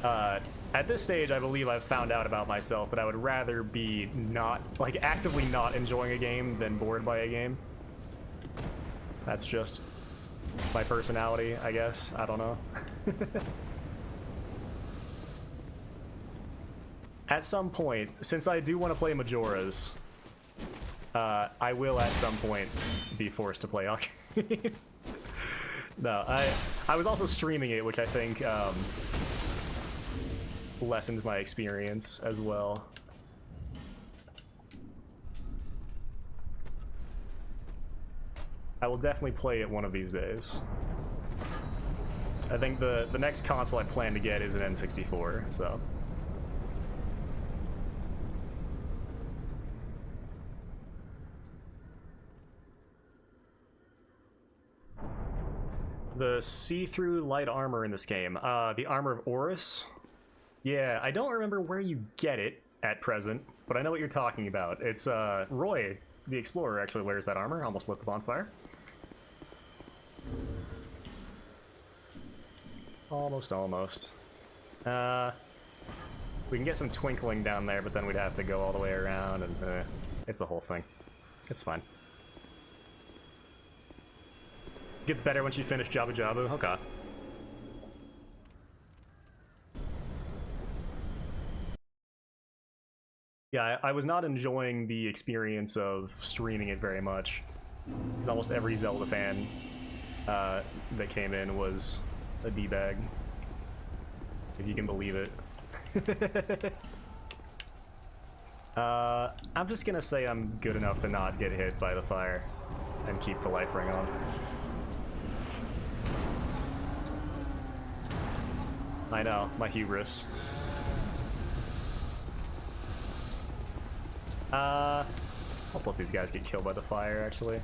at this stage, I believe I've found out about myself that I would rather be not, like, actively not enjoying a game than bored by a game. That's just my personality, I guess. I don't know. At some point, since I do want to play Majoras, I will at some point be forced to play Arcane. No, I was also streaming it, which I think lessened my experience as well. I will definitely play it one of these days. I think the next console I plan to get is an N64, so. The see-through light armor in this game. The armor of Horus? Yeah, I don't remember where you get it at present, but I know what you're talking about. It's, Roy, the Explorer, actually wears that armor. Almost lit the bonfire. Almost, almost. We can get some twinkling down there, but then we'd have to go all the way around, and it's a whole thing. It's fine. Gets better once you finish Jabu Jabu. Okay. Yeah, I was not enjoying the experience of streaming it very much, because almost every Zelda fan that came in was a D-bag, if you can believe it. I'm just gonna say I'm good enough to not get hit by the fire and keep the life ring on. I know, my hubris. Let's let these guys get killed by the fire, actually.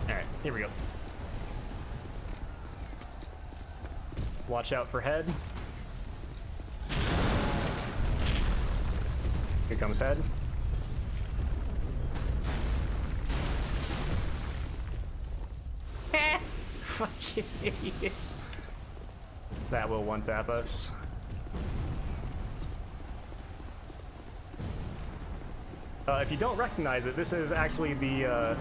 Alright, here we go. Watch out for head. Here comes head. Fucking idiots. That will one-tap us. If you don't recognize it, this is actually the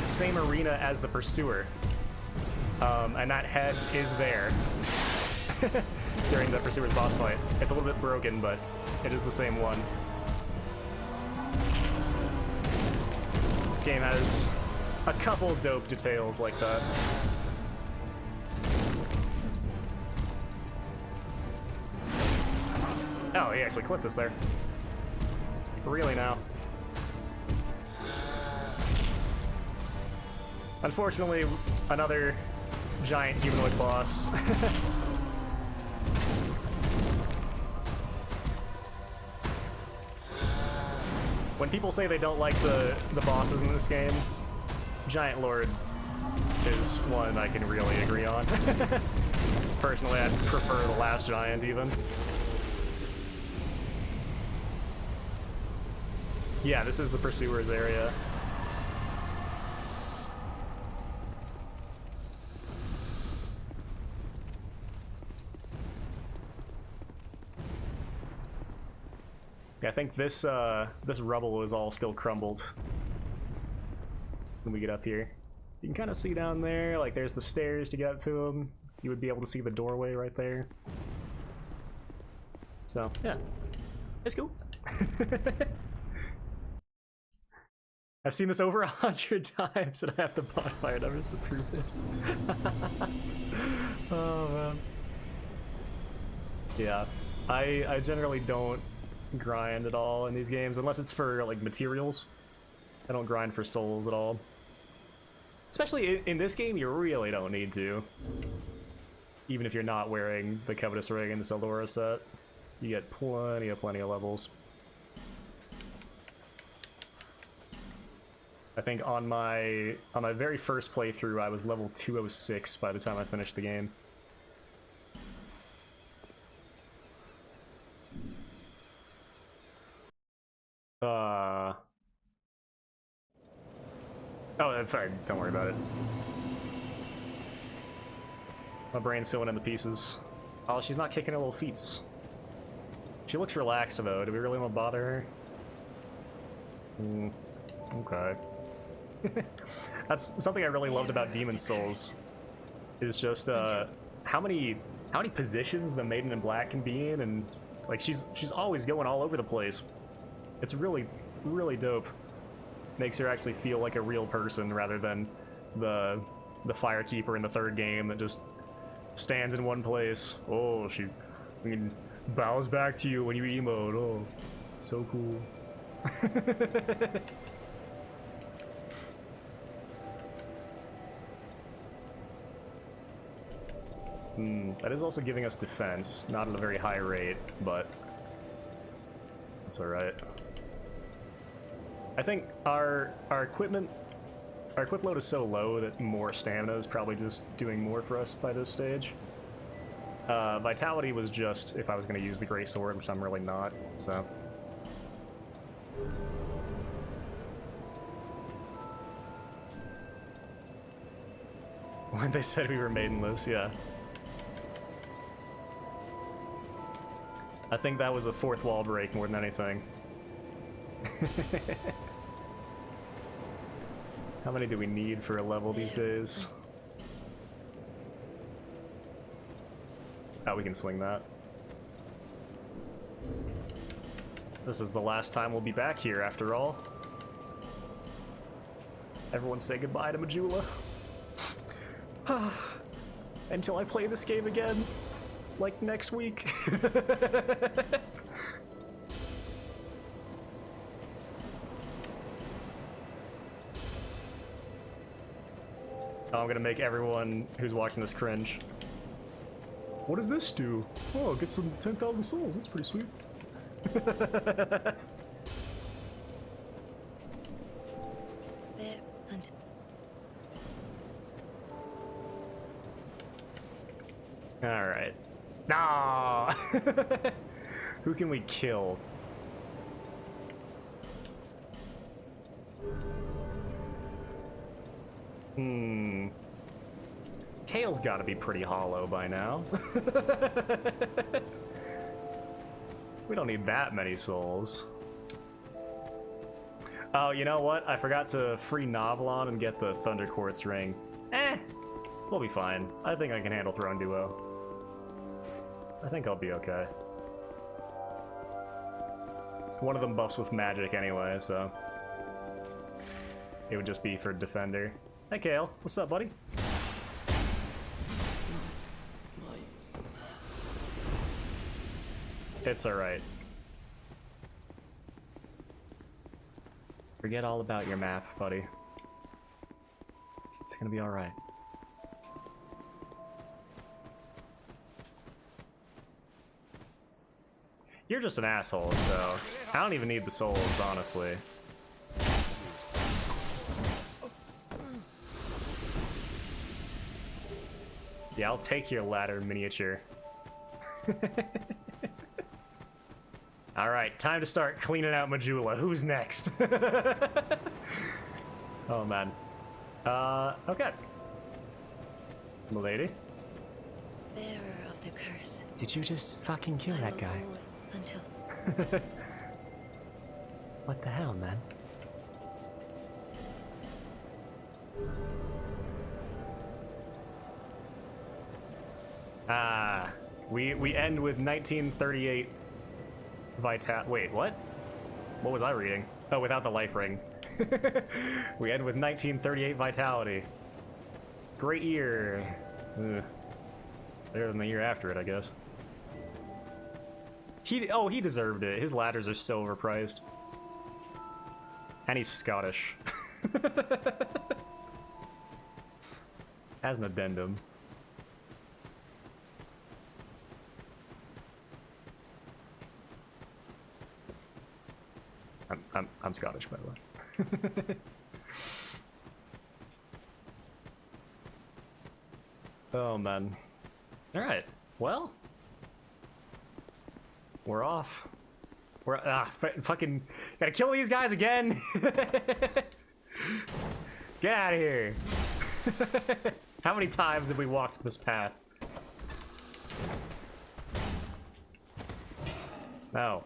same arena as the Pursuer. And that head is there during the Pursuer's boss fight. It's a little bit broken, but it is the same one. This game has a couple dope details like that. Oh, he actually clipped us there. Really now. Unfortunately, another giant humanoid boss. When people say they don't like the bosses in this game, Giant Lord is one I can really agree on. Personally, I'd prefer the last giant even. Yeah, this is the Pursuer's area. Yeah, I think this this rubble is all still crumbled when we get up here. You can kind of see down there, like there's the stairs to get up to them. You would be able to see the doorway right there. So, yeah. It's cool. I've seen this over 100 times and I have the bonfire numbers to prove it. Oh man. Yeah, I generally don't grind at all in these games unless it's for like materials. I don't grind for souls at all. Especially in this game, you really don't need to. Even if you're not wearing the Covetous Ring in the Eldora set, you get plenty of levels. I think on my very first playthrough, I was level 206 by the time I finished the game. Oh, that's fine. Don't worry about it. My brain's filling in the pieces. Oh, she's not kicking her little feets. She looks relaxed, though. Do we really want to bother her? Okay. That's something I really loved about Demon's Souls. Is just how many positions the Maiden in Black can be in, and like she's always going all over the place. It's really dope. Makes her actually feel like a real person rather than the Firekeeper in the third game that just stands in one place. Oh, she bows back to you when you emote. Oh, so cool. That is also giving us defense, not at a very high rate, but it's alright. I think our equip load is so low that more stamina is probably just doing more for us by this stage. Vitality was just if I was going to use the Grey Sword, which I'm really not, so... When they said we were maidenless, yeah. I think that was a fourth wall break more than anything. How many do we need for a level these days? Oh, we can swing that. This is the last time we'll be back here, after all. Everyone say goodbye to Majula. Until I play this game again. Like next week. Oh, I'm gonna make everyone who's watching this cringe. What does this do? Oh, get some 10,000 souls. That's pretty sweet. Alright. Nah! Who can we kill? Kale's gotta be pretty hollow by now. We don't need that many souls. Oh, you know what? I forgot to free Novelon and get the Thunder Quartz ring. We'll be fine. I think I can handle Throne Duo. I think I'll be okay. One of them buffs with magic anyway, so... it would just be for Defender. Hey, Kale. What's up, buddy? It's alright. Forget all about your map, buddy. It's gonna be alright. You're just an asshole, so I don't even need the souls, honestly. Yeah, I'll take your ladder miniature. Alright, time to start cleaning out Majula. Who's next? Oh, man. Okay. Milady? Bearer of the curse. Did you just fucking kill that guy? Until What the hell, man? Ah, we end with 1938 wait, what? What was I reading? Oh, without the life ring. We end with 1938 vitality. Great year. Ugh. Better than the year after it, I guess. He deserved it. His ladders are so overpriced. And he's Scottish. As an addendum. I'm Scottish, by the way. Oh, man. Alright, well. We're off. We're, fucking, gotta kill these guys again! Get out of here! How many times have we walked this path? No.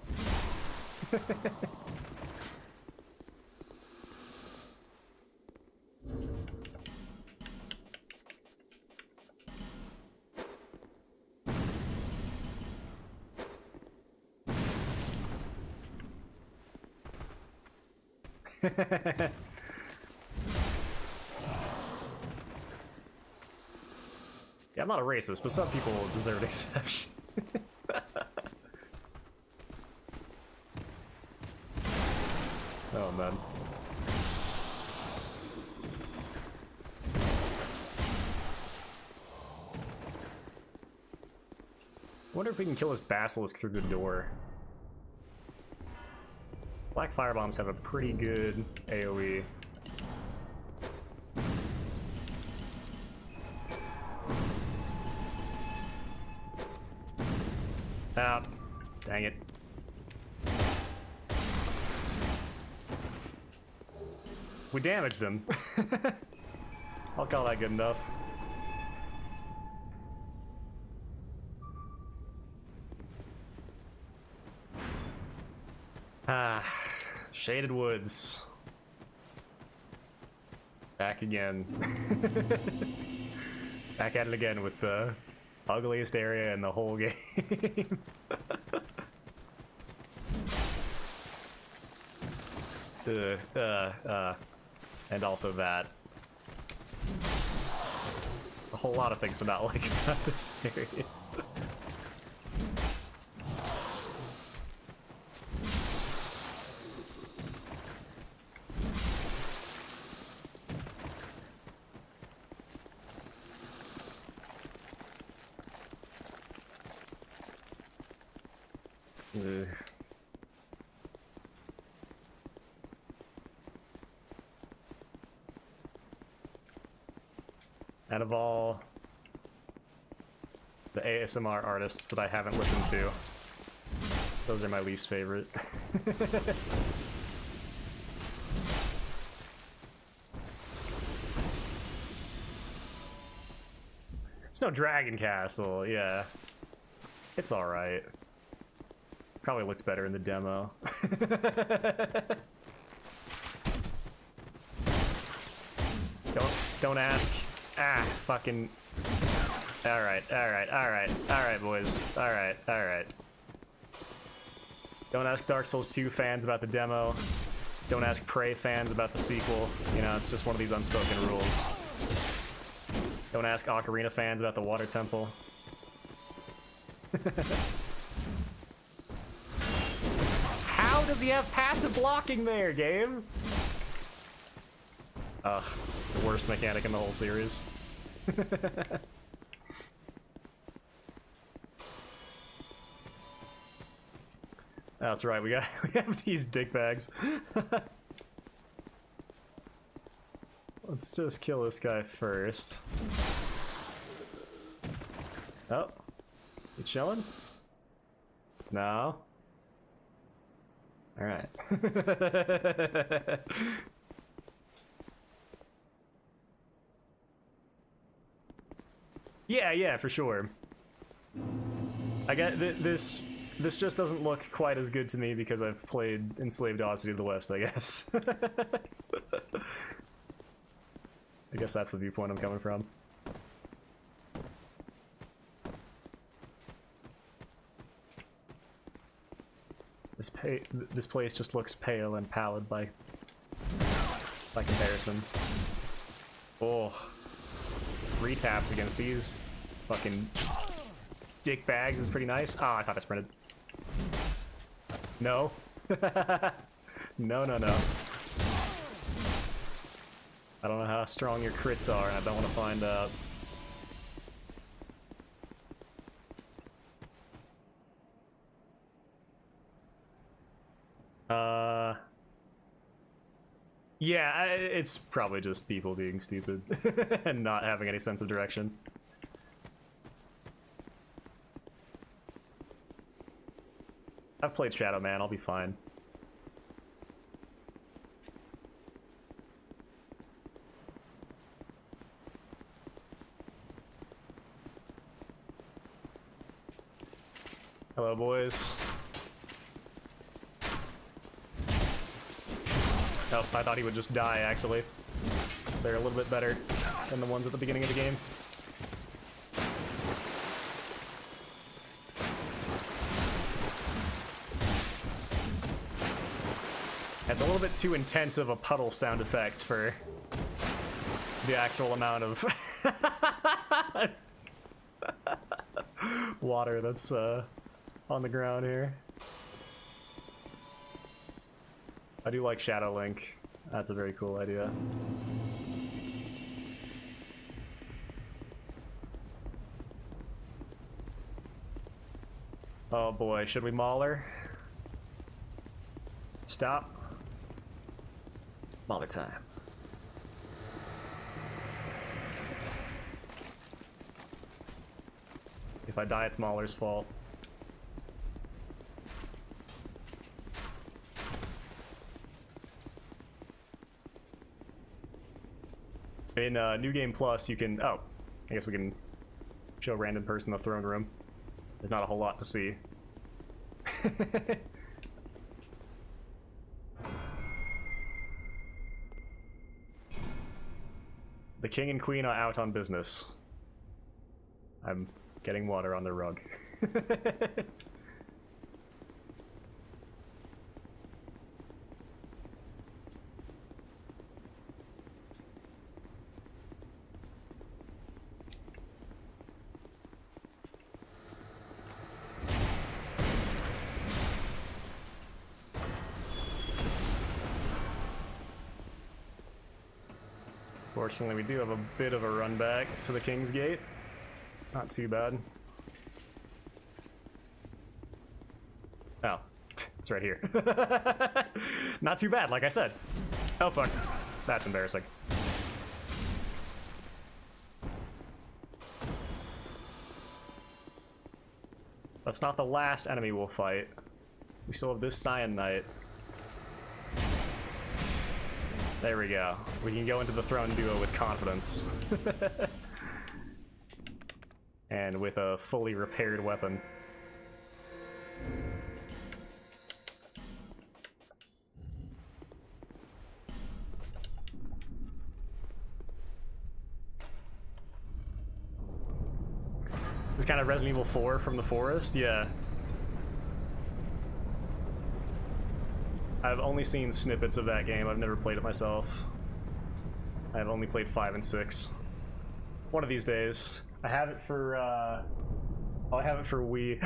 Yeah, I'm not a racist, but some people deserve exception. Oh, man. I wonder if we can kill this basilisk through the door. Black firebombs have a pretty good AoE. Ah, dang it. We damaged him. I'll call that good enough. Ah, Shaded Woods. Back again. Back at it again with the ugliest area in the whole game. And also that. A whole lot of things to not like about this area. Out of all the ASMR artists that I haven't listened to, those are my least favorite. It's no Dragon Castle, yeah. It's alright. Probably looks better in the demo. Don't ask. Ah, fucking. Alright, boys. Alright. Don't ask Dark Souls 2 fans about the demo. Don't ask Prey fans about the sequel. You know, it's just one of these unspoken rules. Don't ask Ocarina fans about the Water Temple. How does he have passive blocking there, game? Ugh, the worst mechanic in the whole series. That's right, we have these dickbags. Let's just kill this guy first. Oh, you chilling? No. All right. Yeah, for sure. I get this just doesn't look quite as good to me because I've played Enslaved Odyssey of the West, I guess. I guess that's the viewpoint I'm coming from. This place just looks pale and pallid by comparison. Oh. 3 taps against these fucking dick bags is pretty nice. Oh, I thought I sprinted. No. No. I don't know how strong your crits are, and I don't want to find out. Yeah, it's probably just people being stupid and not having any sense of direction. I've played Shadow Man, I'll be fine. Hello, boys. Oh, I thought he would just die, actually. They're a little bit better than the ones at the beginning of the game. It's a little bit too intense of a puddle sound effect for the actual amount of water that's on the ground here. I do like Shadow Link. That's a very cool idea. Oh boy, should we mauler? Stop. Mauler time. If I die, it's Mauler's fault. In New Game Plus, you can... Oh, I guess we can show a random person the throne room. There's not a whole lot to see. The king and queen are out on business. I'm getting water on the rug. Fortunately, we do have a bit of a run back to the King's Gate. Not too bad. Oh, it's right here. Not too bad, like I said. Oh, fuck. That's embarrassing. That's not the last enemy we'll fight. We still have this Scion Knight. There we go. We can go into the throne duo with confidence. And with a fully repaired weapon. This kind of Resident Evil 4 from the forest, yeah. I've only seen snippets of that game. I've never played it myself. I've only played 5 and 6. One of these days. I have it for, oh, I have it for Wii.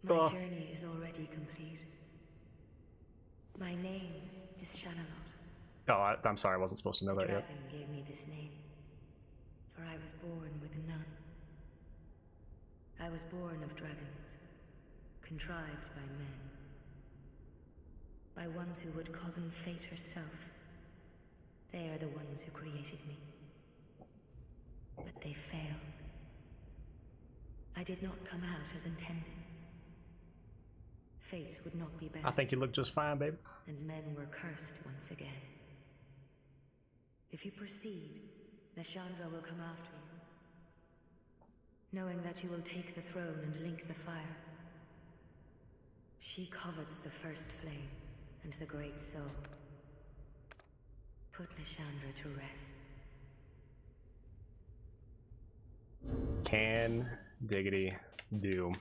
My journey is already complete. My name is Shanalot. Oh, I'm sorry, I wasn't supposed to know that yet. The dragon gave me this name, for I was born with none. I was born of dragons, contrived by men. By ones who would cozen fate herself. They are the ones who created me. But they failed. I did not come out as intended. Fate would not be best. I think you look just fine, babe. And men were cursed once again. If you proceed, Nashandra will come after you. Knowing that you will take the throne and link the fire. She covets the first flame and the great soul. Put Nashandra to rest. Can diggity do.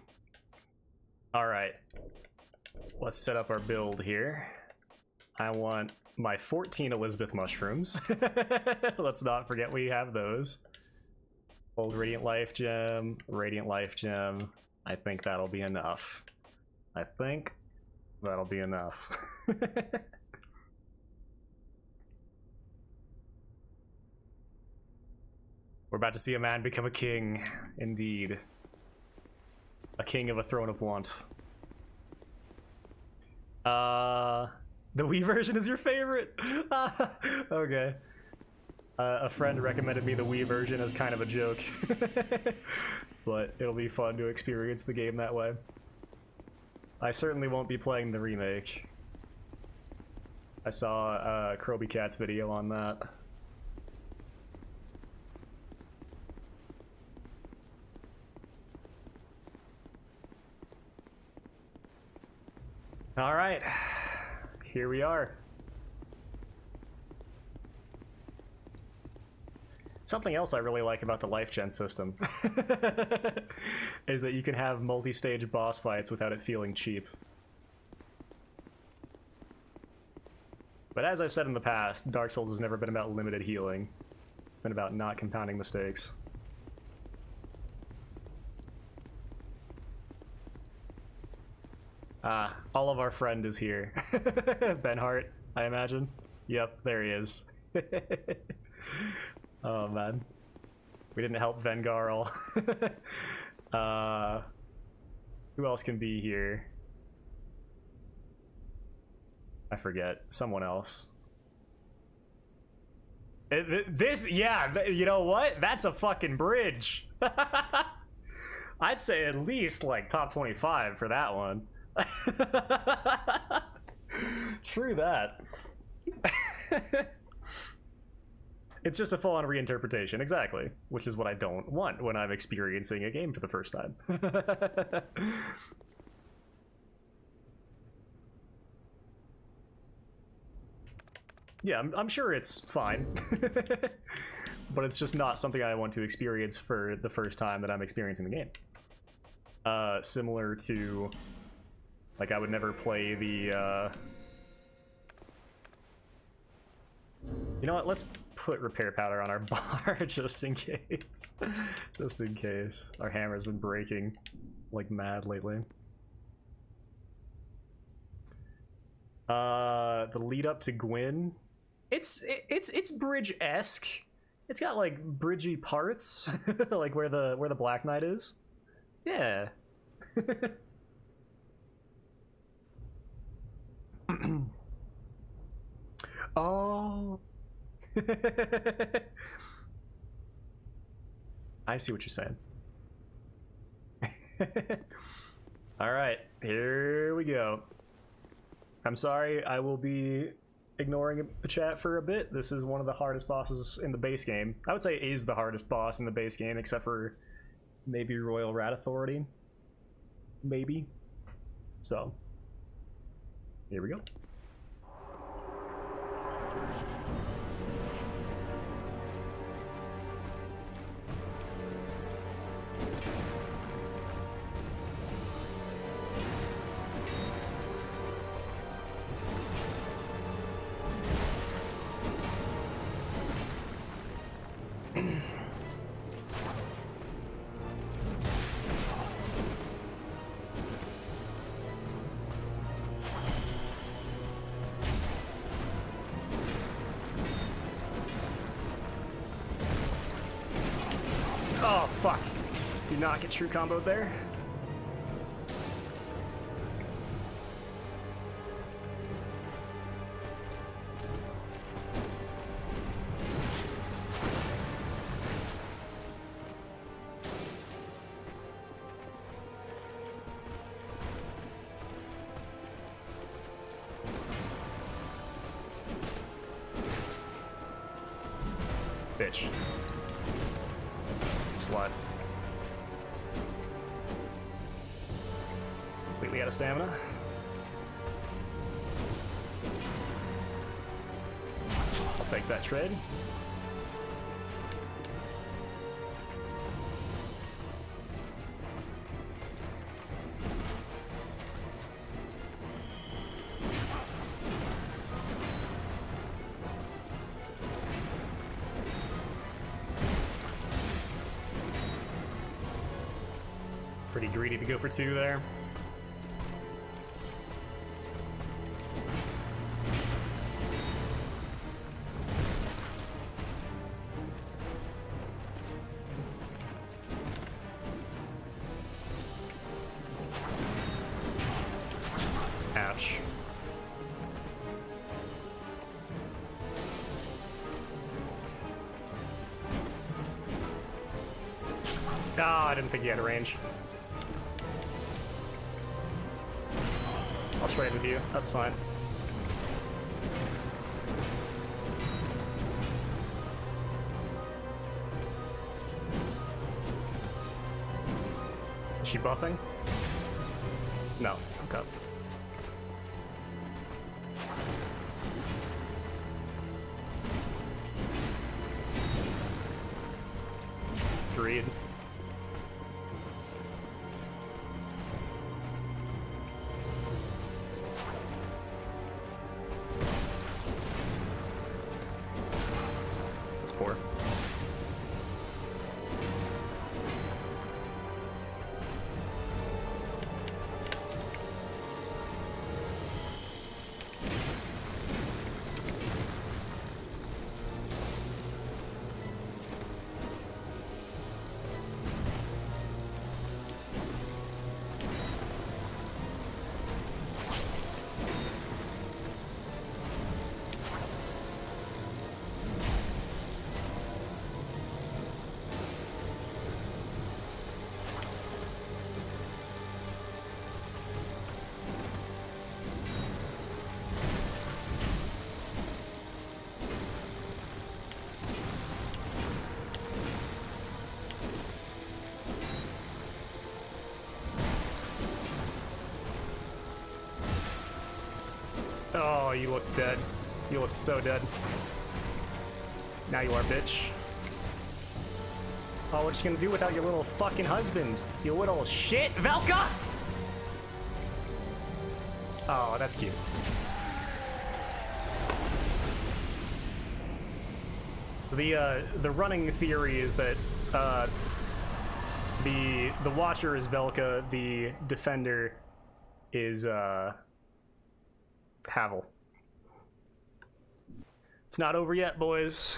Alright. Let's set up our build here. I want my 14 Elizabeth mushrooms. Let's not forget we have those. Old Radiant Life Gem, Radiant Life Gem. I think that'll be enough. I think that'll be enough. We're about to see a man become a king, indeed. A king of a throne of want. The Wii version is your favorite? Okay. A friend recommended me the Wii version as kind of a joke, but it'll be fun to experience the game that way. I certainly won't be playing the remake. I saw Kroby Cat's video on that. All right, here we are. Something else I really like about the life gen system is that you can have multi-stage boss fights without it feeling cheap. But as I've said in the past, Dark Souls has never been about limited healing. It's been about not compounding mistakes. Ah, all of our friend is here. Ben Hart, I imagine. Yep, there he is. Oh man, we didn't help Vengarl. Who else can be here? I forget. Someone else. You know what? That's a fucking bridge. I'd say at least like top 25 for that one. True that. It's just a full-on reinterpretation, exactly, which is what I don't want when I'm experiencing a game for the first time. Yeah, I'm sure it's fine, but it's just not something I want to experience for the first time that I'm experiencing the game. Similar to, like, I would never play the, You know what, let's put repair powder on our bar just in case. Just in case. Our hammer's been breaking like mad lately. The lead up to Gwyn. It's bridge-esque. It's got like bridgey parts, like where the Black Knight is. Yeah. Oh. I see what you're saying. All right, here we go. I'm sorry, I will be ignoring the chat for a bit. This is one of the hardest bosses in the base game. I would say it is the hardest boss in the base game, except for maybe Royal Rat Authority. Maybe. So, here we go. Oh, fuck. Do not get true comboed there. Bitch. Slut. Completely out of stamina. I'll take that trade. Pretty greedy to go for 2 there. Ouch. Ah, I didn't think he had a range. I'll trade with you. That's fine. Is she buffing? No. Okay. Agreed. That's poor. Oh, you looked dead. You looked so dead. Now you are, bitch. Oh, what you gonna do without your little fucking husband? You little shit, Velka! Oh, that's cute. The running theory is that the Watcher is Velka, the Defender is Havel. It's not over yet, boys.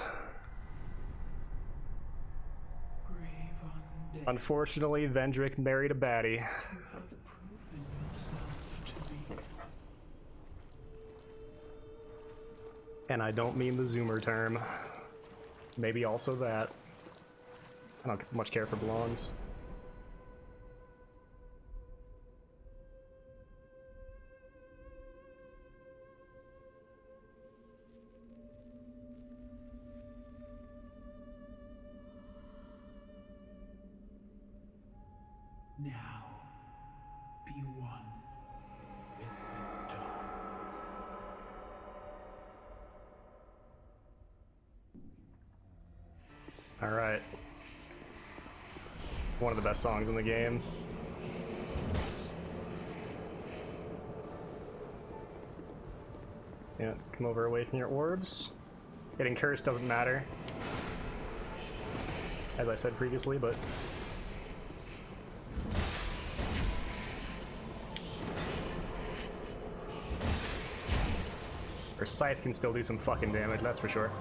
Unfortunately, Vendrick married a baddie. You have proven yourself to me. And I don't mean the Zoomer term. Maybe also that. I don't much care for blondes. Now, be one with the dawn. Alright. One of the best songs in the game. Yeah, come over away from your orbs. Getting cursed doesn't matter. As I said previously, but... Her scythe can still do some fucking damage, that's for sure.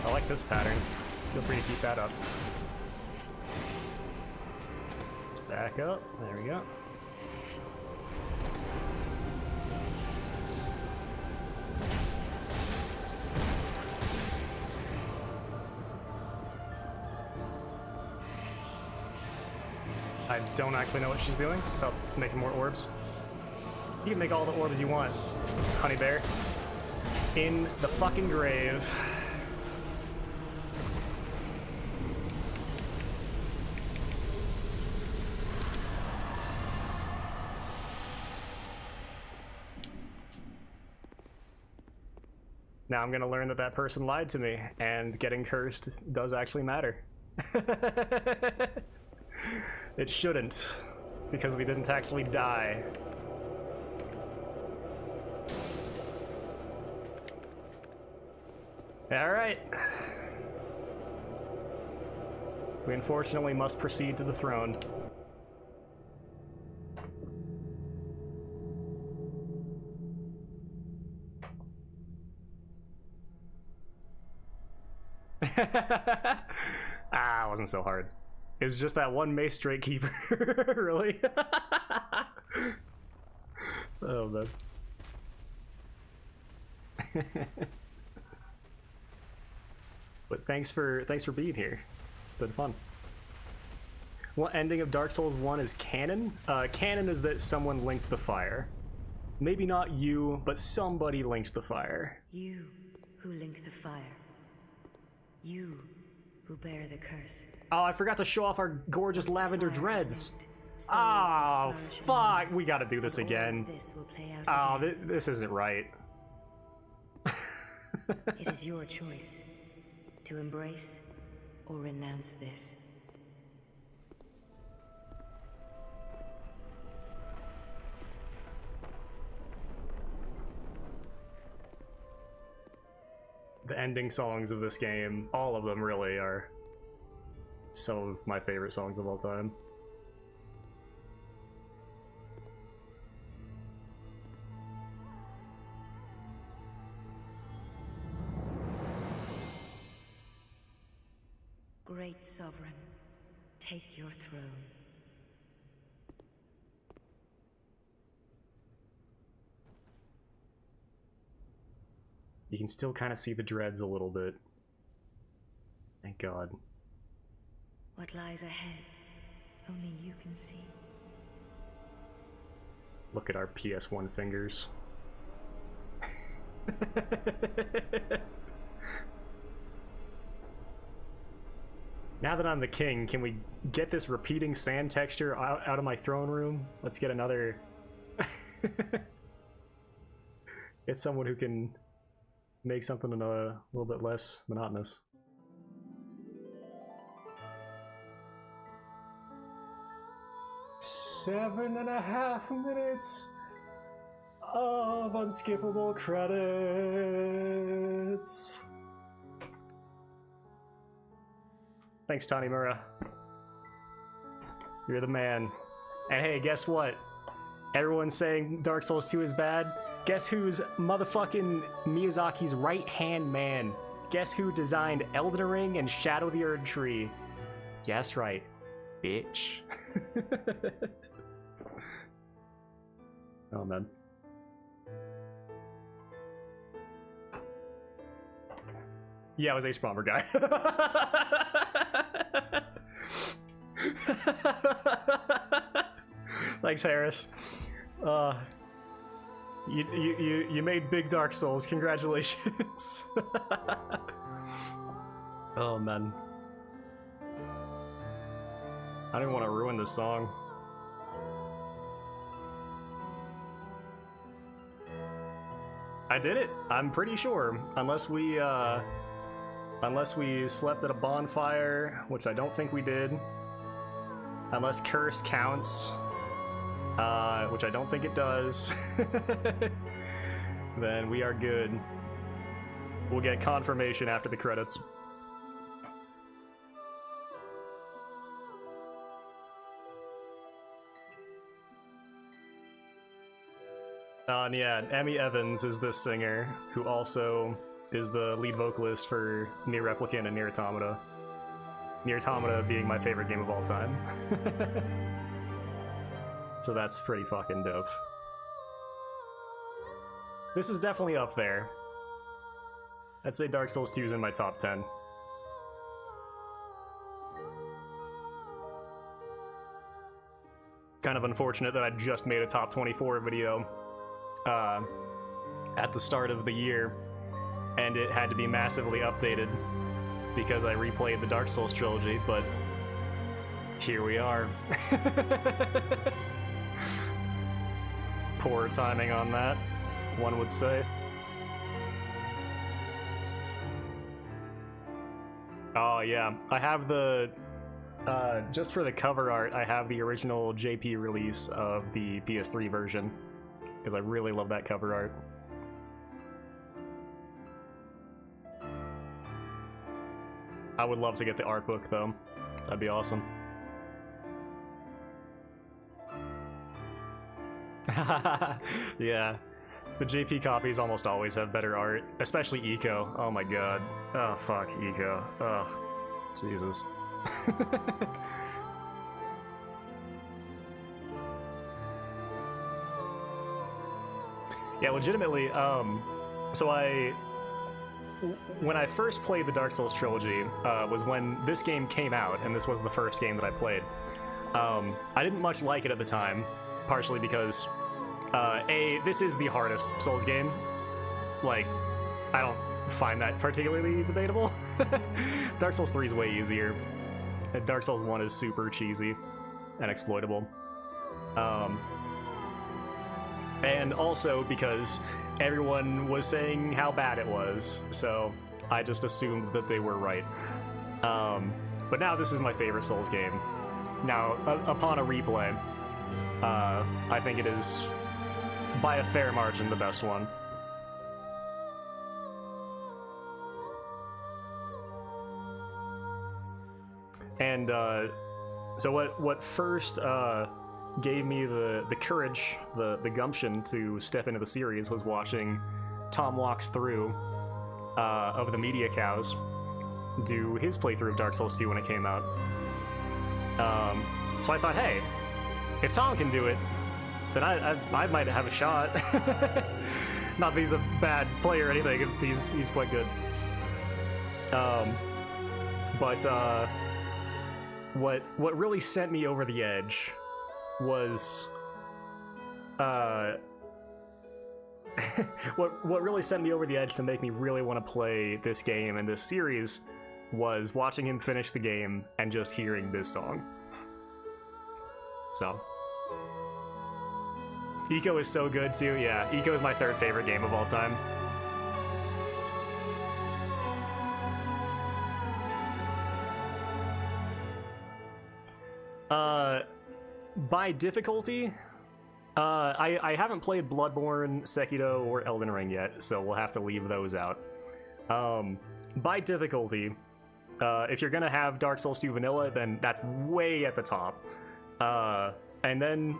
I like this pattern. Feel free to keep that up. Let's back up. There we go. I don't actually know what she's doing about making more orbs. You can make all the orbs you want, honey bear. In the fucking grave. Now I'm gonna learn that that person lied to me, and getting cursed does actually matter. It shouldn't, because we didn't actually die. Alright. We unfortunately must proceed to the throne. Ah, it wasn't so hard. is just that one Mace Straight Keeper. Really? Oh man. But thanks for being here. It's been fun. What ending of Dark Souls 1 is canon? Canon is that someone linked the fire. Maybe not you, but somebody linked the fire. You who link the fire. You who bear the curse. Oh, I forgot to show off our gorgeous Once the lavender fire is dreads. linked, souls Oh, will flourish fuck. anew, We gotta do this and all again. of this will play out Oh, again. this isn't right. It is your choice to embrace or renounce this. The ending songs of this game, all of them really are some of my favorite songs of all time. Great Sovereign, take your throne. You can still kind of see the dreads a little bit. Thank God. What lies ahead, only you can see. Look at our PS1 fingers. Now that I'm the king, can we get this repeating sand texture out of my throne room? Let's get another... Get someone who can make something a little bit less monotonous. Seven and a half minutes of unskippable credits. Thanks, Tanimura. You're the man. And hey, guess what? Everyone's saying Dark Souls 2 is bad. Guess who's motherfucking Miyazaki's right-hand man? Guess who designed Elden Ring and Shadow the Erd Tree? Yes, right. Bitch. Oh, man. Yeah, I was Ace Bomber guy. Thanks, Harris. You made big Dark Souls. Congratulations. Oh man, I didn't want to ruin this song. I did it. I'm pretty sure, unless we slept at a bonfire, which I don't think we did. Unless curse counts. Which I don't think it does. Then we are good. We'll get confirmation after the credits. And yeah, Emmy Evans is this singer, who also is the lead vocalist for Nier Replicant and Nier Automata. Nier Automata being my favorite game of all time. So that's pretty fucking dope. This is definitely up there. I'd say Dark Souls 2 is in my top 10. Kind of unfortunate that I just made a top 24 video at the start of the year, and it had to be massively updated because I replayed the Dark Souls trilogy, but here we are. Poor timing on that, one would say. Oh yeah, I have the, just for the cover art, I have the original JP release of the PS3 version, because I really love that cover art. I would love to get the art book though, that'd be awesome. Yeah, the JP copies almost always have better art, especially Eco. Oh my god. Oh fuck, Eco. Oh, Jesus. Yeah, legitimately, so when I first played the Dark Souls trilogy, was when this game came out, and this was the first game that I played. I didn't much like it at the time, partially because, this is the hardest Souls game. Like, I don't find that particularly debatable. Dark Souls 3 is way easier. And Dark Souls 1 is super cheesy and exploitable. And also because everyone was saying how bad it was, so I just assumed that they were right. But now this is my favorite Souls game. Now, upon a replay, I think it is, by a fair margin, the best one. And so what first gave me the courage, the gumption to step into the series was watching Tom Walks Through of the Media Cows do his playthrough of Dark Souls 2 when it came out. So I thought, hey, if Tom can do it, then I might have a shot. Not that he's a bad player or anything, he's quite good. What really sent me over the edge was what really sent me over the edge to make me really want to play this game and this series was watching him finish the game and just hearing this song. So Eco is so good too. Yeah, Eco is my third favorite game of all time. By difficulty, I haven't played Bloodborne, Sekiro, or Elden Ring yet, so we'll have to leave those out. By difficulty, if you're gonna have Dark Souls 2 Vanilla, then that's way at the top. And then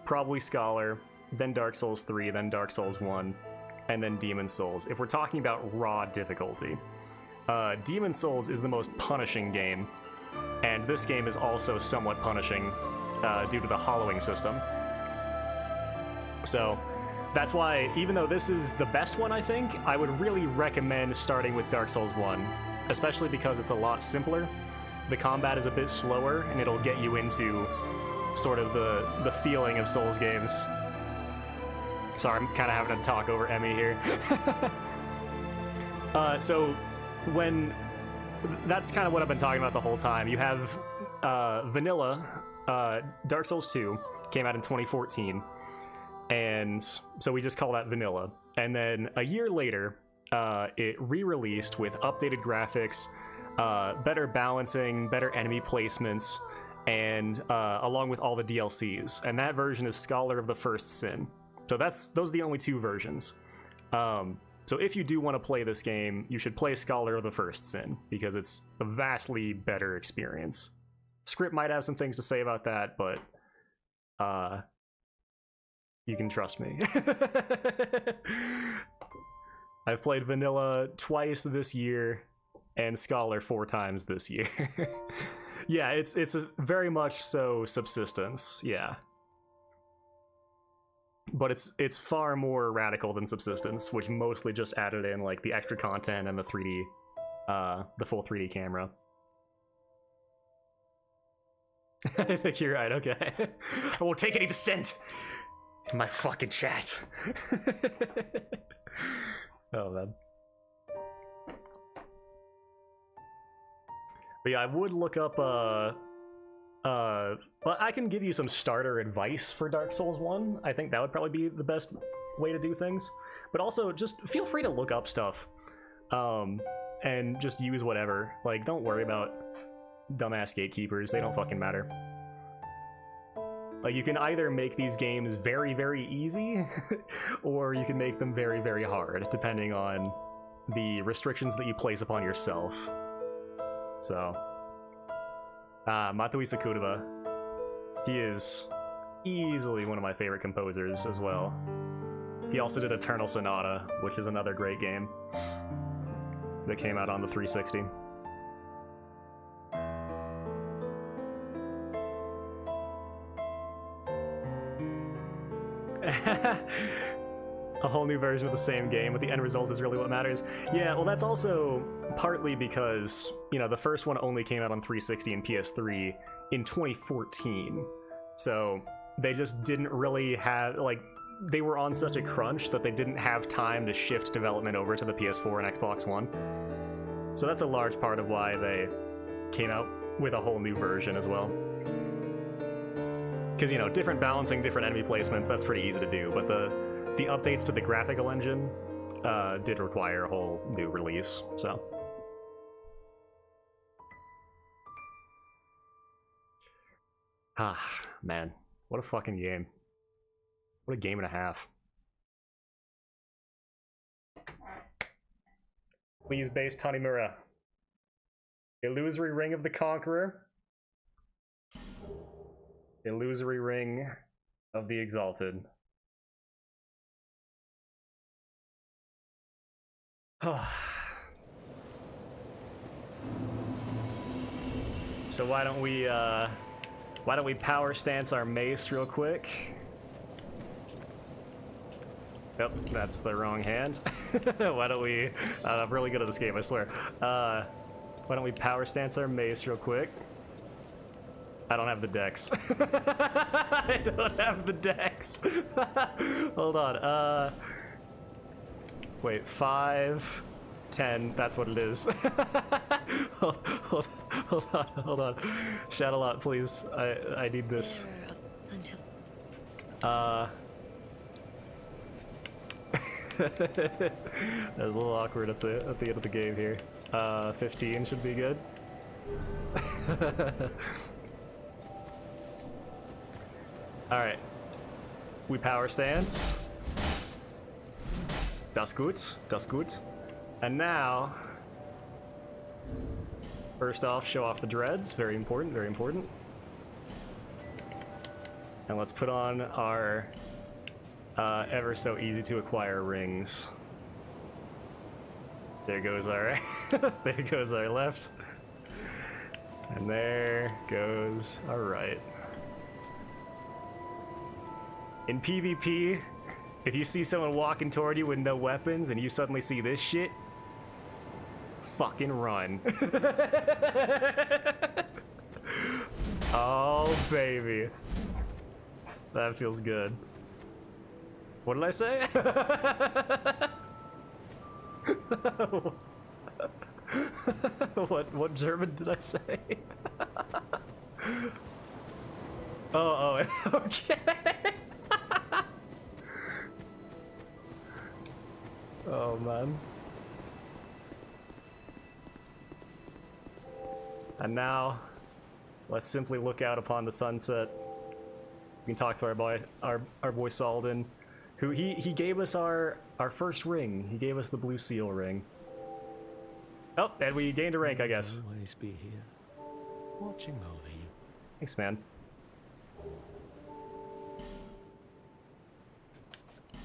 probably Scholar, then Dark Souls 3, then Dark Souls 1, and then Demon Souls. If we're talking about raw difficulty, Demon Souls is the most punishing game, and this game is also somewhat punishing due to the hollowing system. So that's why, even though this is the best one, I think, I would really recommend starting with Dark Souls 1, especially because it's a lot simpler. The combat is a bit slower, and it'll get you into sort of the feeling of Souls games. Sorry, I'm kind of having to talk over Emmy here. So that's kind of what I've been talking about the whole time. You have Vanilla, Dark Souls 2 came out in 2014, and so we just call that Vanilla. And then a year later, it re-released with updated graphics, better balancing, better enemy placements, and along with all the DLCs. And that version is Scholar of the First Sin. So those are the only two versions. So if you do want to play this game, you should play Scholar of the First Sin, because it's a vastly better experience. Script might have some things to say about that, but you can trust me. I've played Vanilla twice this year, and Scholar 4 times this year. Yeah, it's very much so subsistence, yeah. But it's far more radical than subsistence, which mostly just added in like the extra content and the 3D, the full 3D camera. I think you're right, okay. I won't take any dissent in my fucking chat. Oh, man. But yeah, I would look up, but I can give you some starter advice for Dark Souls 1. I think that would probably be the best way to do things. But also, just feel free to look up stuff, and just use whatever. Like, don't worry about dumbass gatekeepers, they don't fucking matter. Like, you can either make these games very, very easy, or you can make them very, very hard, depending on the restrictions that you place upon yourself. So, Matoi Sakuraba, he is easily one of my favorite composers as well. He also did Eternal Sonata, which is another great game that came out on the 360. A whole new version of the same game, but the end result is really what matters. Yeah, well, that's also partly because, you know, the first one only came out on 360 and PS3 in 2014. So they just didn't really have, like, they were on such a crunch that they didn't have time to shift development over to the PS4 and Xbox One. So that's a large part of why they came out with a whole new version as well. Because, you know, different balancing, different enemy placements, that's pretty easy to do, but the updates to the graphical engine did require a whole new release, so. Ah, man. What a fucking game. What a game and a half. Please base Tanimura. Illusory Ring of the Conqueror. Illusory Ring of the Exalted. So why don't we power stance our mace real quick? Yep, that's the wrong hand. Why don't we... I'm really good at this game, I swear. Why don't we power stance our mace real quick? I don't have the dex. I don't have the dex. Hold on. Wait, 5, 10, that's what it is. hold on. Shadowlot, please. I need this. That was a little awkward at the end of the game here. 15 should be good. Alright. We power stance. Das gut, das gut. And now, first off, show off the dreads. Very important, very important. And let's put on our ever so easy to acquire rings. There goes our there goes our left. And there goes our right. In PvP, if you see someone walking toward you with no weapons and you suddenly see this shit, fucking run. Oh, baby. That feels good. What did I say? What German did I say? Oh, okay. Oh, man. And now, let's simply look out upon the sunset. We can talk to our boy Salden, who he gave us our first ring. He gave us the blue seal ring. Oh, and we gained a rank, I guess. I'll always be here, watching over you. Thanks, man.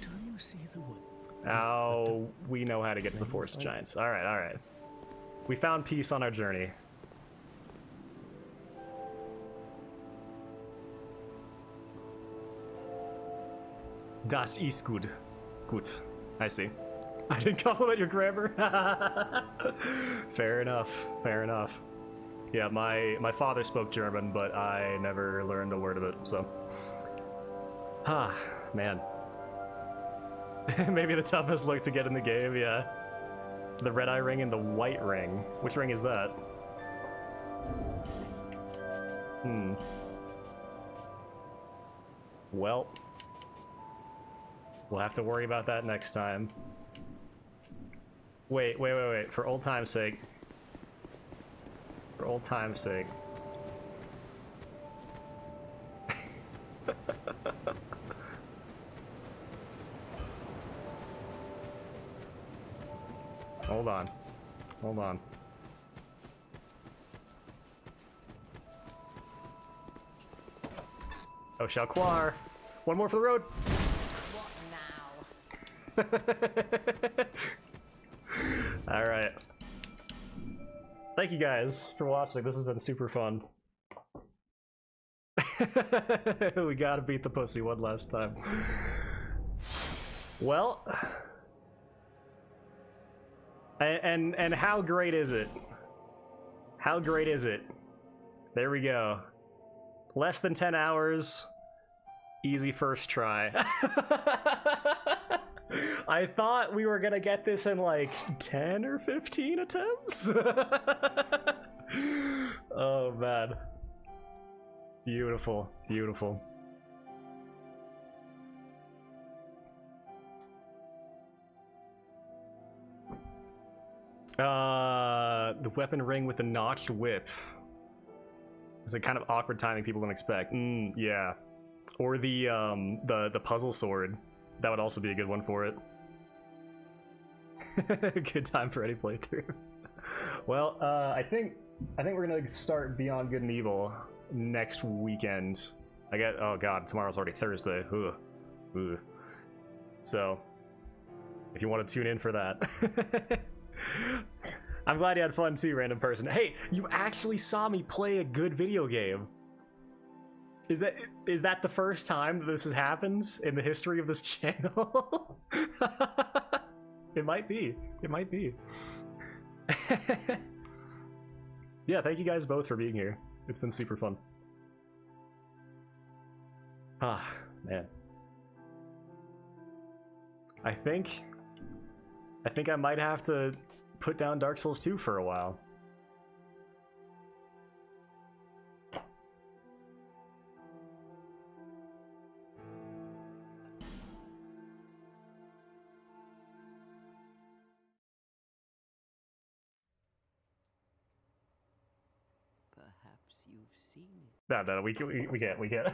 Do you see the wood? Now we know how to get to the Forest Giants. All right, all right. We found peace on our journey. Das ist gut. Gut. I see. I didn't compliment your grammar. Fair enough. Fair enough. Yeah, my father spoke German, but I never learned a word of it, so. Ah, man. Maybe the toughest look to get in the game, yeah. The red eye ring and the white ring. Which ring is that? Well. We'll have to worry about that next time. Wait. For old time's sake. For old time's sake. Hold on. Hold on. Oh, Shalquar! One more for the road! What now? Alright. Thank you guys for watching. This has been super fun. We gotta beat the pussy one last time. Well, and how great is it? How great is it? There we go. Less than 10 hours. Easy first try. I thought we were gonna get this in like 10 or 15 attempts. Oh man. Beautiful, beautiful. The weapon ring with the notched whip. It's a kind of awkward timing people don't expect. Yeah. Or the puzzle sword. That would also be a good one for it. Good time for any playthrough. Well, I think we're gonna start Beyond Good and Evil next weekend. Oh god, tomorrow's already Thursday. Ugh. Ugh. So, if you want to tune in for that. I'm glad you had fun too, random person. Hey, you actually saw me play a good video game. Is that the first time that this has happened in the history of this channel? It might be. It might be. Yeah, thank you guys both for being here. It's been super fun. Ah, man. I think I might have to put down Dark Souls 2 for a while. Perhaps you've seen it. No, we can't.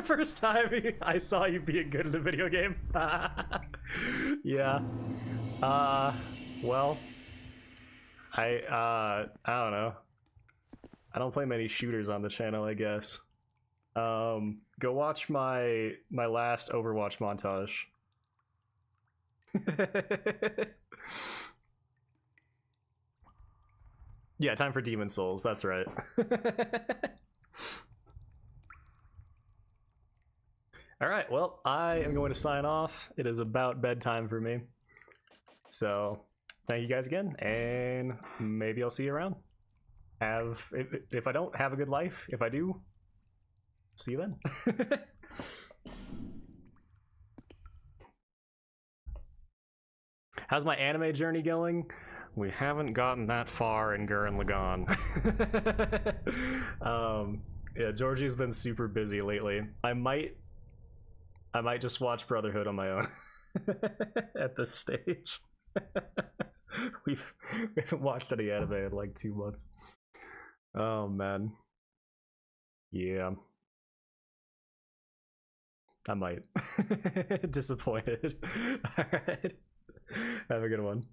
First time I saw you being good in a video game. Yeah. Well, I don't know. I don't play many shooters on the channel, I guess. Go watch my last Overwatch montage. Yeah, time for Demon Souls, that's right. Alright, well, I am going to sign off. It is about bedtime for me. So, thank you guys again, and maybe I'll see you around. If I don't, have a good life. If I do, see you then. How's my anime journey going? We haven't gotten that far in Gurren Lagann. Yeah, Georgie's been super busy lately. I might just watch Brotherhood on my own at this stage. We haven't watched any anime in like 2 months. Oh man. Yeah. I might. Disappointed. Alright. Have a good one.